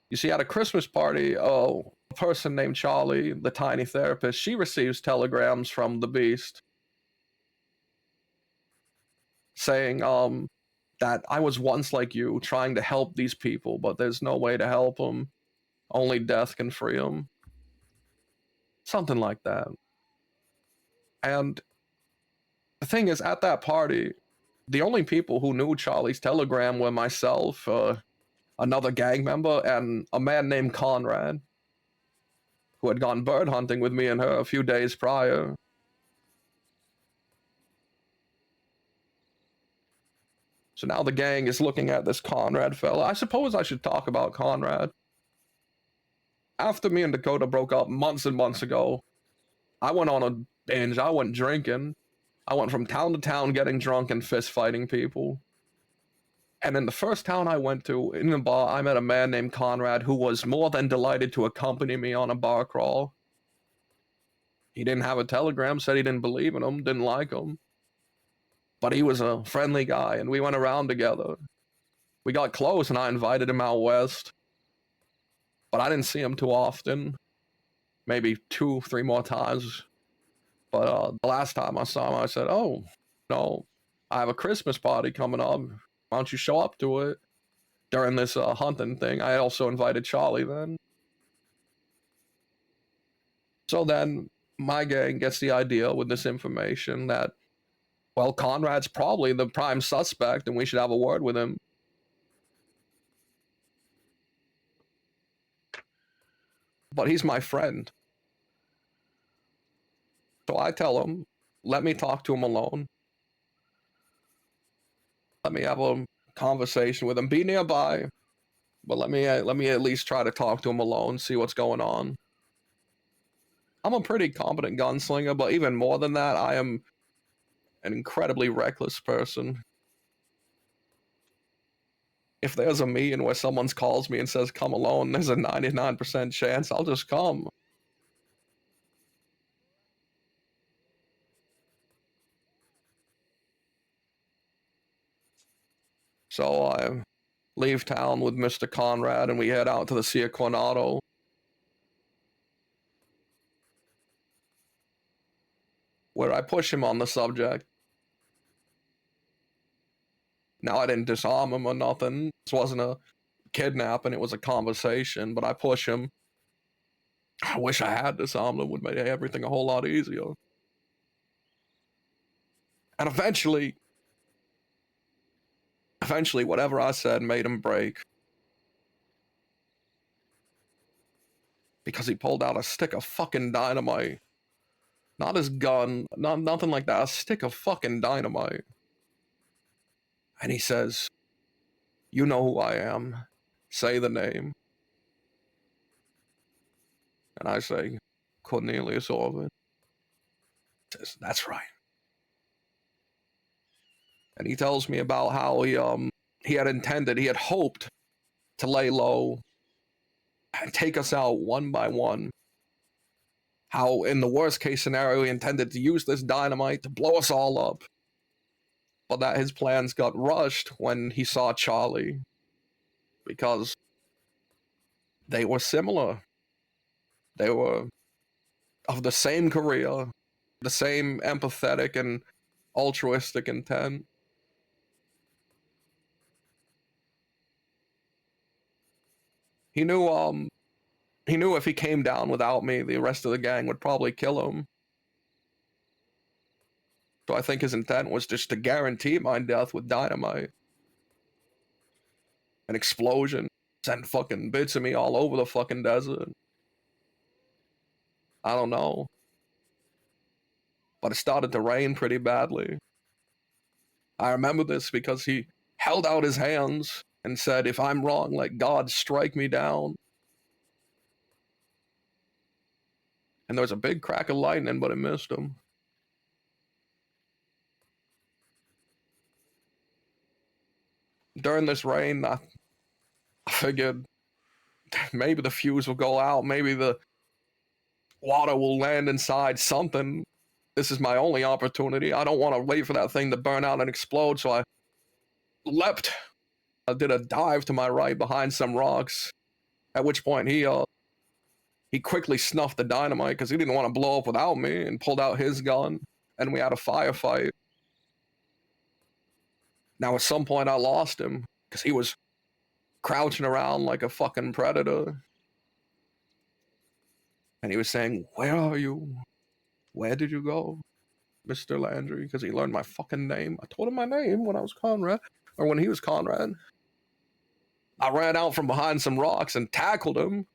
[SPEAKER 8] You see, at a Christmas party, a person named Charlie, the tiny therapist, she receives telegrams from the Beast saying, that I was once like you, trying to help these people, but there's no way to help them. Only death can free them. Something like that. And the thing is, at that party, the only people who knew Charlie's telegram were myself, another gang member, and a man named Conrad, who had gone bird hunting with me and her a few days prior. So now the gang is looking at this Conrad fella. I suppose I should talk about Conrad. After me and Dakota broke up months and months ago, I went on a binge. I went drinking. I went from town to town getting drunk and fist fighting people. And in the first town I went to, in a bar, I met a man named Conrad who was more than delighted to accompany me on a bar crawl. He didn't have a telegram, said he didn't believe in him, didn't like him. But he was a friendly guy, and we went around together. We got close, and I invited him out west. But I didn't see him too often. Maybe 2-3 more times. But the last time I saw him, I said, oh, no, I have a Christmas party coming up. Why don't you show up to it? During this hunting thing, I also invited Charlie then. So then my gang gets the idea with this information that, well, Conrad's probably the prime suspect and we should have a word with him. But he's my friend. So I tell him, let me talk to him alone. Let me have a conversation with him. Be nearby, but let me at least try to talk to him alone, see what's going on. I'm a pretty competent gunslinger, but even more than that, I am an incredibly reckless person. If there's a meeting where someone calls me and says, come alone, there's a 99% chance I'll just come. So I leave town with Mr. Conrad and we head out to the Cia Coronado. Where I push him on the subject. Now, I didn't disarm him or nothing. This wasn't a kidnapping, it was a conversation, but I push him. I wish I had disarmed him, would make everything a whole lot easier. And eventually, whatever I said made him break. Because he pulled out a stick of fucking dynamite. Not his gun, nothing like that, a stick of fucking dynamite. And he says, you know who I am. Say the name. And I say, Cornelius Orvin. He says, that's right. And he tells me about how he had hoped to lay low and take us out one by one. How in the worst case scenario, he intended to use this dynamite to blow us all up. But that his plans got rushed when he saw Charlie. Because they were similar. They were of the same career, the same empathetic and altruistic intent. He knew if he came down without me, the rest of the gang would probably kill him. So I think his intent was just to guarantee my death with dynamite. An explosion, send fucking bits of me all over the fucking desert. I don't know. But it started to rain pretty badly. I remember this because he held out his hands and said, "If I'm wrong, let God strike me down." And there was a big crack of lightning, but it missed him. During this rain, I figured maybe the fuse will go out, maybe the water will land inside something. This is my only opportunity. I don't want to wait for that thing to burn out and explode, so I leapt. I did a dive to my right behind some rocks, at which point he quickly snuffed the dynamite because he didn't want to blow up without me, and pulled out his gun, and we had a firefight. Now, at some point, I lost him because he was crouching around like a fucking predator. And he was saying, "Where are you? Where did you go, Mr. Landry?" Because he learned my fucking name. I told him my name when I was Conrad, or when he was Conrad. I ran out from behind some rocks and tackled him.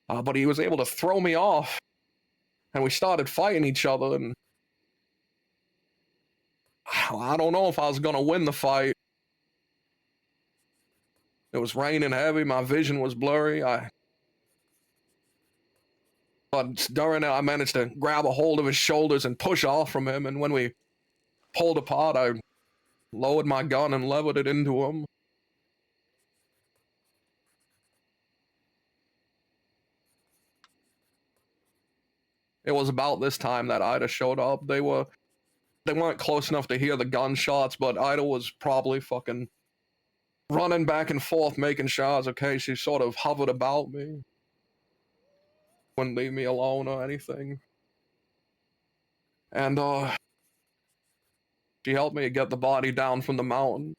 [SPEAKER 8] But he was able to throw me off. And we started fighting each other, and I don't know if I was going to win the fight. It was raining heavy, my vision was blurry. But during it, I managed to grab a hold of his shoulders and push off from him, and when we pulled apart, I lowered my gun and leveled it into him. It was about this time that Ida showed up. They weren't close enough to hear the gunshots, but Ida was probably fucking running back and forth, making sure I was okay. She sort of hovered about me. Wouldn't leave me alone or anything. And, she helped me get the body down from the mountain.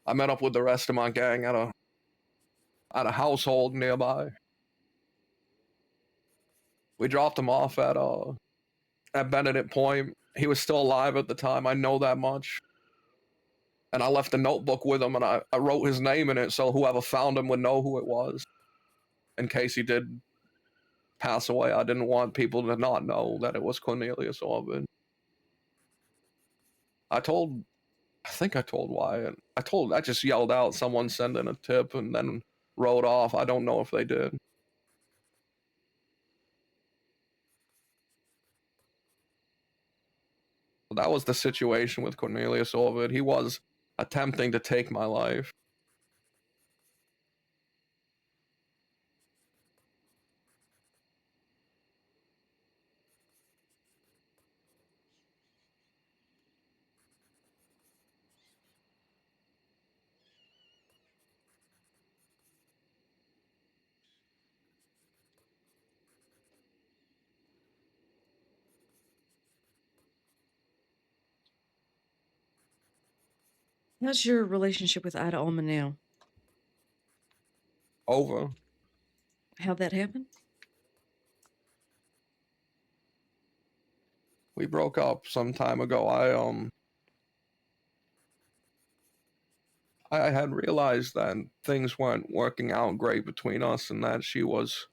[SPEAKER 8] I met up with the rest of my gang at a household nearby. We dropped him off at Benedict Point. He was still alive at the time, I know that much. And I left a notebook with him, and I wrote his name in it so whoever found him would know who it was. In case he did pass away, I didn't want people to not know that it was Cornelius Orban. I think I told Wyatt. I just yelled out, "Someone send in a tip," and then rode off. I don't know if they did. That was the situation with Cornelius Orvid. He was attempting to take my life.
[SPEAKER 7] How's your relationship with Ida Ullman now?
[SPEAKER 8] Over.
[SPEAKER 7] How'd that happen?
[SPEAKER 8] We broke up some time ago. I had realized that things weren't working out great between us, and that she was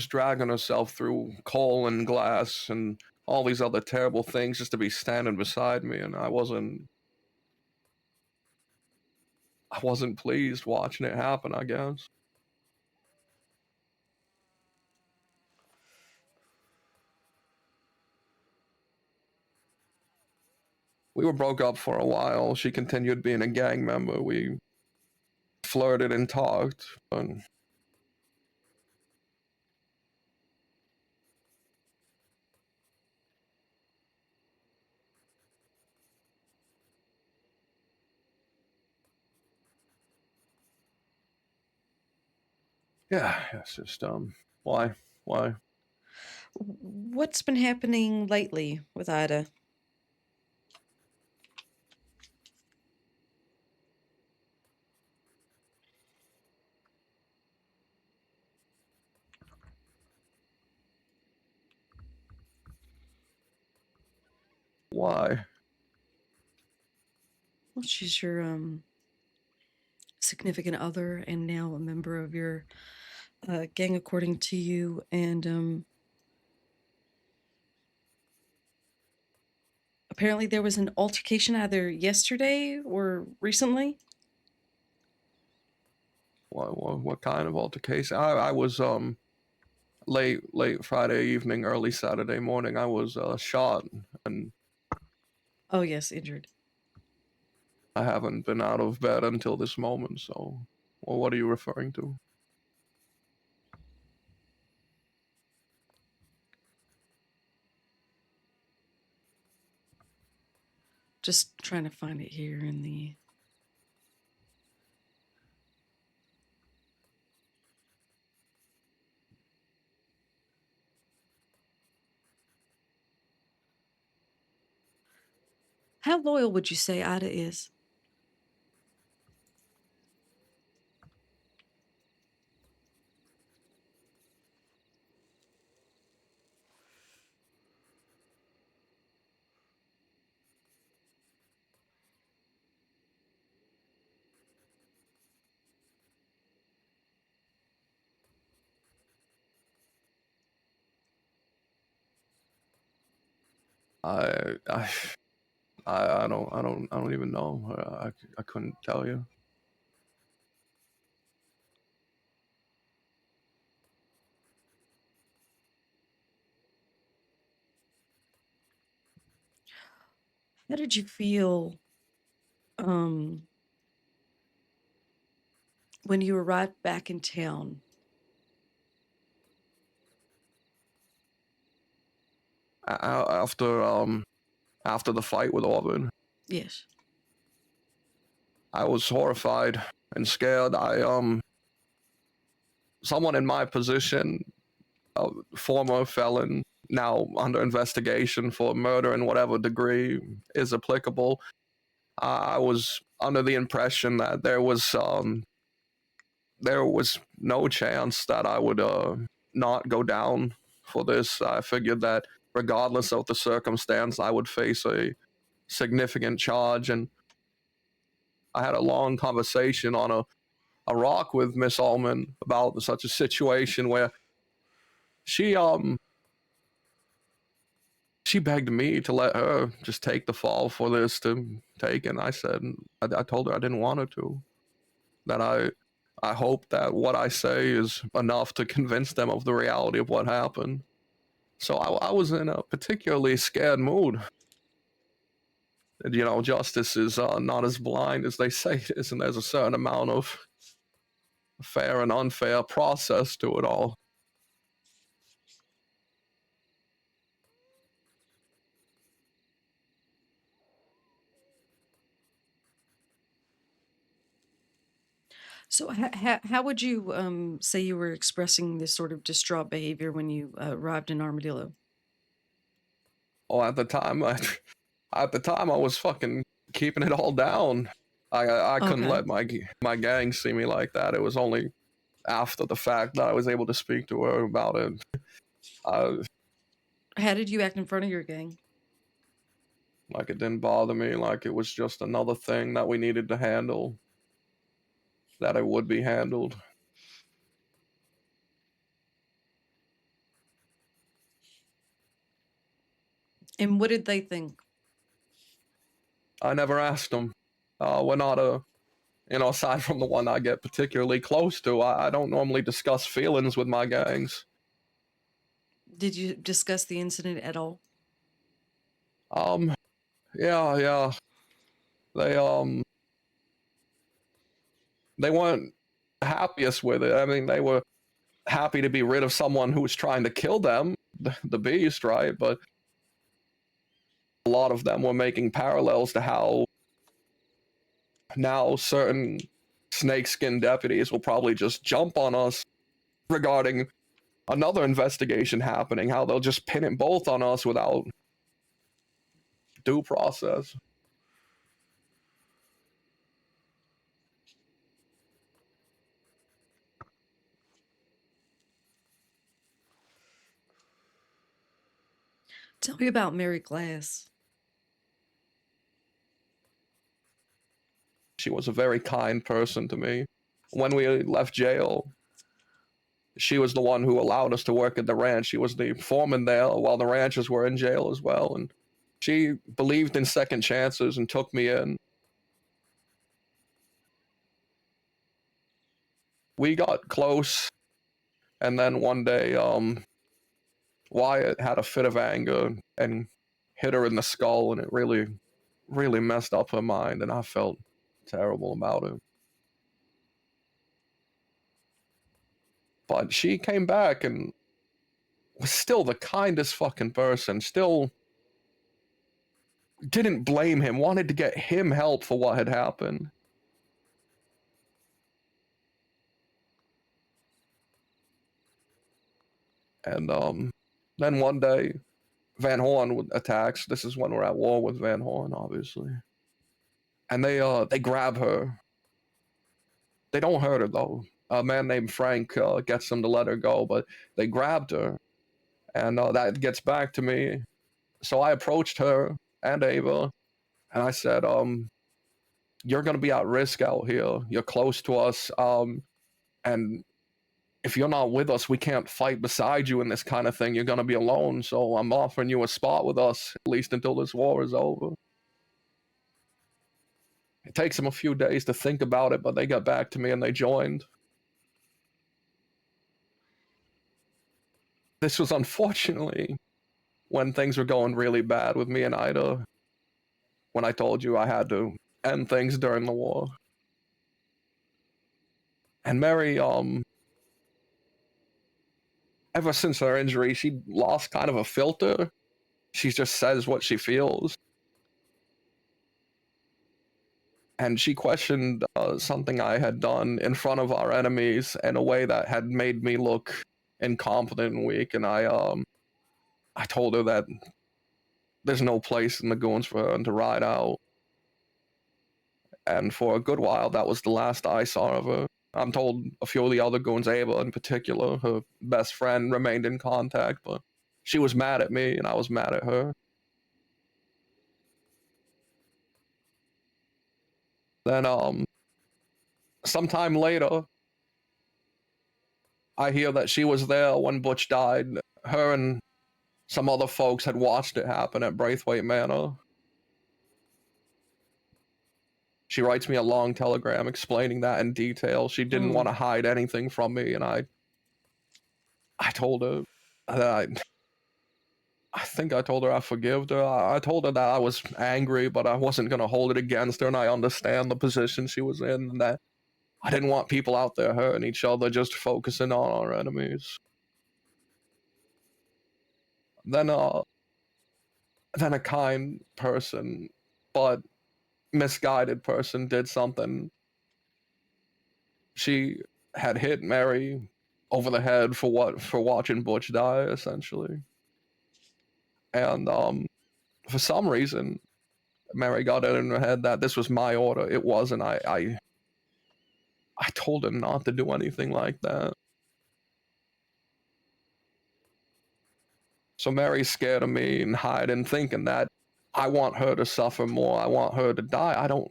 [SPEAKER 8] dragging herself through coal and glass and all these other terrible things just to be standing beside me, and I wasn't pleased watching it happen, I guess. We were broke up for a while. She continued being a gang member. We flirted and talked, and yeah, it's just why?
[SPEAKER 7] What's been happening lately with Ida?
[SPEAKER 8] Why?
[SPEAKER 7] Well, she's your significant other and now a member of your gang, according to you, and apparently there was an altercation either yesterday or recently.
[SPEAKER 8] What kind of altercation? I was late Friday evening, early Saturday morning. I was shot, and
[SPEAKER 7] Oh yes, injured.
[SPEAKER 8] I haven't been out of bed until this moment. So, well, what are you referring to?
[SPEAKER 7] Just trying to find it here in the. How loyal would you say Ida is?
[SPEAKER 8] I I I don't even know. I couldn't tell you.
[SPEAKER 7] How did you feel when you arrived back in town?
[SPEAKER 8] After the fight with Auburn,
[SPEAKER 7] Yes.
[SPEAKER 8] I was horrified and scared. Someone in my position, a former felon, now under investigation for murder in whatever degree is applicable. I was under the impression that there was no chance that I would not go down for this. I figured that regardless of the circumstance, I would face a significant charge, and I had a long conversation on a rock with Miss Allman about such a situation where she she begged me to let her just take the fall for this to take, and I said I told her I didn't want her to. That I hope that what I say is enough to convince them of the reality of what happened. So I was in a particularly scared mood. And, you know, justice is not as blind as they say it is, and there's a certain amount of fair and unfair process to it all.
[SPEAKER 7] So how would you say you were expressing this sort of distraught behavior when you arrived in Armadillo?
[SPEAKER 8] Oh, at the time, I was fucking keeping it all down. I couldn't
[SPEAKER 7] Okay.
[SPEAKER 8] let my gang see me like that. It was only after the fact that I was able to speak to her about it.
[SPEAKER 7] How did you act in front of your gang?
[SPEAKER 8] Like it didn't bother me. Like it was just another thing that we needed to handle. That it would be handled.
[SPEAKER 7] And what did they think?
[SPEAKER 8] I never asked them. We're not aside from the one I get particularly close to, I don't normally discuss feelings with my gangs.
[SPEAKER 7] Did you discuss the incident at all?
[SPEAKER 8] Yeah. They weren't happiest with it. I mean, they were happy to be rid of someone who was trying to kill them, the beast, right? But a lot of them were making parallels to how now certain snakeskin deputies will probably just jump on us regarding another investigation happening, how they'll just pin it both on us without due process.
[SPEAKER 7] Tell me about Mary Glass.
[SPEAKER 8] She was a very kind person to me. When we left jail, she was the one who allowed us to work at the ranch. She was the foreman there while the ranchers were in jail as well. And she believed in second chances and took me in. We got close. And then one day, Wyatt had a fit of anger and hit her in the skull, and it really, really messed up her mind, and I felt terrible about it. But she came back and was still the kindest fucking person, still didn't blame him, wanted to get him help for what had happened. And then one day, Van Horn attacks. This is when we're at war with Van Horn, obviously. And they grab her. They don't hurt her though. A man named Frank gets them to let her go, but they grabbed her, and that gets back to me. So I approached her and Ava, and I said, "You're gonna be at risk out here. You're close to us, and if you're not with us, we can't fight beside you in this kind of thing. You're gonna be alone. So I'm offering you a spot with us, at least until this war is over." It takes them a few days to think about it, but they got back to me and they joined. This was unfortunately when things were going really bad with me and Ida, when I told you I had to end things during the war. And Mary, ever since her injury, she lost kind of a filter. She just says what she feels. And she questioned something I had done in front of our enemies in a way that had made me look incompetent and weak. And I told her that there's no place in the goons for her to ride out. And for a good while, that was the last I saw of her. I'm told a few of the other goons, Ava in particular, her best friend, remained in contact, but she was mad at me and I was mad at her. Then, sometime later, I hear that she was there when Butch died. Her and some other folks had watched it happen at Braithwaite Manor. She writes me a long telegram explaining that in detail. She didn't want to hide anything from me, and I told her that I think I told her I forgave her. I told her that I was angry, but I wasn't going to hold it against her, and I understand the position she was in, and that I didn't want people out there hurting each other, just focusing on our enemies. Then a kind person, but misguided person did something. She had hit Mary over the head for watching Butch die, essentially. And for some reason, Mary got it in her head that this was my order. It wasn't. I told her not to do anything like that. So Mary's scared of me and hiding, thinking that I want her to suffer more. I want her to die. I don't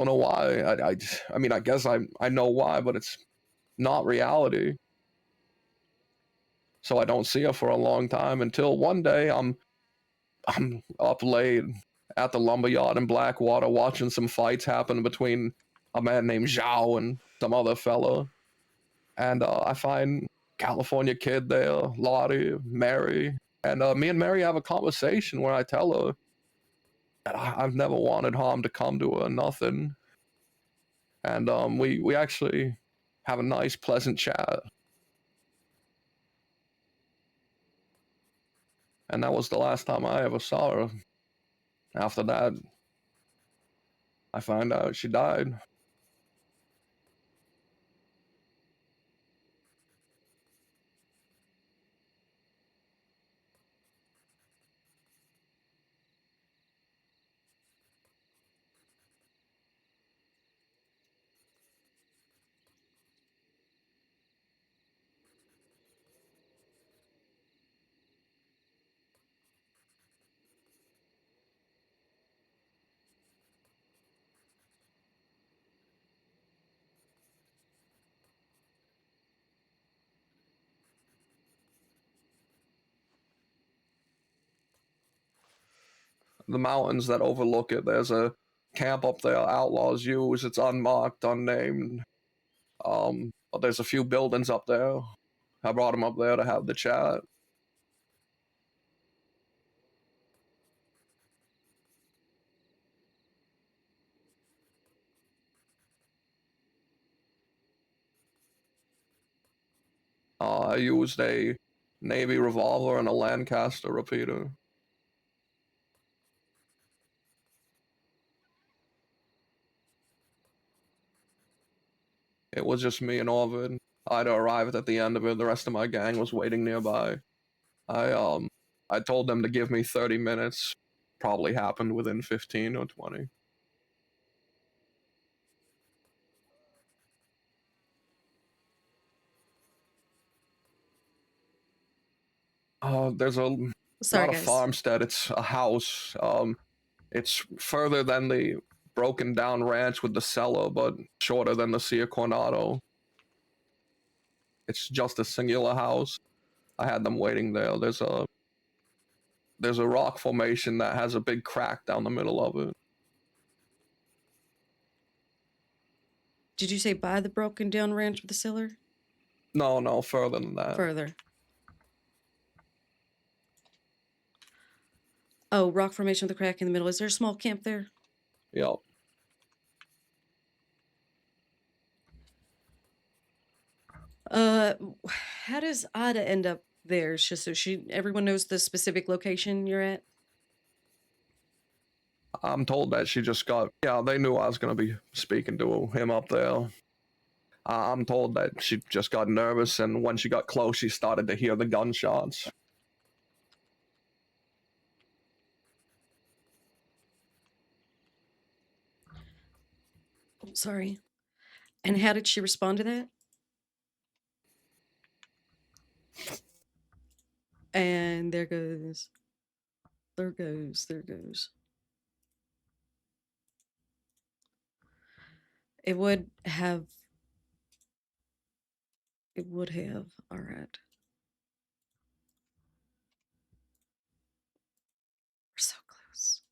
[SPEAKER 8] know why. I mean, I guess I know why, but it's not reality. So I don't see her for a long time until one day I'm up late at the lumberyard in Blackwater watching some fights happen between a man named Zhao and some other fella. And I find California Kid there, Lottie, Mary, and me and Mary have a conversation where I tell her that I've never wanted harm to come to her, nothing. And we actually have a nice, pleasant chat. And that was the last time I ever saw her. After that, I find out she died. the mountains that overlook it. There's a camp up there outlaws use. It's unmarked, unnamed. But there's a few buildings up there. I brought him up there to have the chat. I used a Navy revolver and a Lancaster repeater. It was just me and Orvid. I'd arrived at the end of it. The rest of my gang was waiting nearby. I told them to give me 30 minutes. Probably happened within 15 or 20. There's
[SPEAKER 7] Sorry,
[SPEAKER 8] not a
[SPEAKER 7] guys.
[SPEAKER 8] farmstead. It's a house. It's further than the broken down ranch with the cellar, but shorter than the Sia Coronado. It's just a singular house. I had them waiting there. There's a rock formation that has a big crack down the middle of it.
[SPEAKER 7] Did you say by the broken down ranch with the cellar?
[SPEAKER 8] No, further than that.
[SPEAKER 7] Further. Oh, rock formation with a crack in the middle. Is there a small camp there?
[SPEAKER 8] Yep.
[SPEAKER 7] How does Ada end up there? It's just so everyone knows the specific location you're at.
[SPEAKER 8] I'm told that she just got. Yeah, they knew I was gonna be speaking to him up there. I'm told that she just got nervous, and when she got close, she started to hear the gunshots.
[SPEAKER 7] Oh, sorry. And how did she respond to that? And there goes. There goes. There goes. It would have. It would have. All right. We're so close.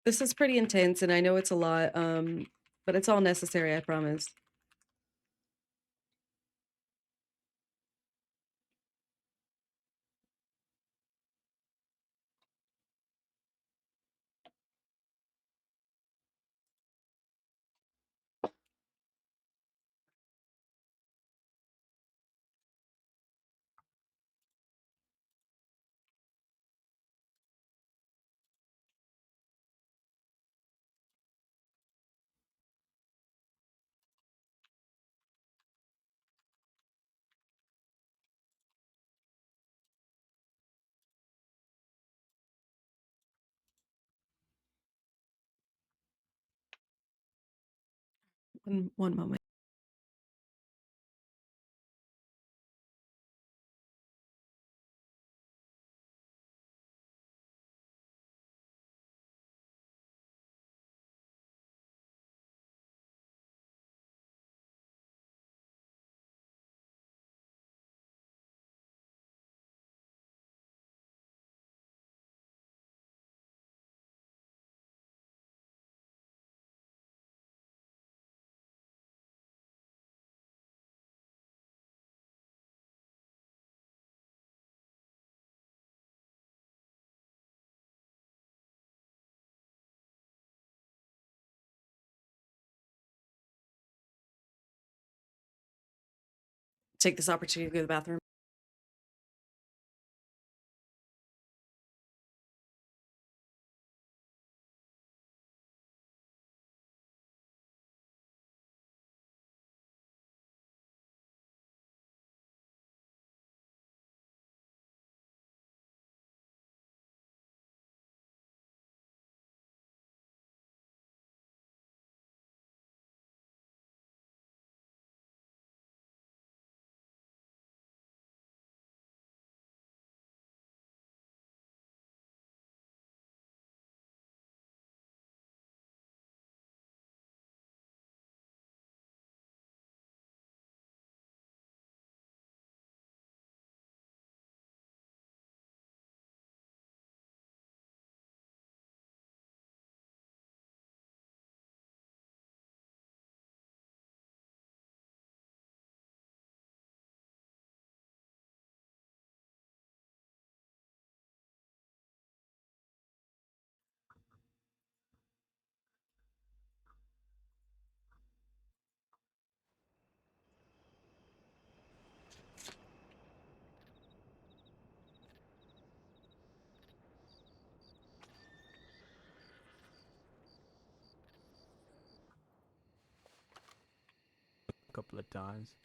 [SPEAKER 7] This is pretty intense, and I know it's a lot, but it's all necessary, I promise. One moment. Take this opportunity to go to the bathroom.
[SPEAKER 9] couple of times.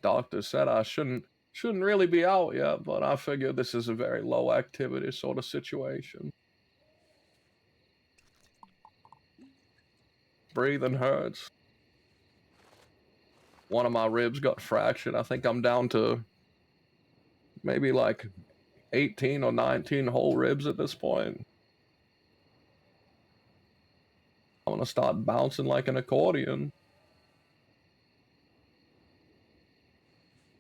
[SPEAKER 8] Doctor said I shouldn't really be out yet, but I figure this is a very low activity sort of situation. Breathing hurts. One of my ribs got fractured. I think I'm down to maybe like 18 or 19 whole ribs at this point. I'm gonna start bouncing like an accordion.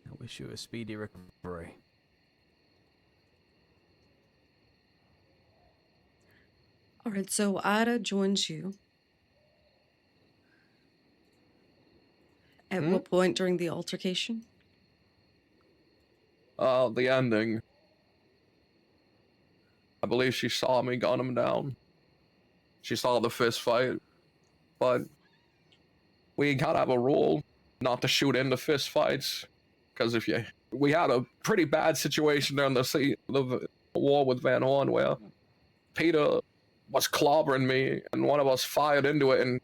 [SPEAKER 9] I wish you a speedy recovery.
[SPEAKER 7] All right, so Ida joins you. At what point during the altercation?
[SPEAKER 8] The ending. I believe she saw me gun him down. She saw the fist fight, but we gotta have a rule not to shoot into fist fights, because we had a pretty bad situation during the war with Van Horn where Peter was clobbering me and one of us fired into it, and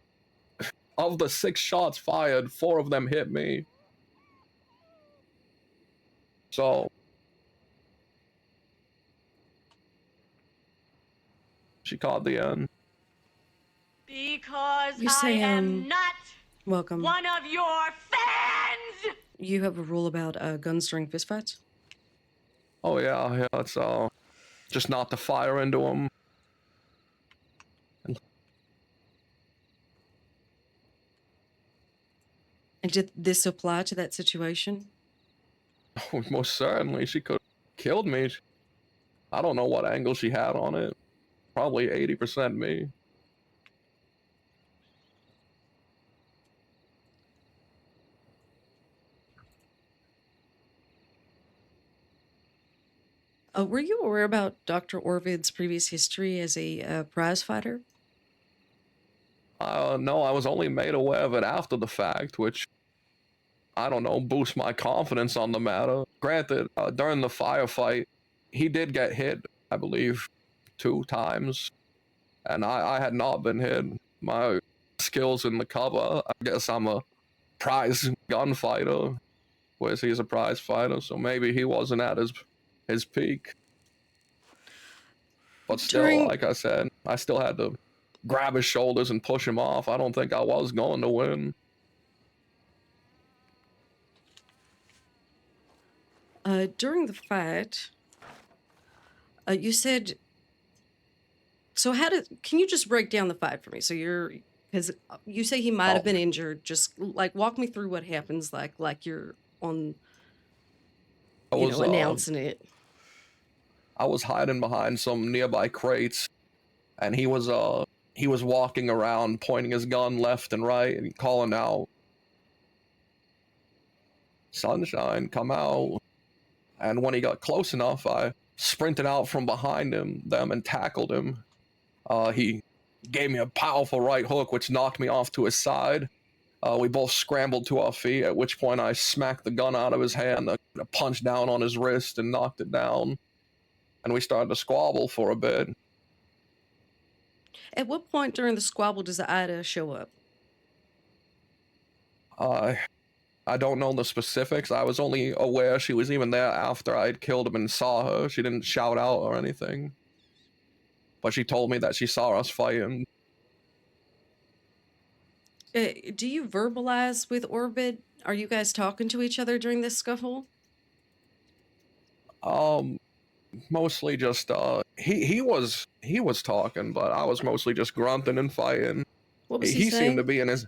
[SPEAKER 8] of the 6 shots fired, 4 of them hit me. So she caught the end.
[SPEAKER 5] Because
[SPEAKER 7] You
[SPEAKER 5] I
[SPEAKER 7] say,
[SPEAKER 5] am not
[SPEAKER 7] Welcome.
[SPEAKER 5] one of your fans!
[SPEAKER 7] You have a rule about guns during fistfights?
[SPEAKER 8] Oh yeah, it's just not to fire into them.
[SPEAKER 7] And did this apply to that situation?
[SPEAKER 8] Most certainly, she could have killed me. I don't know what angle she had on it. Probably 80% me.
[SPEAKER 7] Were you aware about Dr. Orvid's previous history as a prize fighter?
[SPEAKER 8] No, I was only made aware of it after the fact, which, I don't know, boosts my confidence on the matter. Granted, during the firefight, he did get hit, I believe, 2 times, and I had not been hit. My skills in the cover, I guess I'm a prize gunfighter, whereas he's a prize fighter, so maybe he wasn't at his peak. But still, like I said, I still had to grab his shoulders and push him off. I don't think I was going to win.
[SPEAKER 7] During the fight, you said... So can you just break down the fight for me? So because you say he might have been injured. Just like walk me through what happens, like you're on, announcing it.
[SPEAKER 8] I was hiding behind some nearby crates, and he was walking around pointing his gun left and right and calling out, "Sunshine, come out." And when he got close enough, I sprinted out from behind them and tackled him. He gave me a powerful right hook, which knocked me off to his side. We both scrambled to our feet, at which point I smacked the gun out of his hand, punched down on his wrist and knocked it down. And we started to squabble for a bit.
[SPEAKER 7] At what point during the squabble does Ida show up?
[SPEAKER 8] I don't know the specifics. I was only aware she was even there after I had killed him and saw her. She didn't shout out or anything. But she told me that she saw us fighting.
[SPEAKER 7] Do you verbalize with Orvid? Are you guys talking to each other during this scuffle?
[SPEAKER 8] Mostly just he was talking, but I was mostly just grunting and fighting.
[SPEAKER 7] What was he saying?
[SPEAKER 8] Seemed to be in his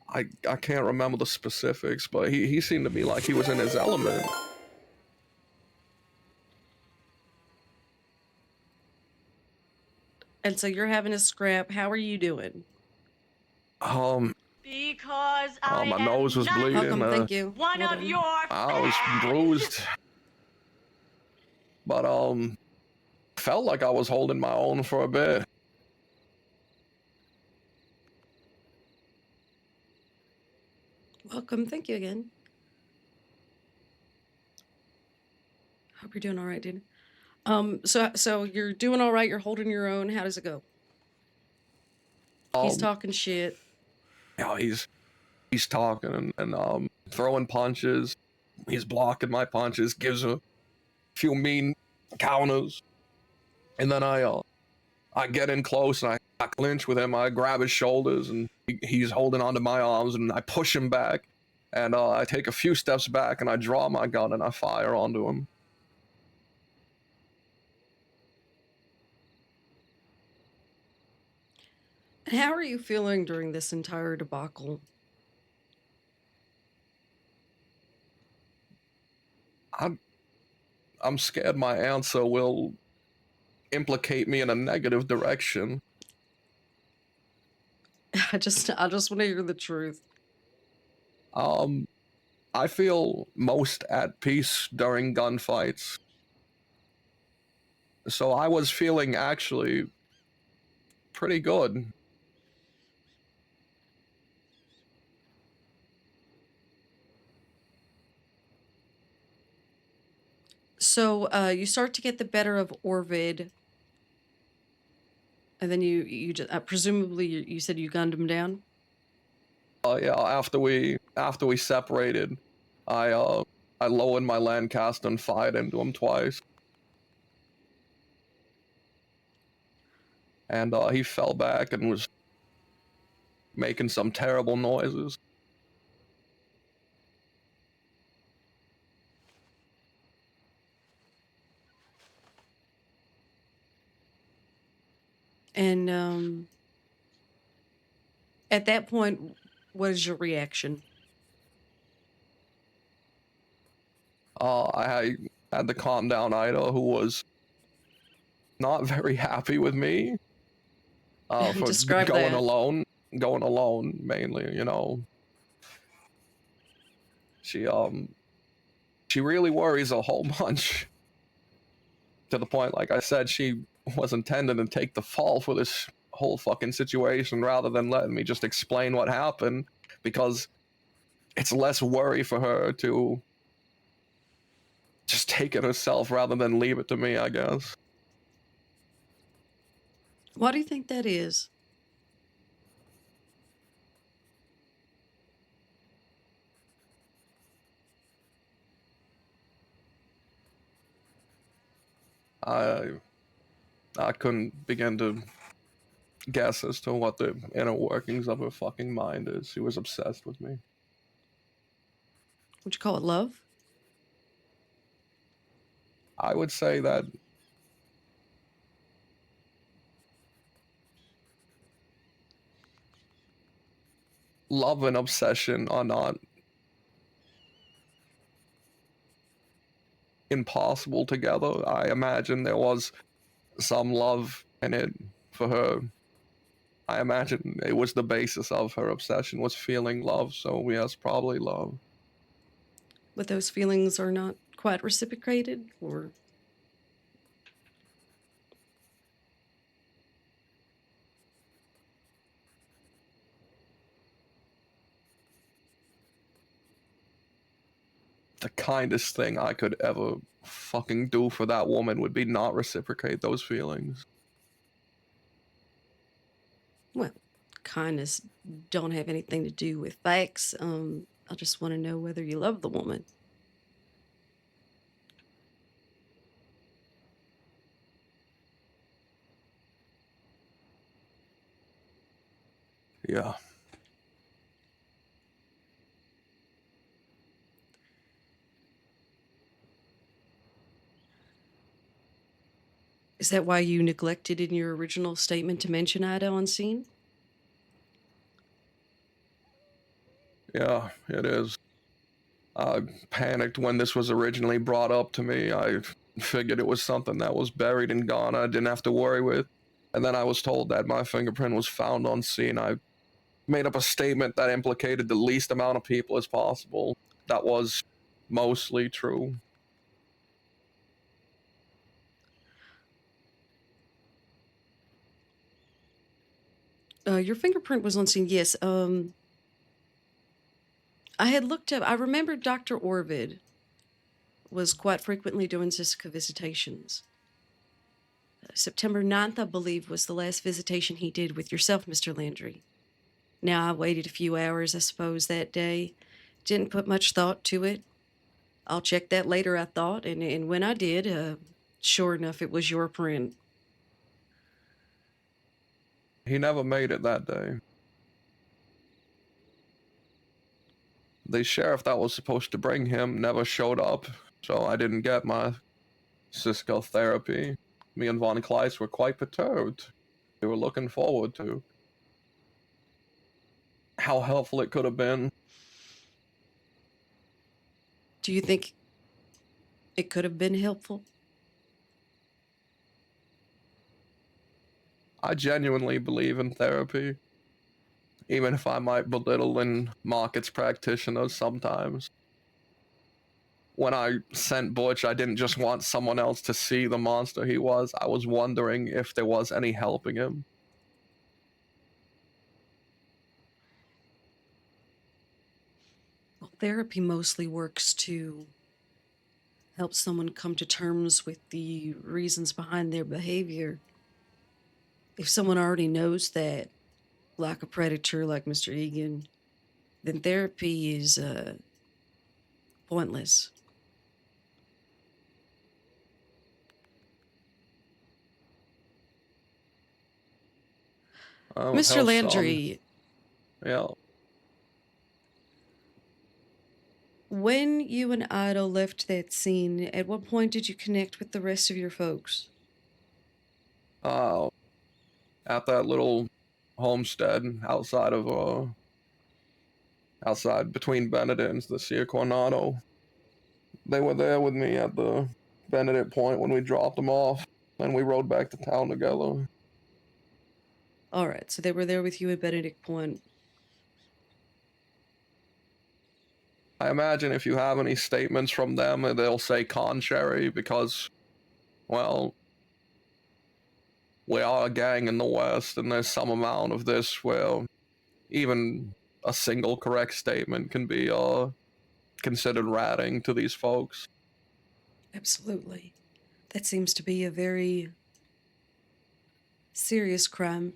[SPEAKER 8] I can't remember the specifics, but he seemed to be like he was in his element.
[SPEAKER 7] And so you're having a scrap. How are you doing?
[SPEAKER 5] Because I
[SPEAKER 8] my nose was bleeding.
[SPEAKER 7] Welcome, thank you.
[SPEAKER 5] One
[SPEAKER 7] Well
[SPEAKER 5] of
[SPEAKER 7] done.
[SPEAKER 5] your
[SPEAKER 8] I was bruised, but felt like I was holding my own for a bit.
[SPEAKER 7] Welcome, thank you again. Hope you're doing all right, dude. So you're doing all right. You're holding your own. How does it go? He's talking shit.
[SPEAKER 8] he's talking and throwing punches. He's blocking my punches, gives a few mean counters, and then I get in close and I clinch with him. I grab his shoulders and he's holding onto my arms and I push him back, and I take a few steps back and I draw my gun and I fire onto him.
[SPEAKER 7] And how are you feeling during this entire debacle?
[SPEAKER 8] I'm scared my answer will implicate me in a negative direction.
[SPEAKER 7] I just want to hear the truth.
[SPEAKER 8] I feel most at peace during gunfights. So I was feeling actually pretty good.
[SPEAKER 7] So you start to get the better of Orvid, and then you just presumably you said you gunned him down.
[SPEAKER 8] Yeah, after we separated, I lowered my Lancaster and fired into him twice. And he fell back and was making some terrible noises.
[SPEAKER 7] And at that point, what is your reaction?
[SPEAKER 8] I had to calm down Ida, who was not very happy with me for
[SPEAKER 7] Describe
[SPEAKER 8] going
[SPEAKER 7] that.
[SPEAKER 8] alone mainly, you know. She really worries a whole bunch, to the point, like I said, she was intending to take the fall for this whole fucking situation rather than letting me just explain what happened, because it's less worry for her to just take it herself rather than leave it to me, I guess.
[SPEAKER 7] Why do you think that is?
[SPEAKER 8] I couldn't begin to guess as to what the inner workings of her fucking mind is. She was obsessed with me.
[SPEAKER 7] Would you call it love?
[SPEAKER 8] I would say that love and obsession are not impossible together. I imagine there was some love in it for her. I imagine it was the basis of her obsession, was feeling love, so yes, probably love.
[SPEAKER 7] But those feelings are not quite reciprocated, or
[SPEAKER 8] The kindest thing I could ever fucking do for that woman would be not reciprocate those feelings.
[SPEAKER 7] well, kindness don't have anything to do with facts. I just want to know whether you love the woman.
[SPEAKER 8] Yeah.
[SPEAKER 7] Is that why you neglected in your original statement to mention Ida on scene?
[SPEAKER 8] Yeah, it is. I panicked when this was originally brought up to me. I figured it was something that was buried and gone, I didn't have to worry with. And then I was told that my fingerprint was found on scene. I made up a statement that implicated the least amount of people as possible. That was mostly true.
[SPEAKER 7] Your fingerprint was on scene, yes. I had looked up, I remember Dr. Orvid was quite frequently doing Ziska visitations. September 9th, I believe, was the last visitation he did with yourself, Mr. Landry. Now, I waited a few hours, I suppose, that day. Didn't put much thought to it. I'll check that later, I thought, and when I did, sure enough, it was your print.
[SPEAKER 8] He never made it that day. The sheriff that was supposed to bring him never showed up, so I didn't get my Cisco therapy. Me and Von Kleist were quite perturbed. We were looking forward to how helpful it could have been.
[SPEAKER 7] Do you think it could have been helpful?
[SPEAKER 8] I genuinely believe in therapy, even if I might belittle and mock its practitioners sometimes. When I sent Butch, I didn't just want someone else to see the monster he was. I was wondering if there was any helping him.
[SPEAKER 7] Well, therapy mostly works to help someone come to terms with the reasons behind their behavior. If someone already knows that, like a predator like Mr. Egan, then therapy is pointless. Mr.
[SPEAKER 8] Hell,
[SPEAKER 7] Landry,
[SPEAKER 8] yeah.
[SPEAKER 7] when you and Ida left that scene, at what point did you connect with the rest of your folks?
[SPEAKER 8] At that little homestead outside between Benedict and the Sia Coronado. They were there with me at the Benedict point when we dropped them off, and we rode back to town together.
[SPEAKER 7] All right, so they were there with you at Benedict Point.
[SPEAKER 8] I imagine if you have any statements from them, they'll say contrary because, well, we are a gang in the West, and there's some amount of this where even a single correct statement can be considered ratting to these folks.
[SPEAKER 7] Absolutely. That seems to be a very serious crime.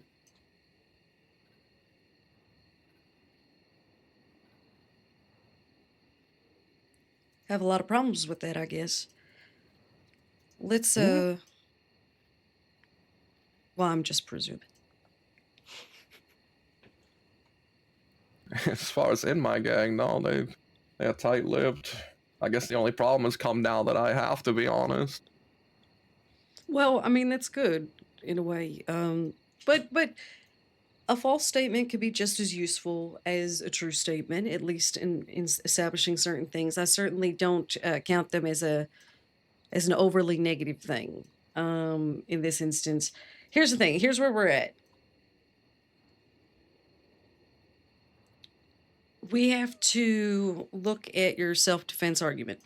[SPEAKER 7] Have a lot of problems with that, I guess. Let's, well, I'm just presuming.
[SPEAKER 8] As far as in my gang, no, they're tight-lipped. I guess the only problem has come now that I have to be honest.
[SPEAKER 7] Well, I mean, that's good in a way. But a false statement could be just as useful as a true statement, at least in establishing certain things. I certainly don't count them as an overly negative thing. In this instance, here's the thing. Here's where we're at. We have to look at your self-defense argument.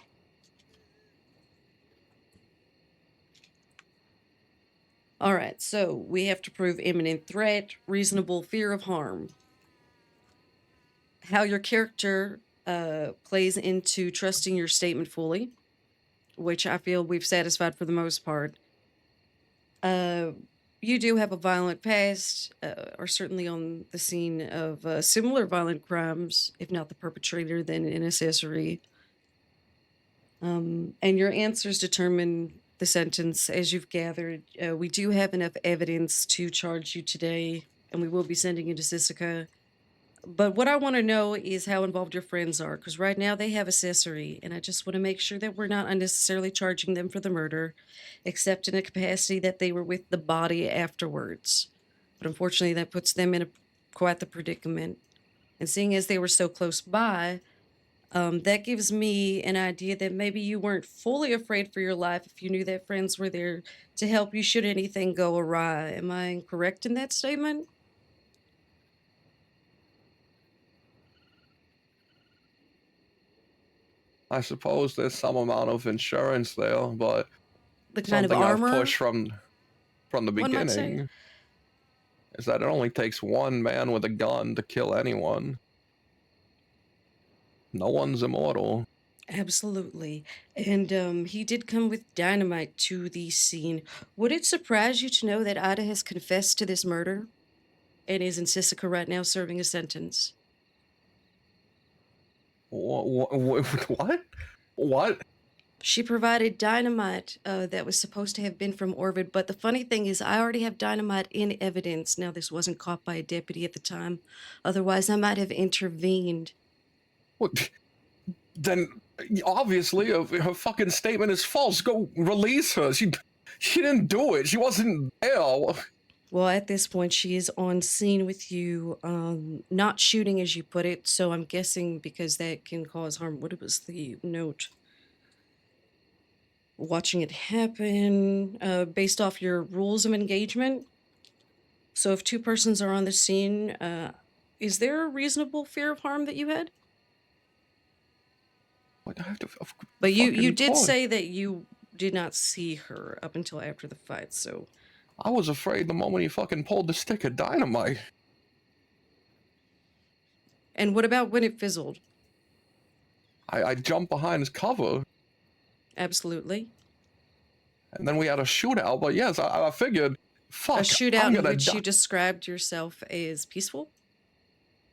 [SPEAKER 7] All right, so we have to prove imminent threat, reasonable fear of harm. How your character plays into trusting your statement fully, which I feel we've satisfied for the most part. You do have a violent past, or certainly on the scene of similar violent crimes, if not the perpetrator, then an accessory. And your answers determine the sentence. As you've gathered, we do have enough evidence to charge you today, and we will be sending you to Sisika. But what I want to know is how involved your friends are, because right now they have accessory, and I just want to make sure that we're not unnecessarily charging them for the murder, except in a capacity that they were with the body afterwards. But unfortunately, that puts them in quite the predicament. And seeing as they were so close by, that gives me an idea that maybe you weren't fully afraid for your life if you knew that friends were there to help you should anything go awry. Am I correct in that statement?
[SPEAKER 8] I suppose there's some amount of insurance there, but
[SPEAKER 7] The kind of
[SPEAKER 8] something I've
[SPEAKER 7] armor?
[SPEAKER 8] pushed from the
[SPEAKER 7] One might say.
[SPEAKER 8] beginning is that it only takes one man with a gun to kill anyone. No one's immortal.
[SPEAKER 7] Absolutely. And he did come with dynamite to the scene. Would it surprise you to know that Ida has confessed to this murder? and is in Sisika right now serving a sentence.
[SPEAKER 8] What? What?
[SPEAKER 7] She provided dynamite that was supposed to have been from Orvid, but the funny thing is I already have dynamite in evidence. Now, this wasn't caught by a deputy at the time. Otherwise, I might have intervened.
[SPEAKER 8] What? Then obviously her fucking statement is false. Go release her. She didn't do it. She wasn't there.
[SPEAKER 7] Well, at this point, she is on scene with you, not shooting, as you put it, so I'm guessing because that can cause harm. What was the note? Watching it happen, based off your rules of engagement. So if two persons are on the scene, is there a reasonable fear of harm that you had?
[SPEAKER 8] What, I have to,
[SPEAKER 7] But you
[SPEAKER 8] fucking
[SPEAKER 7] did
[SPEAKER 8] course.
[SPEAKER 7] say that you did not see her up until after the fight, so...
[SPEAKER 8] I was afraid the moment he fucking pulled the stick of dynamite.
[SPEAKER 7] And what about when it fizzled?
[SPEAKER 8] I jumped behind his cover,
[SPEAKER 7] Absolutely.
[SPEAKER 8] and then we had a shootout. But yes, I figured, fuck,
[SPEAKER 7] A
[SPEAKER 8] I'm
[SPEAKER 7] shootout in
[SPEAKER 8] gonna
[SPEAKER 7] which
[SPEAKER 8] die.
[SPEAKER 7] you described yourself as peaceful?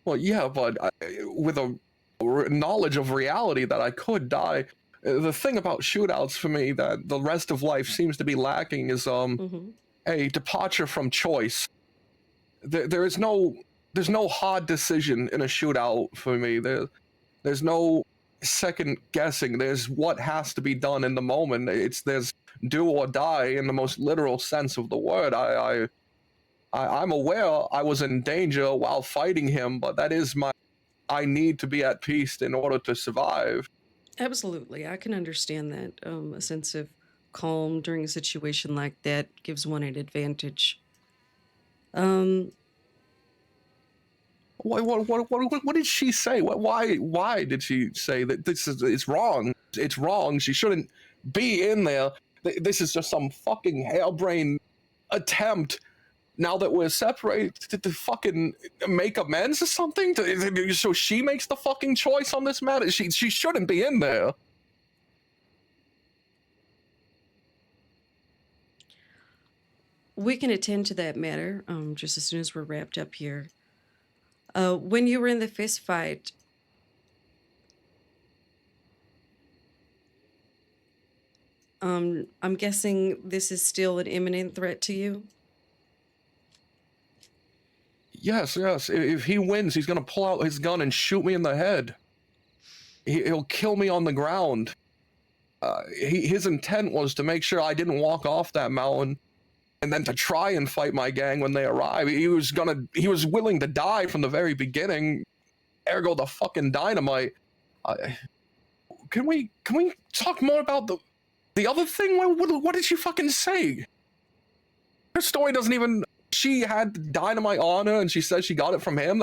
[SPEAKER 8] Well, yeah, but with a knowledge of reality that I could die. The thing about shootouts for me that the rest of life seems to be lacking is
[SPEAKER 7] Mm-hmm.
[SPEAKER 8] a departure from choice. There's no hard decision in a shootout for me. There's no second guessing. There's what has to be done in the moment. There's do or die in the most literal sense of the word. I'm aware I was in danger while fighting him, but that is I need to be at peace in order to survive.
[SPEAKER 7] Absolutely. I can understand that. A sense of calm during a situation like that gives one an advantage.
[SPEAKER 8] What did she say? Why did she say that it's wrong? It's wrong. She shouldn't be in there. This is just some fucking harebrained attempt. Now that we're separated, to fucking make amends or something? So she makes the fucking choice on this matter? She shouldn't be in there.
[SPEAKER 7] We can attend to that matter just as soon as we're wrapped up here. When you were in the fist fight, I'm guessing this is still an imminent threat to you?
[SPEAKER 8] Yes. If he wins, he's gonna pull out his gun and shoot me in the head. He'll kill me on the ground. His intent was to make sure I didn't walk off that mountain, and then to try and fight my gang when they arrive. He was willing to die from the very beginning. Ergo, the fucking dynamite. Can we talk more about the other thing? What did she fucking say? Her story doesn't even. She had dynamite on her, and she says she got it from him.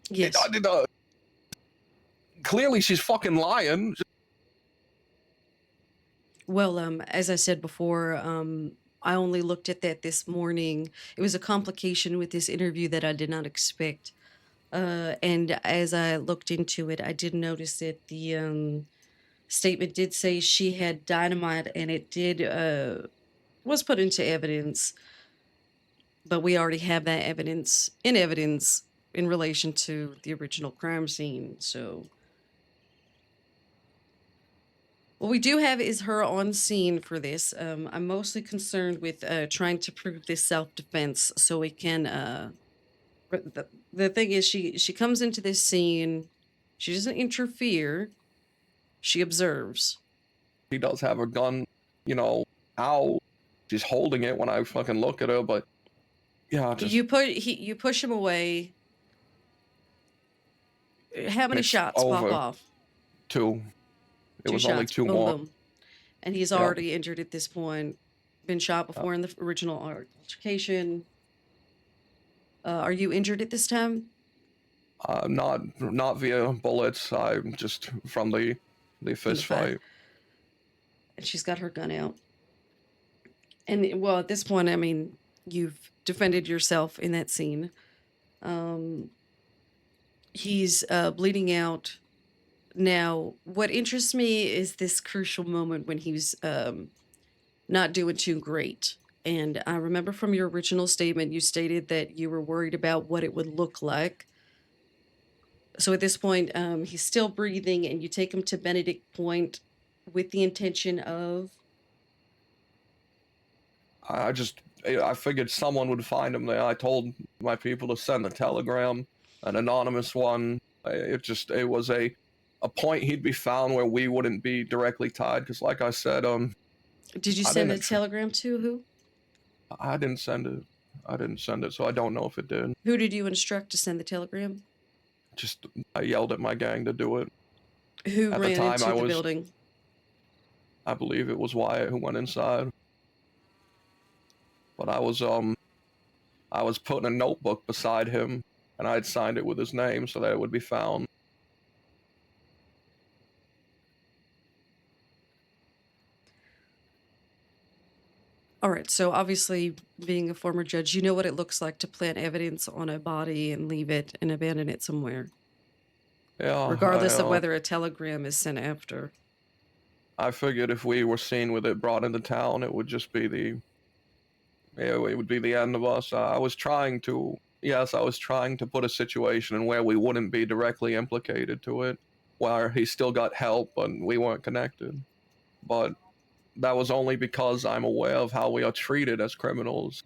[SPEAKER 7] Yes.
[SPEAKER 8] Clearly, she's fucking lying.
[SPEAKER 7] Well, as I said before, I only looked at that this morning. It was a complication with this interview that I did not expect. And as I looked into it, I did notice that the statement did say she had dynamite, and it did was put into evidence. But we already have that evidence in relation to the original crime scene. So what we do have is her on scene for this. I'm mostly concerned with trying to prove this self-defense so we can... the thing is, she comes into this scene. She doesn't interfere. She observes.
[SPEAKER 8] She does have her gun, out. She's holding it when I fucking look at her, but... Yeah,
[SPEAKER 7] You push him away. How many
[SPEAKER 8] It's
[SPEAKER 7] shots pop
[SPEAKER 8] over.
[SPEAKER 7] off?
[SPEAKER 8] 2. It was only
[SPEAKER 7] shots.
[SPEAKER 8] 2
[SPEAKER 7] Boom,
[SPEAKER 8] more.
[SPEAKER 7] boom. And he's
[SPEAKER 8] Yeah.
[SPEAKER 7] already injured at this point. Been shot before in the original altercation. Are you injured at this time?
[SPEAKER 8] Not via bullets. I'm just from the fist
[SPEAKER 7] fight.
[SPEAKER 8] fight.
[SPEAKER 7] And she's got her gun out. And well, at this point, I mean, you've defended yourself in that scene. He's bleeding out. Now, what interests me is this crucial moment when he was not doing too great. And I remember from your original statement, you stated that you were worried about what it would look like. So at this point, he's still breathing, and you take him to Benedict Point with the intention of.
[SPEAKER 8] I figured someone would find him there. I told my people to send a telegram, an anonymous one. It was a point he'd be found where we wouldn't be directly tied. Because, like I said,
[SPEAKER 7] Did you
[SPEAKER 8] I
[SPEAKER 7] send a
[SPEAKER 8] didn't
[SPEAKER 7] telegram to who?
[SPEAKER 8] I didn't send it. So I don't know if it did.
[SPEAKER 7] Who did you instruct to send the telegram?
[SPEAKER 8] Just I yelled at my gang to do it.
[SPEAKER 7] Who
[SPEAKER 8] At the
[SPEAKER 7] ran
[SPEAKER 8] time,
[SPEAKER 7] into
[SPEAKER 8] I
[SPEAKER 7] the
[SPEAKER 8] was-
[SPEAKER 7] building?
[SPEAKER 8] I believe it was Wyatt who went inside. But I was putting a notebook beside him, and I had signed it with his name so that it would be found.
[SPEAKER 7] All right, so obviously, being a former judge, you know what it looks like to plant evidence on a body and leave it and abandon it somewhere,
[SPEAKER 8] Yeah.
[SPEAKER 7] regardless of whether a telegram is sent after.
[SPEAKER 8] I figured if we were seen with it brought into town, it would just be it would be the end of us. I was trying to put a situation in where we wouldn't be directly implicated to it, where he still got help and we weren't connected. But that was only because I'm aware of how we are treated as criminals.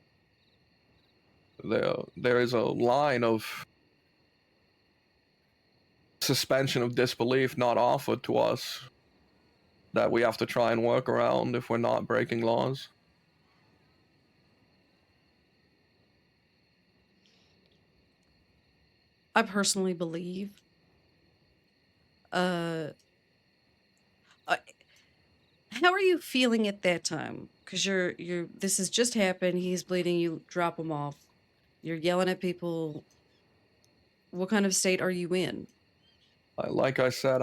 [SPEAKER 8] There is a line of suspension of disbelief not offered to us that we have to try and work around if we're not breaking laws.
[SPEAKER 7] I personally believe. Uh, how are you feeling at that time? Because this has just happened. He's bleeding. You drop him off. You're yelling at people. What kind of state are you in?
[SPEAKER 8] Like I said,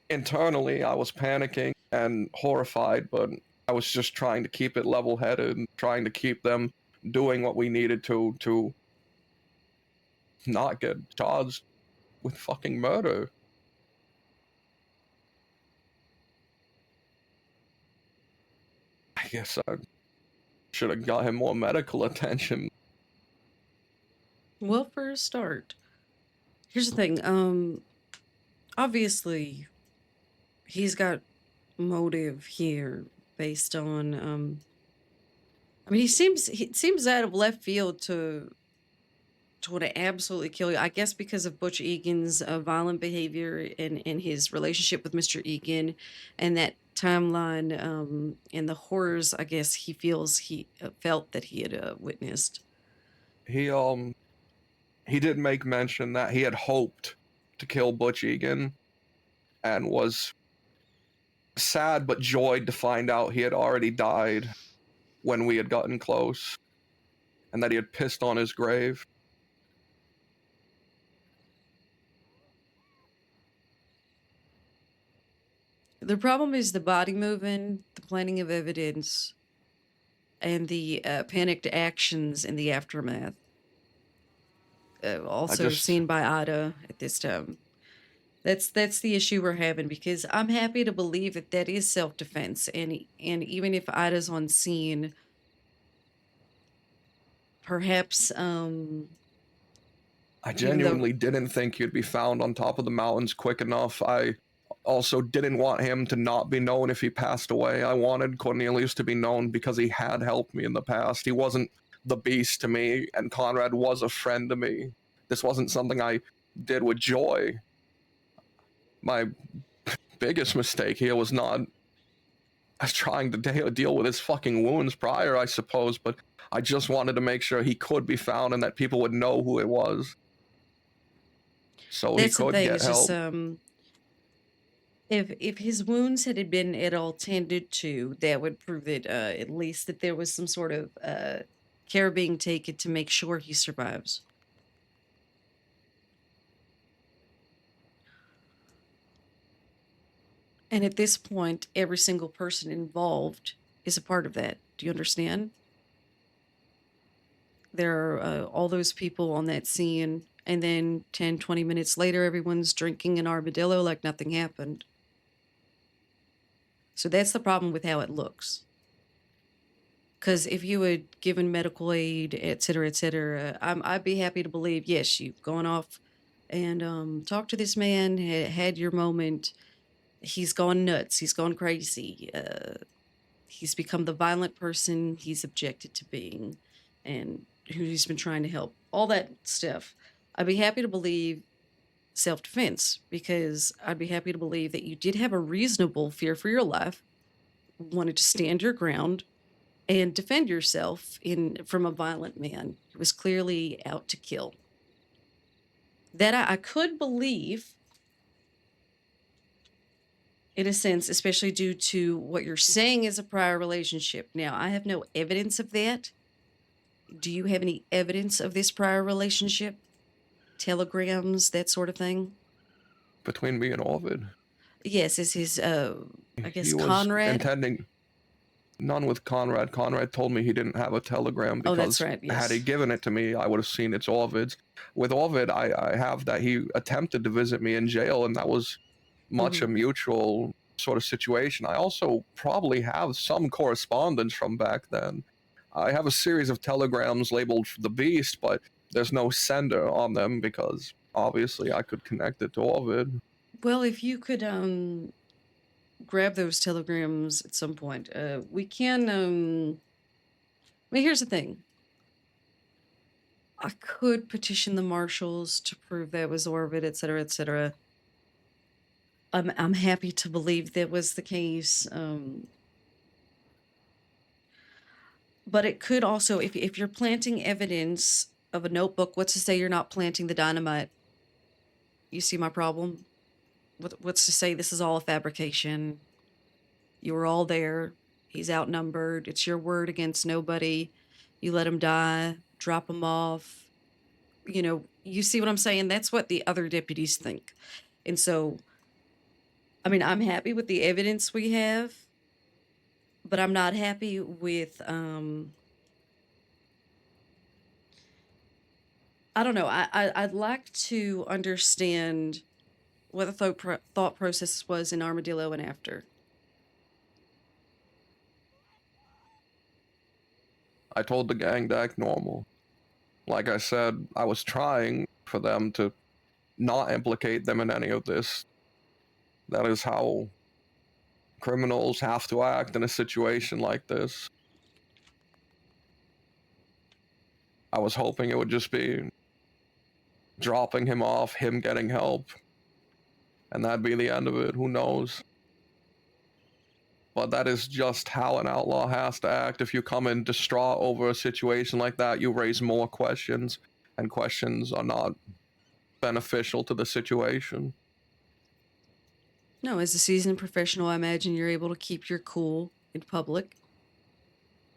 [SPEAKER 8] internally I was panicking and horrified, but I was just trying to keep it level-headed and trying to keep them doing what we needed to not get charged with fucking murder. I guess I should have got him more medical attention.
[SPEAKER 7] Well, for a start, here's the thing. Obviously, he's got motive here based on. I mean, he seems out of left field to want to absolutely kill you. I guess because of Butch Egan's violent behavior and his relationship with Mr. Egan, and that timeline and the horrors. I guess he felt that he had witnessed.
[SPEAKER 8] He did make mention that he had hoped to kill Butch Egan and was sad but joyed to find out he had already died when we had gotten close and that he had pissed on his grave.
[SPEAKER 7] The problem is the body moving, the planting of evidence, and the panicked actions in the aftermath. Also seen by Ada at this time. That's the issue we're having, because I'm happy to believe that is self-defense, and even if Ida's on scene, perhaps
[SPEAKER 8] I genuinely didn't think he'd be found on top of the mountains quick enough. I also didn't want him to not be known if he passed away. I wanted Cornelius to be known because he had helped me in the past. He wasn't the beast to me, and Conrad was a friend to me. This wasn't something I did with joy. My biggest mistake here was not... I was trying to deal with his fucking wounds prior, I suppose, but I just wanted to make sure he could be found and that people would know who it was. So
[SPEAKER 7] that's
[SPEAKER 8] he could get help.
[SPEAKER 7] Just, if his wounds had been at all tended to, that would prove that at least that there was some sort of care being taken to make sure he survives. And at this point, every single person involved is a part of that. Do you understand? There are all those people on that scene, and then 10, 20 minutes later, everyone's drinking an armadillo like nothing happened. So that's the problem with how it looks. Because if you had given medical aid, et cetera, I'd be happy to believe, yes, you've gone off and talked to this man, had your moment. He's gone nuts. He's gone crazy. He's become the violent person he's objected to being and who he's been trying to help. All that stuff. I'd be happy to believe self-defense because I'd be happy to believe that you did have a reasonable fear for your life, wanted to stand your ground and defend yourself from a violent man who was clearly out to kill. That I could believe in a sense, especially due to what you're saying is a prior relationship. Now, I have no evidence of that. Do you have any evidence of this prior relationship? Telegrams, that sort of thing?
[SPEAKER 8] Between me and Ovid.
[SPEAKER 7] Yes, is his, I guess,
[SPEAKER 8] He was
[SPEAKER 7] Conrad?
[SPEAKER 8] intending none with Conrad. Conrad told me he didn't have a telegram
[SPEAKER 7] Oh,
[SPEAKER 8] because
[SPEAKER 7] that's right,
[SPEAKER 8] had he
[SPEAKER 7] yes.
[SPEAKER 8] given it to me, I would have seen it's Ovid's. With Ovid, I have that he attempted to visit me in jail, and that was much a mutual sort of situation. I also probably have some correspondence from back then. I have a series of telegrams labeled The Beast, but there's no sender on them because obviously I could connect it to Ovid.
[SPEAKER 7] Well, if you could grab those telegrams at some point, we can. I mean, here's the thing. I could petition the marshals to prove that was Ovid, et cetera, et cetera. I'm happy to believe that was the case. But it could also, if you're planting evidence of a notebook, what's to say you're not planting the dynamite? You see my problem? What's to say this is all a fabrication? You were all there. He's outnumbered. It's your word against nobody. You let him die, drop him off. You know, you see what I'm saying? That's what the other deputies think. And so, I mean, I'm happy with the evidence we have, but I'm not happy with, I don't know. I'd like to understand what the thought process was in Armadillo and after.
[SPEAKER 8] I told the gang to act normal. Like I said, I was trying for them to not implicate them in any of this. That is how criminals have to act in a situation like this. I was hoping it would just be dropping him off, him getting help, and that'd be the end of it. Who knows? But that is just how an outlaw has to act. If you come in distraught over a situation like that, you raise more questions, and questions are not beneficial to the situation.
[SPEAKER 7] No, as a seasoned professional, I imagine you're able to keep your cool in public.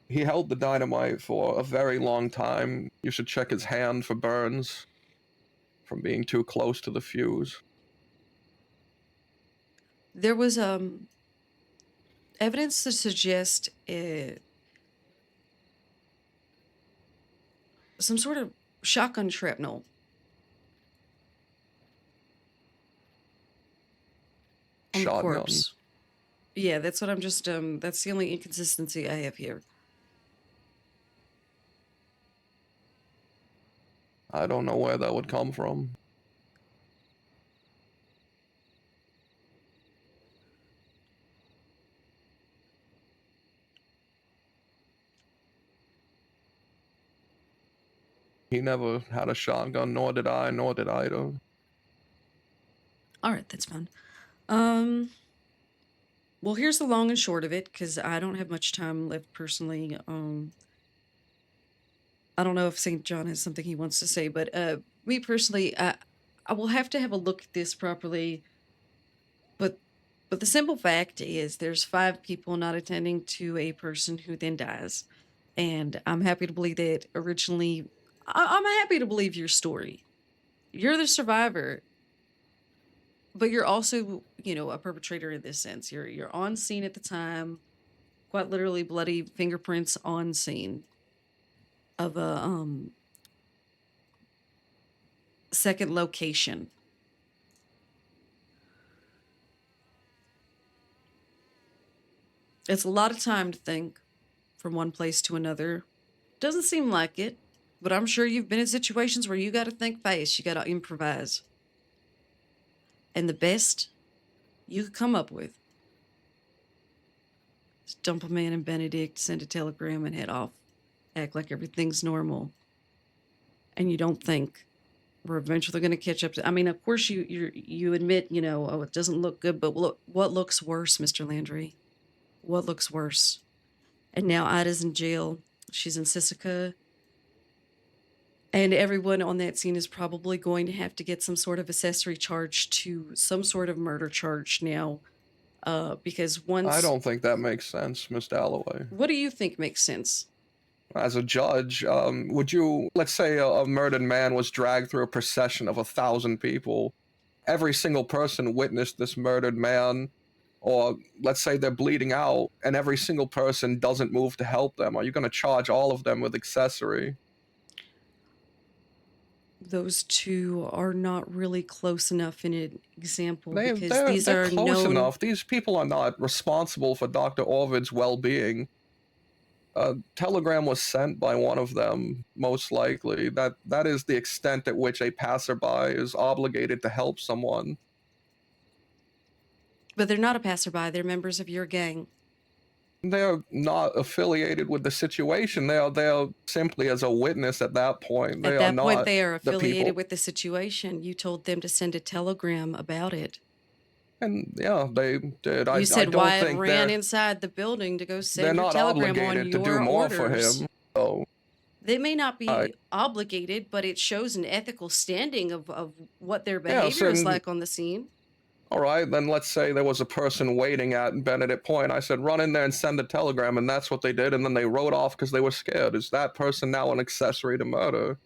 [SPEAKER 8] He held the dynamite for a very long time. You should check his hand for burns from being too close to the fuse.
[SPEAKER 7] There was evidence to suggest some sort of shotgun shrapnel. On the
[SPEAKER 8] Shotgun.
[SPEAKER 7] corpse. Yeah, that's what I'm just, that's the only inconsistency I have here.
[SPEAKER 8] I don't know where that would come from. He never had a shotgun, nor did I, nor did Ida.
[SPEAKER 7] All right, that's fine. Well, here's the long and short of it, because I don't have much time left personally. I don't know if St. John has something he wants to say, but me personally, I will have to have a look at this properly. But the simple fact is there's 5 people not attending to a person who then dies. And I'm happy to believe that originally, I'm happy to believe your story. You're the survivor, but you're also, you know, a perpetrator in this sense. You're on scene at the time, quite literally bloody fingerprints on scene of a second location. It's a lot of time to think. from one place to another. Doesn't seem like it, but I'm sure you've been in situations where you got to think fast, you got to improvise. And the best you could come up with is dump a man in Benedict, send a telegram, and head off. Act like everything's normal. And you don't think we're eventually going to catch up to. I mean, of course, you admit, oh, it doesn't look good, but look, what looks worse, Mr. Landry? What looks worse? And now Ida's in jail. She's in Sisika. And everyone on that scene is probably going to have to get some sort of accessory charge to some sort of murder charge now. Because once.
[SPEAKER 8] I don't think that makes sense, Miss Dalloway.
[SPEAKER 7] What do you think makes sense?
[SPEAKER 8] As a judge, would you, let's say a murdered man was dragged through a procession of 1,000 people. Every single person witnessed this murdered man, or let's say they're bleeding out, and every single person doesn't move to help them. Are you going to charge all of them with accessory?
[SPEAKER 7] Those two are not really close enough in an example because
[SPEAKER 8] They're
[SPEAKER 7] these are
[SPEAKER 8] close
[SPEAKER 7] known.
[SPEAKER 8] enough. These people are not responsible for Dr. Orvid's well-being. A telegram was sent by one of them, most likely. That is the extent at which a passerby is obligated to help someone.
[SPEAKER 7] But they're not a passerby. They're members of your gang.
[SPEAKER 8] They're not affiliated with the situation. They are there simply as a witness at that point. They
[SPEAKER 7] At
[SPEAKER 8] are
[SPEAKER 7] that point,
[SPEAKER 8] not
[SPEAKER 7] they are
[SPEAKER 8] the
[SPEAKER 7] affiliated
[SPEAKER 8] people.
[SPEAKER 7] with the situation. You told them to send a telegram about it.
[SPEAKER 8] And yeah, they did. I
[SPEAKER 7] You said
[SPEAKER 8] don't
[SPEAKER 7] Wyatt
[SPEAKER 8] think
[SPEAKER 7] ran
[SPEAKER 8] they're,
[SPEAKER 7] inside the building to go
[SPEAKER 8] they're
[SPEAKER 7] send your
[SPEAKER 8] not
[SPEAKER 7] telegram on
[SPEAKER 8] obligated to
[SPEAKER 7] your
[SPEAKER 8] do more
[SPEAKER 7] orders.
[SPEAKER 8] for him. So
[SPEAKER 7] They may not be
[SPEAKER 8] I-
[SPEAKER 7] obligated, but it shows an ethical standing of what their
[SPEAKER 8] Yeah,
[SPEAKER 7] behavior is
[SPEAKER 8] certain-
[SPEAKER 7] like on the scene.
[SPEAKER 8] all right, then let's say there was a person waiting at Benedict Point. I said, run in there and send a telegram, and that's what they did, and then they rode off because they were scared. Is that person now an accessory to murder?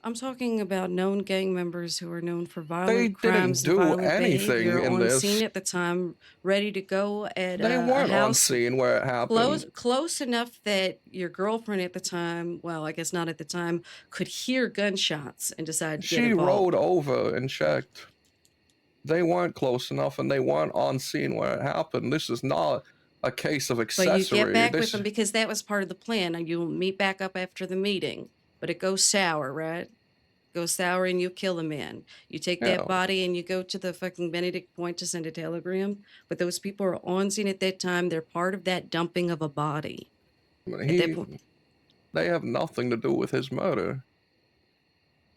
[SPEAKER 7] I'm talking about known gang members who are known for
[SPEAKER 8] They
[SPEAKER 7] violent
[SPEAKER 8] didn't
[SPEAKER 7] crimes and
[SPEAKER 8] do
[SPEAKER 7] violent
[SPEAKER 8] anything
[SPEAKER 7] behavior
[SPEAKER 8] in
[SPEAKER 7] on
[SPEAKER 8] this.
[SPEAKER 7] scene at the time, ready to go at
[SPEAKER 8] They
[SPEAKER 7] a
[SPEAKER 8] weren't on
[SPEAKER 7] house
[SPEAKER 8] scene where it happened.
[SPEAKER 7] close enough that your girlfriend at the time, well, I guess not at the time, could hear gunshots and decide to get
[SPEAKER 8] She
[SPEAKER 7] involved.
[SPEAKER 8] rode over and checked. They weren't close enough, and they weren't on scene where it happened. This is not a case of
[SPEAKER 7] But
[SPEAKER 8] accessory.
[SPEAKER 7] you get back with
[SPEAKER 8] This-
[SPEAKER 7] them because that was part of the plan, and you'll meet back up after the meeting. But it goes sour, right? Goes sour, and you kill a man. You take
[SPEAKER 8] Yeah.
[SPEAKER 7] that body and you go to the fucking Benedict Point to send a telegram. But those people are on scene at that time. They're part of that dumping of a body. At that point,
[SPEAKER 8] They have nothing to do with his murder.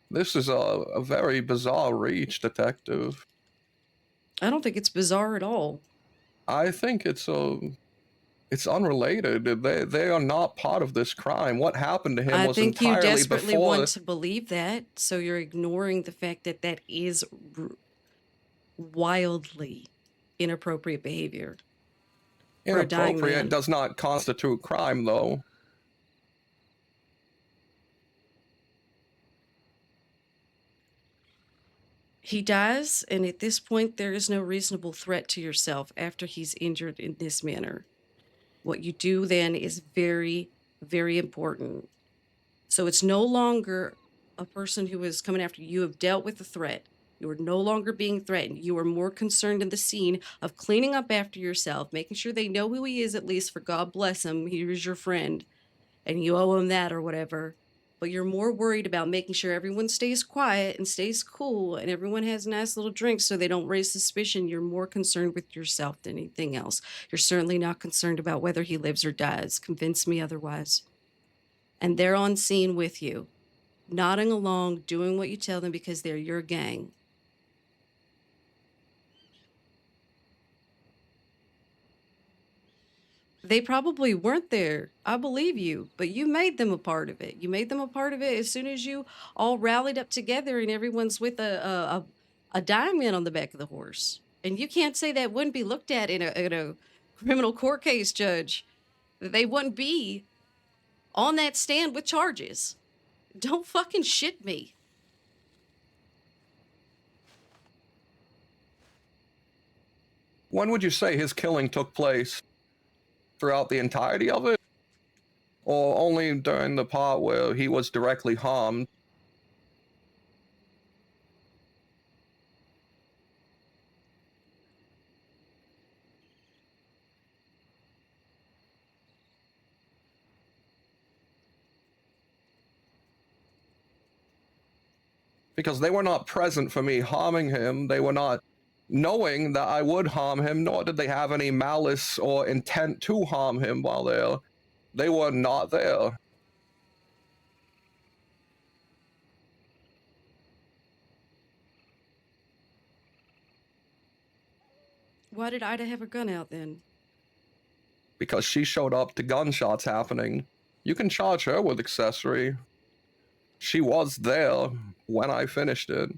[SPEAKER 8] This is a very bizarre reach, detective.
[SPEAKER 7] I don't think it's bizarre at all.
[SPEAKER 8] I think it's unrelated. They are not part of this crime. What happened to him
[SPEAKER 7] I
[SPEAKER 8] was
[SPEAKER 7] think you
[SPEAKER 8] entirely
[SPEAKER 7] desperately
[SPEAKER 8] before.
[SPEAKER 7] want to believe that, so you're ignoring the fact that that is wildly inappropriate behavior. for a dying
[SPEAKER 8] Inappropriate
[SPEAKER 7] man.
[SPEAKER 8] does not constitute crime, though.
[SPEAKER 7] He dies, and at this point, there is no reasonable threat to yourself after he's injured in this manner. What you do then is very, very important. So it's no longer a person who is coming after you. You have dealt with the threat. You are no longer being threatened. You are more concerned in the scene of cleaning up after yourself, making sure they know who he is, at least, for God bless him. He was your friend, and you owe him that or whatever. But you're more worried about making sure everyone stays quiet and stays cool and everyone has nice little drinks so they don't raise suspicion. You're more concerned with yourself than anything else. You're certainly not concerned about whether he lives or dies. Convince me otherwise. And they're on scene with you, nodding along, doing what you tell them because they're your gang. They probably weren't there. I believe you, but you made them a part of it. You made them a part of it as soon as you all rallied up together and everyone's with a diamond on the back of the horse. And you can't say that wouldn't be looked at in a criminal court case, Judge. That they wouldn't be on that stand with charges. Don't fucking shit me.
[SPEAKER 8] When would you say his killing took place? Throughout the entirety of it? Or only during the part where he was directly harmed? because they were not present for me harming him. They were not knowing that I would harm him, nor did they have any malice or intent to harm him while there. They were not there.
[SPEAKER 7] Why did Ida have her gun out then?
[SPEAKER 8] Because she showed up to gunshots happening. You can charge her with accessory. She was there when I finished it.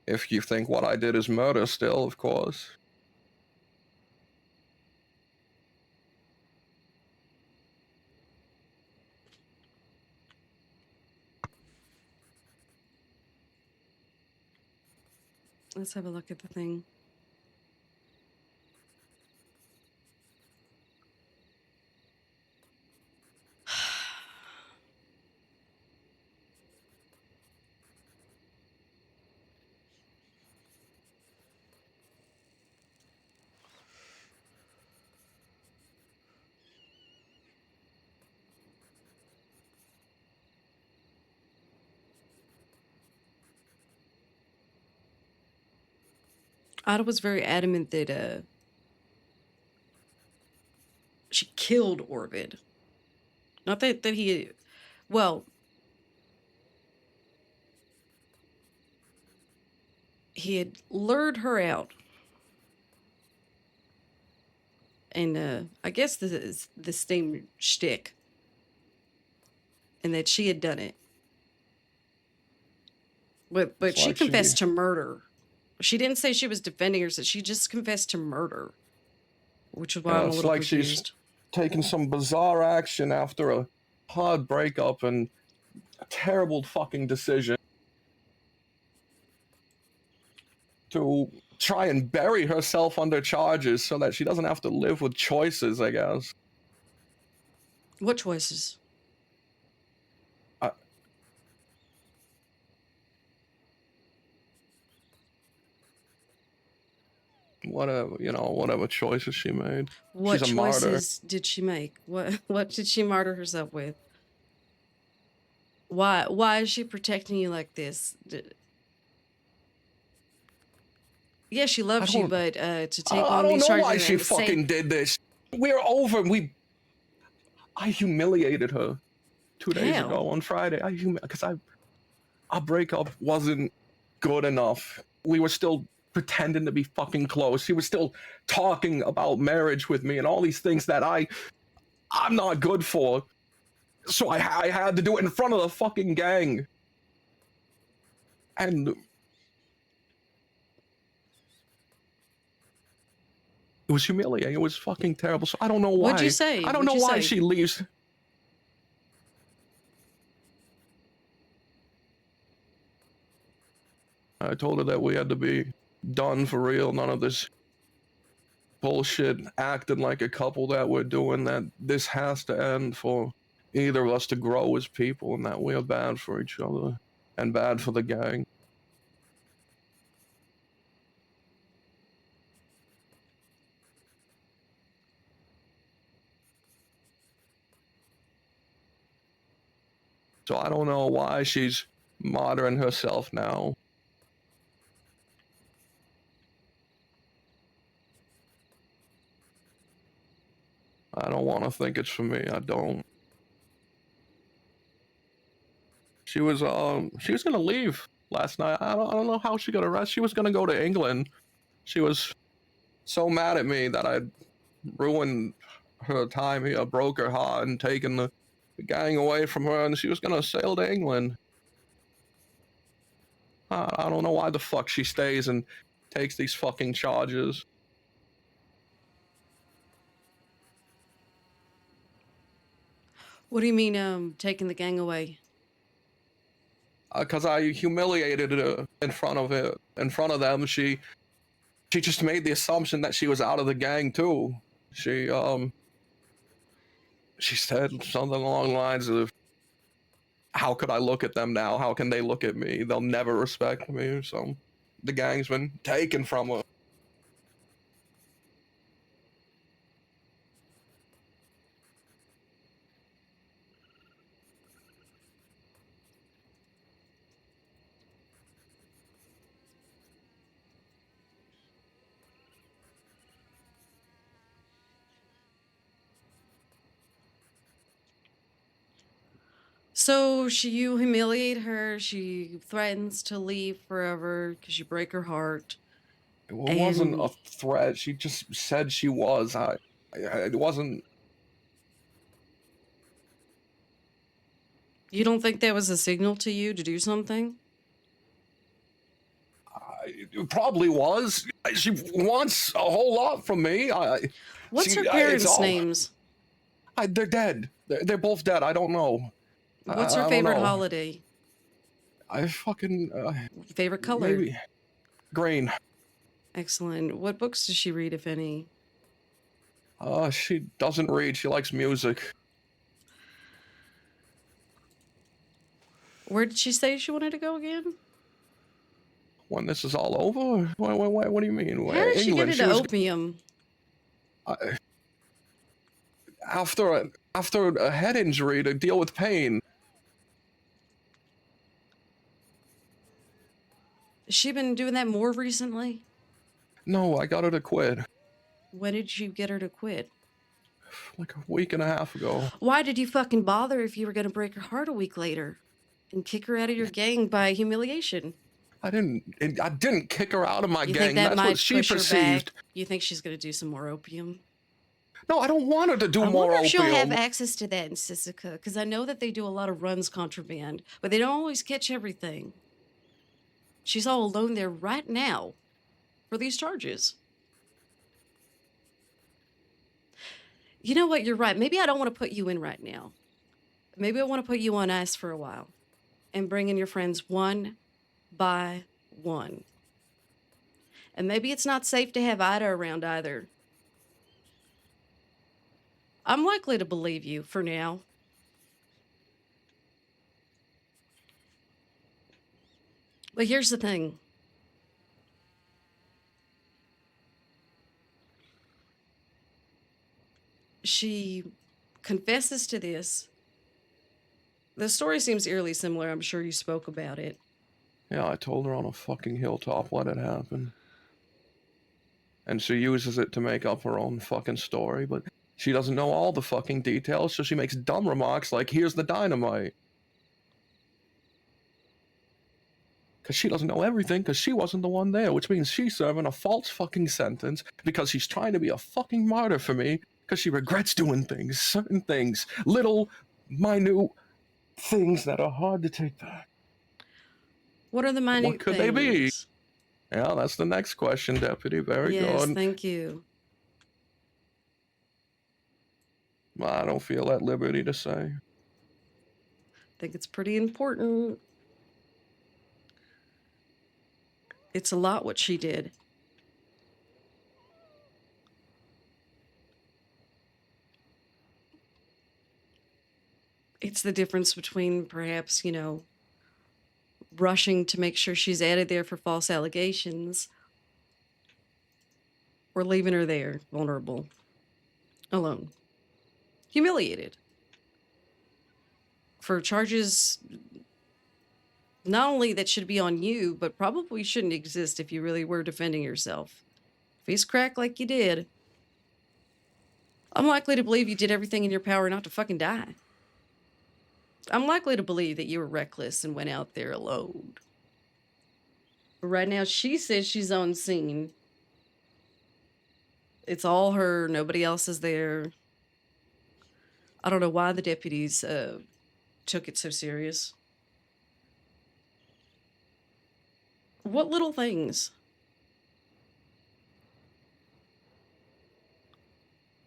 [SPEAKER 8] If you think what I did is murder still, of course.
[SPEAKER 7] Let's have a look at the thing. Ada was very adamant that she killed Orvid. Not that he, well, he had lured her out, and I guess this is the same shtick, and that she had done it. But
[SPEAKER 8] It's
[SPEAKER 7] she
[SPEAKER 8] like
[SPEAKER 7] confessed to murder. She didn't say she was defending herself. She just confessed to murder, which is why I'm a
[SPEAKER 8] It's
[SPEAKER 7] little
[SPEAKER 8] like
[SPEAKER 7] confused.
[SPEAKER 8] she's taking some bizarre action after a hard breakup and a terrible fucking decision to try and bury herself under charges so that she doesn't have to live with choices, I guess.
[SPEAKER 7] What choices? Whatever choices she made. What
[SPEAKER 8] She's a martyr.
[SPEAKER 7] choices did she make? What did she martyr herself with? Why is she protecting you like this? Yeah, she loves you, but to take
[SPEAKER 8] I
[SPEAKER 7] on
[SPEAKER 8] don't
[SPEAKER 7] these
[SPEAKER 8] know
[SPEAKER 7] charges
[SPEAKER 8] why
[SPEAKER 7] at
[SPEAKER 8] she
[SPEAKER 7] the same-
[SPEAKER 8] fucking did this. We're over. I humiliated her 2 days
[SPEAKER 7] How?
[SPEAKER 8] ago on Friday. Because our breakup wasn't good enough. We were still pretending to be fucking close. She was still talking about marriage with me and all these things that I'm not good for. So I had to do it in front of the fucking gang. And it was humiliating. It was fucking terrible. So I don't know why.
[SPEAKER 7] What'd you say?
[SPEAKER 8] I don't know
[SPEAKER 7] What'd you
[SPEAKER 8] why
[SPEAKER 7] say?
[SPEAKER 8] she leaves. I told her that we had to be done for real. None of this bullshit acting like a couple that we're doing, that this has to end for either of us to grow as people, and that we are bad for each other and bad for the gang. So I don't know why she's martyring herself now. I don't want to think it's for me. I don't. She was gonna leave last night. I don't know how she got arrested. She was gonna go to England. She was so mad at me that I'd ruined her time here, broke her heart, and taken the gang away from her, and she was gonna sail to England. I don't know why the fuck she stays and takes these fucking charges.
[SPEAKER 7] What do you mean, taking the gang away?
[SPEAKER 8] Because I humiliated her in front of them. She just made the assumption that she was out of the gang too. She said something along the lines of, "How could I look at them now? How can they look at me? They'll never respect me." So the gang's been taken from her.
[SPEAKER 7] So you humiliate her. She threatens to leave forever because you break her heart.
[SPEAKER 8] It wasn't a
[SPEAKER 7] And
[SPEAKER 8] threat. She just said she was. It wasn't.
[SPEAKER 7] you don't think that was a signal to you to do something?
[SPEAKER 8] It probably was. She wants a whole lot from me.
[SPEAKER 7] What's
[SPEAKER 8] See,
[SPEAKER 7] her
[SPEAKER 8] it's
[SPEAKER 7] parents'
[SPEAKER 8] all-
[SPEAKER 7] names?
[SPEAKER 8] They're dead. They're both dead. I don't know.
[SPEAKER 7] What's
[SPEAKER 8] I
[SPEAKER 7] her
[SPEAKER 8] don't
[SPEAKER 7] favorite
[SPEAKER 8] know.
[SPEAKER 7] holiday?
[SPEAKER 8] I fucking
[SPEAKER 7] Favorite color?
[SPEAKER 8] maybe green.
[SPEAKER 7] Excellent. What books does she read, if any?
[SPEAKER 8] She doesn't read. She likes music.
[SPEAKER 7] Where did she say she wanted to go again?
[SPEAKER 8] When this is all over, what do you mean?
[SPEAKER 7] How did she get
[SPEAKER 8] England.
[SPEAKER 7] into opium?
[SPEAKER 8] After a head injury to deal with pain.
[SPEAKER 7] Has she been doing that more recently?
[SPEAKER 8] No, I got her to quit
[SPEAKER 7] When did you get her to quit?
[SPEAKER 8] like a week and a half ago.
[SPEAKER 7] Why did you fucking bother if you were going to break her heart a week later and kick her out of your gang by humiliation?
[SPEAKER 8] I didn't kick her out of my
[SPEAKER 7] You
[SPEAKER 8] gang.
[SPEAKER 7] think that
[SPEAKER 8] That's
[SPEAKER 7] might
[SPEAKER 8] what she
[SPEAKER 7] push her
[SPEAKER 8] perceived.
[SPEAKER 7] back? You think she's going to do some more opium?
[SPEAKER 8] No, I don't want her to do
[SPEAKER 7] I
[SPEAKER 8] more
[SPEAKER 7] wonder if she'll have
[SPEAKER 8] opium.
[SPEAKER 7] access to that in Sisika, because I know that they do a lot of runs contraband, but they don't always catch everything. She's all alone there right now for these charges. You know what? You're right. Maybe I don't want to put you in right now. Maybe I want to put you on ice for a while and bring in your friends one by one. And maybe it's not safe to have Ida around either. I'm likely to believe you for now. But here's the thing. She confesses to this. The story seems eerily similar. I'm sure you spoke about it.
[SPEAKER 8] Yeah, I told her on a fucking hilltop what had happened. And she uses it to make up her own fucking story, but she doesn't know all the fucking details, so she makes dumb remarks like, here's the dynamite. Because she doesn't know everything, because she wasn't the one there, which means she's serving a false fucking sentence because she's trying to be a fucking martyr for me, because she regrets doing things, certain things, little, minute things that are hard to take back.
[SPEAKER 7] What are the minute
[SPEAKER 8] What could they be?
[SPEAKER 7] things?
[SPEAKER 8] Yeah, that's the next question, Deputy. Very
[SPEAKER 7] Yes,
[SPEAKER 8] good.
[SPEAKER 7] thank you.
[SPEAKER 8] I don't feel at liberty to say.
[SPEAKER 7] I think it's pretty important. It's a lot what she did. It's the difference between perhaps, rushing to make sure she's added there for false allegations or leaving her there, vulnerable, alone, humiliated for charges not only that should be on you, but probably shouldn't exist if you really were defending yourself. Face crack like you did. I'm likely to believe you did everything in your power not to fucking die. I'm likely to believe that you were reckless and went out there alone. But right now, she says she's on scene. It's all her. Nobody else is there. I don't know why the deputies took it so serious. What little things?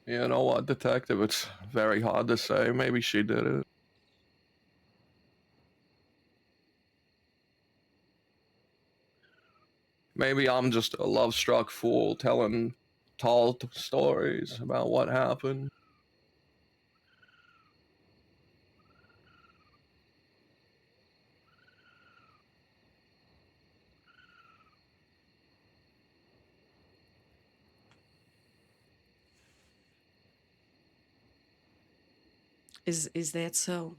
[SPEAKER 8] You know what, Detective? It's very hard to say. Maybe she did it. Maybe I'm just a love-struck fool telling tall stories about what happened.
[SPEAKER 7] Is that so?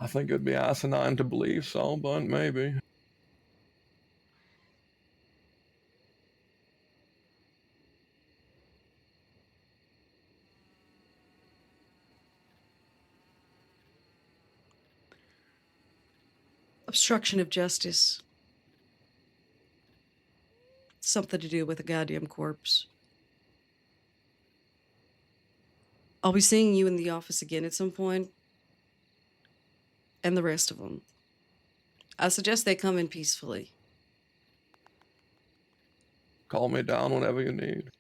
[SPEAKER 8] I think it'd be asinine to believe so, but maybe.
[SPEAKER 7] Obstruction of justice. Something to do with a goddamn corpse. I'll be seeing you in the office again at some point, and the rest of them. I suggest they come in peacefully.
[SPEAKER 8] Call me down whenever you need.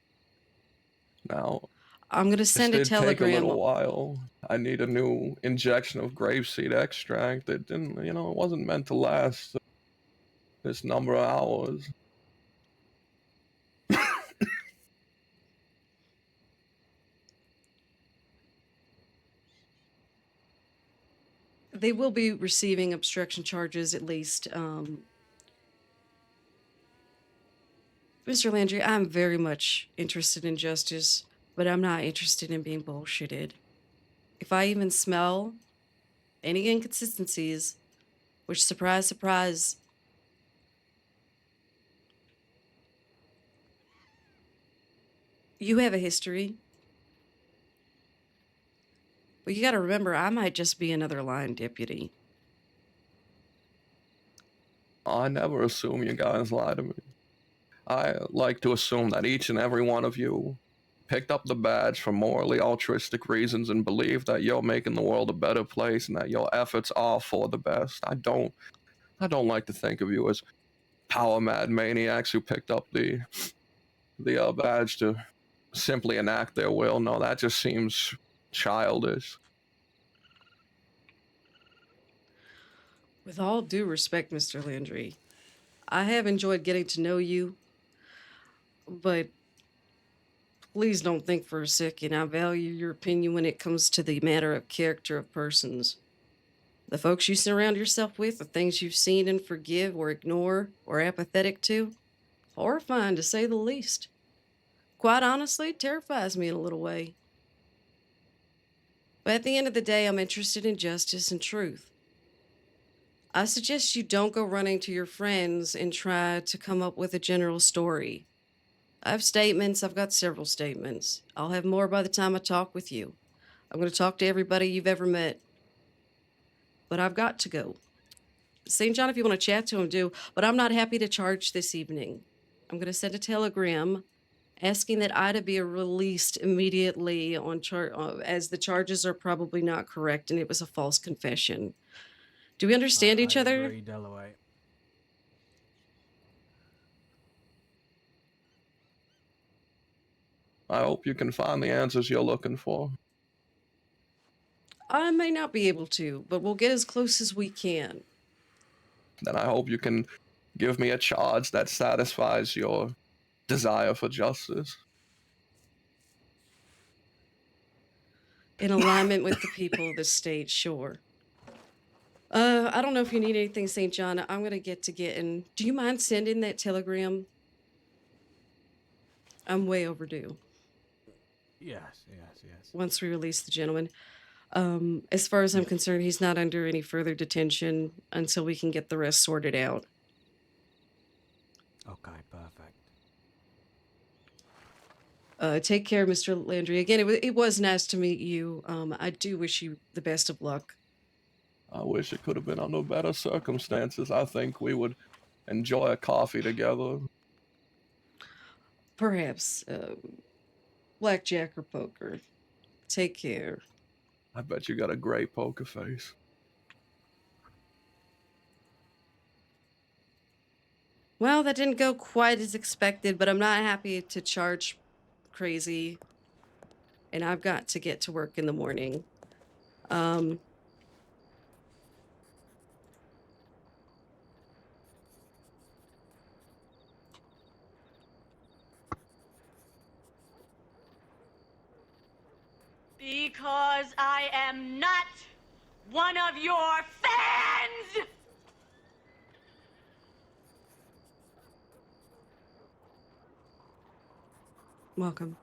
[SPEAKER 8] Now,
[SPEAKER 7] I'm gonna
[SPEAKER 8] this
[SPEAKER 7] send a
[SPEAKER 8] did take a
[SPEAKER 7] telegram.
[SPEAKER 8] little while. I need a new injection of grapeseed extract. It didn't, it wasn't meant to last this number of hours.
[SPEAKER 7] They will be receiving obstruction charges at least. Mr. Landry, I'm very much interested in justice, but I'm not interested in being bullshitted. If I even smell any inconsistencies, which, surprise, surprise, you have a history. But you gotta remember, I might just be another line deputy.
[SPEAKER 8] I never assume you guys lie to me. I like to assume that each and every one of you picked up the badge for morally altruistic reasons and believe that you're making the world a better place and that your efforts are for the best. I don't like to think of you as power mad maniacs who picked up the badge to simply enact their will. No, that just seems childish.
[SPEAKER 7] With all due respect, Mr. Landry, I have enjoyed getting to know you, but please don't think for a second I value your opinion when it comes to the matter of character of persons. The folks you surround yourself with, the things you've seen and forgive or ignore or apathetic to, horrifying to say the least. Quite honestly, terrifies me in a little way. But at the end of the day, I'm interested in justice and truth. I suggest you don't go running to your friends and try to come up with a general story. I have statements. I've got several statements. I'll have more by the time I talk with you. I'm going to talk to everybody you've ever met. But I've got to go. St. John, if you want to chat to him, do. But I'm not happy to charge this evening. I'm going to send a telegram asking that Ida be released immediately on as the charges are probably not correct and it was a false confession. Do we understand each
[SPEAKER 9] I
[SPEAKER 7] other?
[SPEAKER 9] agree, Dalloway.
[SPEAKER 8] I hope you can find the answers you're looking for.
[SPEAKER 7] I may not be able to, but we'll get as close as we can.
[SPEAKER 8] Then I hope you can give me a charge that satisfies your desire for justice.
[SPEAKER 7] In alignment with the people of the state, sure. I don't know if you need anything, St. John. I'm going to get to getting... Do you mind sending that telegram? I'm way overdue.
[SPEAKER 9] Yes.
[SPEAKER 7] Once we release the gentleman. As far as I'm concerned, he's not under any further detention until we can get the rest sorted out.
[SPEAKER 9] Okay, perfect.
[SPEAKER 7] Take care, Mr. Landry. Again, it was nice to meet you. I do wish you the best of luck.
[SPEAKER 8] I wish it could have been under better circumstances. I think we would enjoy a coffee together.
[SPEAKER 7] Perhaps. Blackjack or poker. Take care.
[SPEAKER 8] I bet you got a great poker face.
[SPEAKER 7] Well, that didn't go quite as expected, but I'm not happy to charge crazy. And I've got to get to work in the morning.
[SPEAKER 5] Because I am not one of your fans!
[SPEAKER 7] Welcome.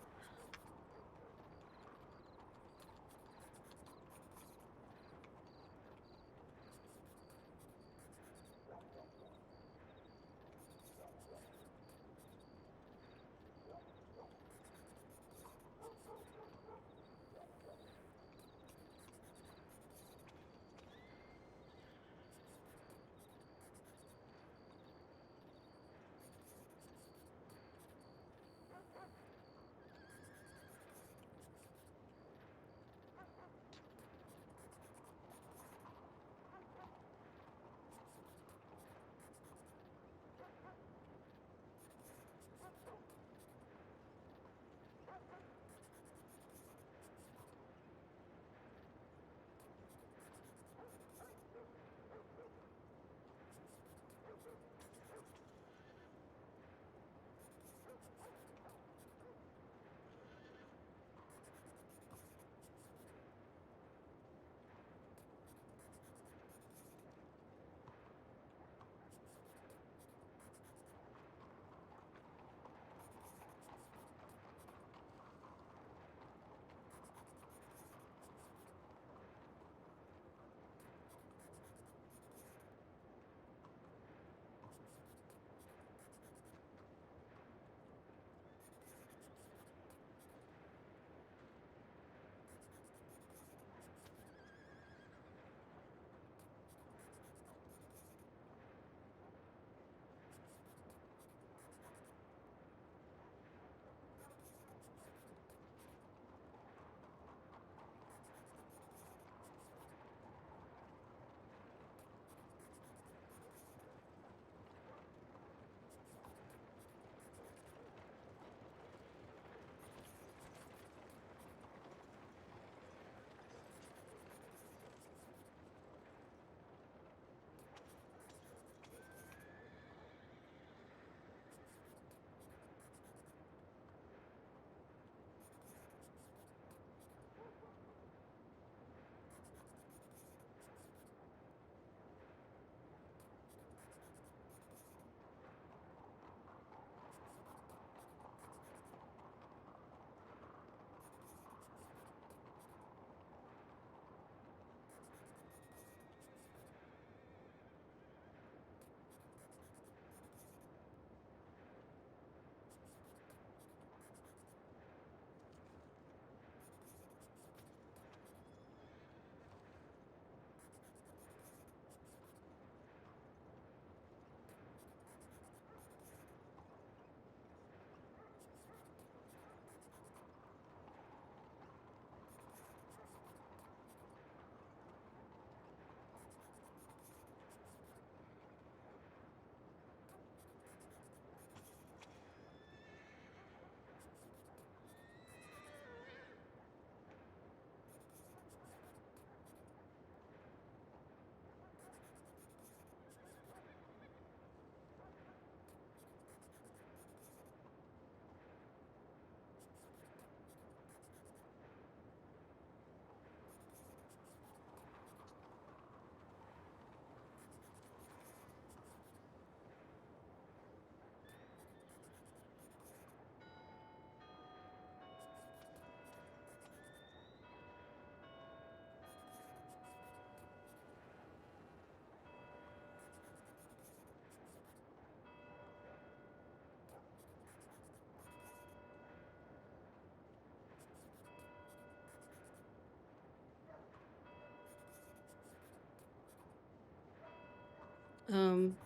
[SPEAKER 7] Um,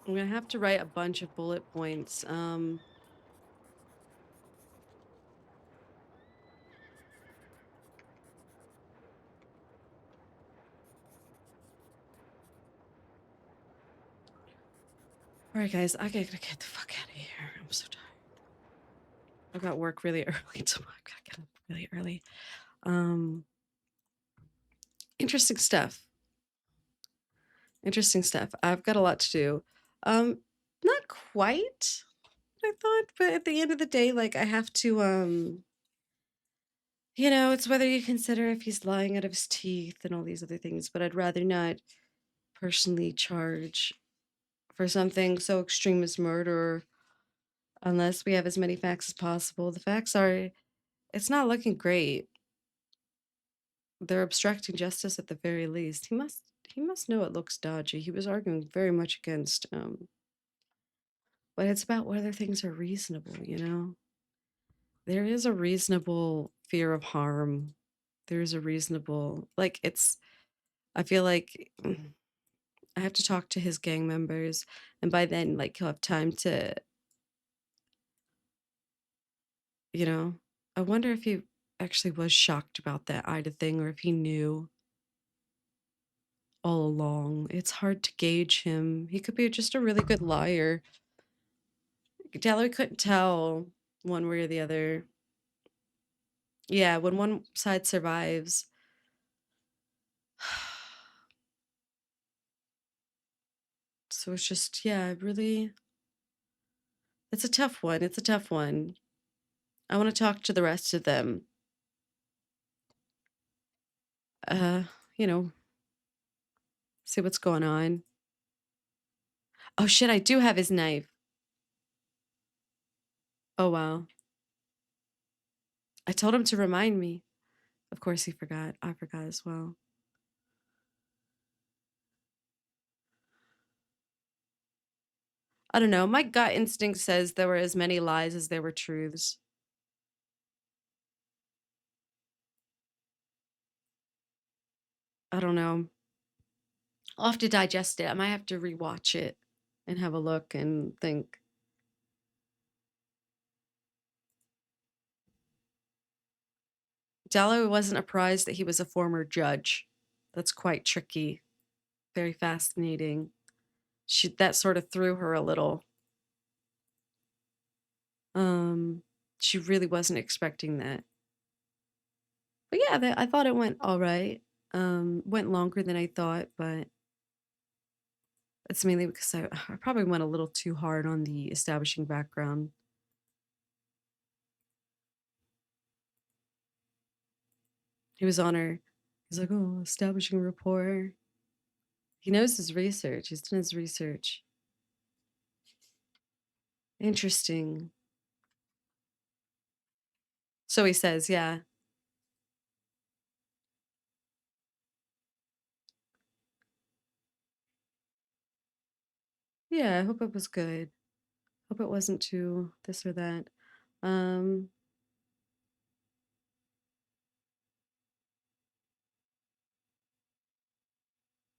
[SPEAKER 7] I'm gonna have to write a bunch of bullet points. All right, guys, I gotta get the fuck out of here. I'm so tired. I got work really early tomorrow. I gotta get up really early. Um, interesting stuff. Interesting stuff. I've got a lot to do. Not quite what I thought, but at the end of the day, like I have to it's whether you consider if he's lying out of his teeth and all these other things, but I'd rather not personally charge for something so extreme as murder unless we have as many facts as possible. The facts are it's not looking great. They're obstructing justice at the very least. He must know it looks dodgy. He was arguing very much against but it's about whether things are reasonable, you know? There is a reasonable fear of harm. There's a reasonable I feel like I have to talk to his gang members, and by then, like, he'll have time to, you know, I wonder if he actually was shocked about that Ida thing or if he knew all along. It's hard to gauge him. He could be just a really good liar. Dalloy couldn't tell one way or the other. Yeah, when one side survives. So it's just, yeah, really, it's a tough one. It's a tough one. I want to talk to the rest of them. Uh, you know, see what's going on. Oh shit, I do have his knife. Oh wow. I told him to remind me. Of course he forgot. I forgot as well. I don't know. My gut instinct says there were as many lies as there were truths. I don't know. I'll have to digest it. I might have to rewatch it and have a look and think. Dallo wasn't apprised that he was a former judge. That's quite tricky. Very fascinating. That sort of threw her a little. She really wasn't expecting that. But yeah, I thought it went all right. Went longer than I thought, but it's mainly because I probably went a little too hard on the establishing background. He was on her. He's like, oh, establishing rapport. He knows his research. He's done his research. Interesting. So he says, yeah. Yeah, I hope it was good. Hope it wasn't too this or that.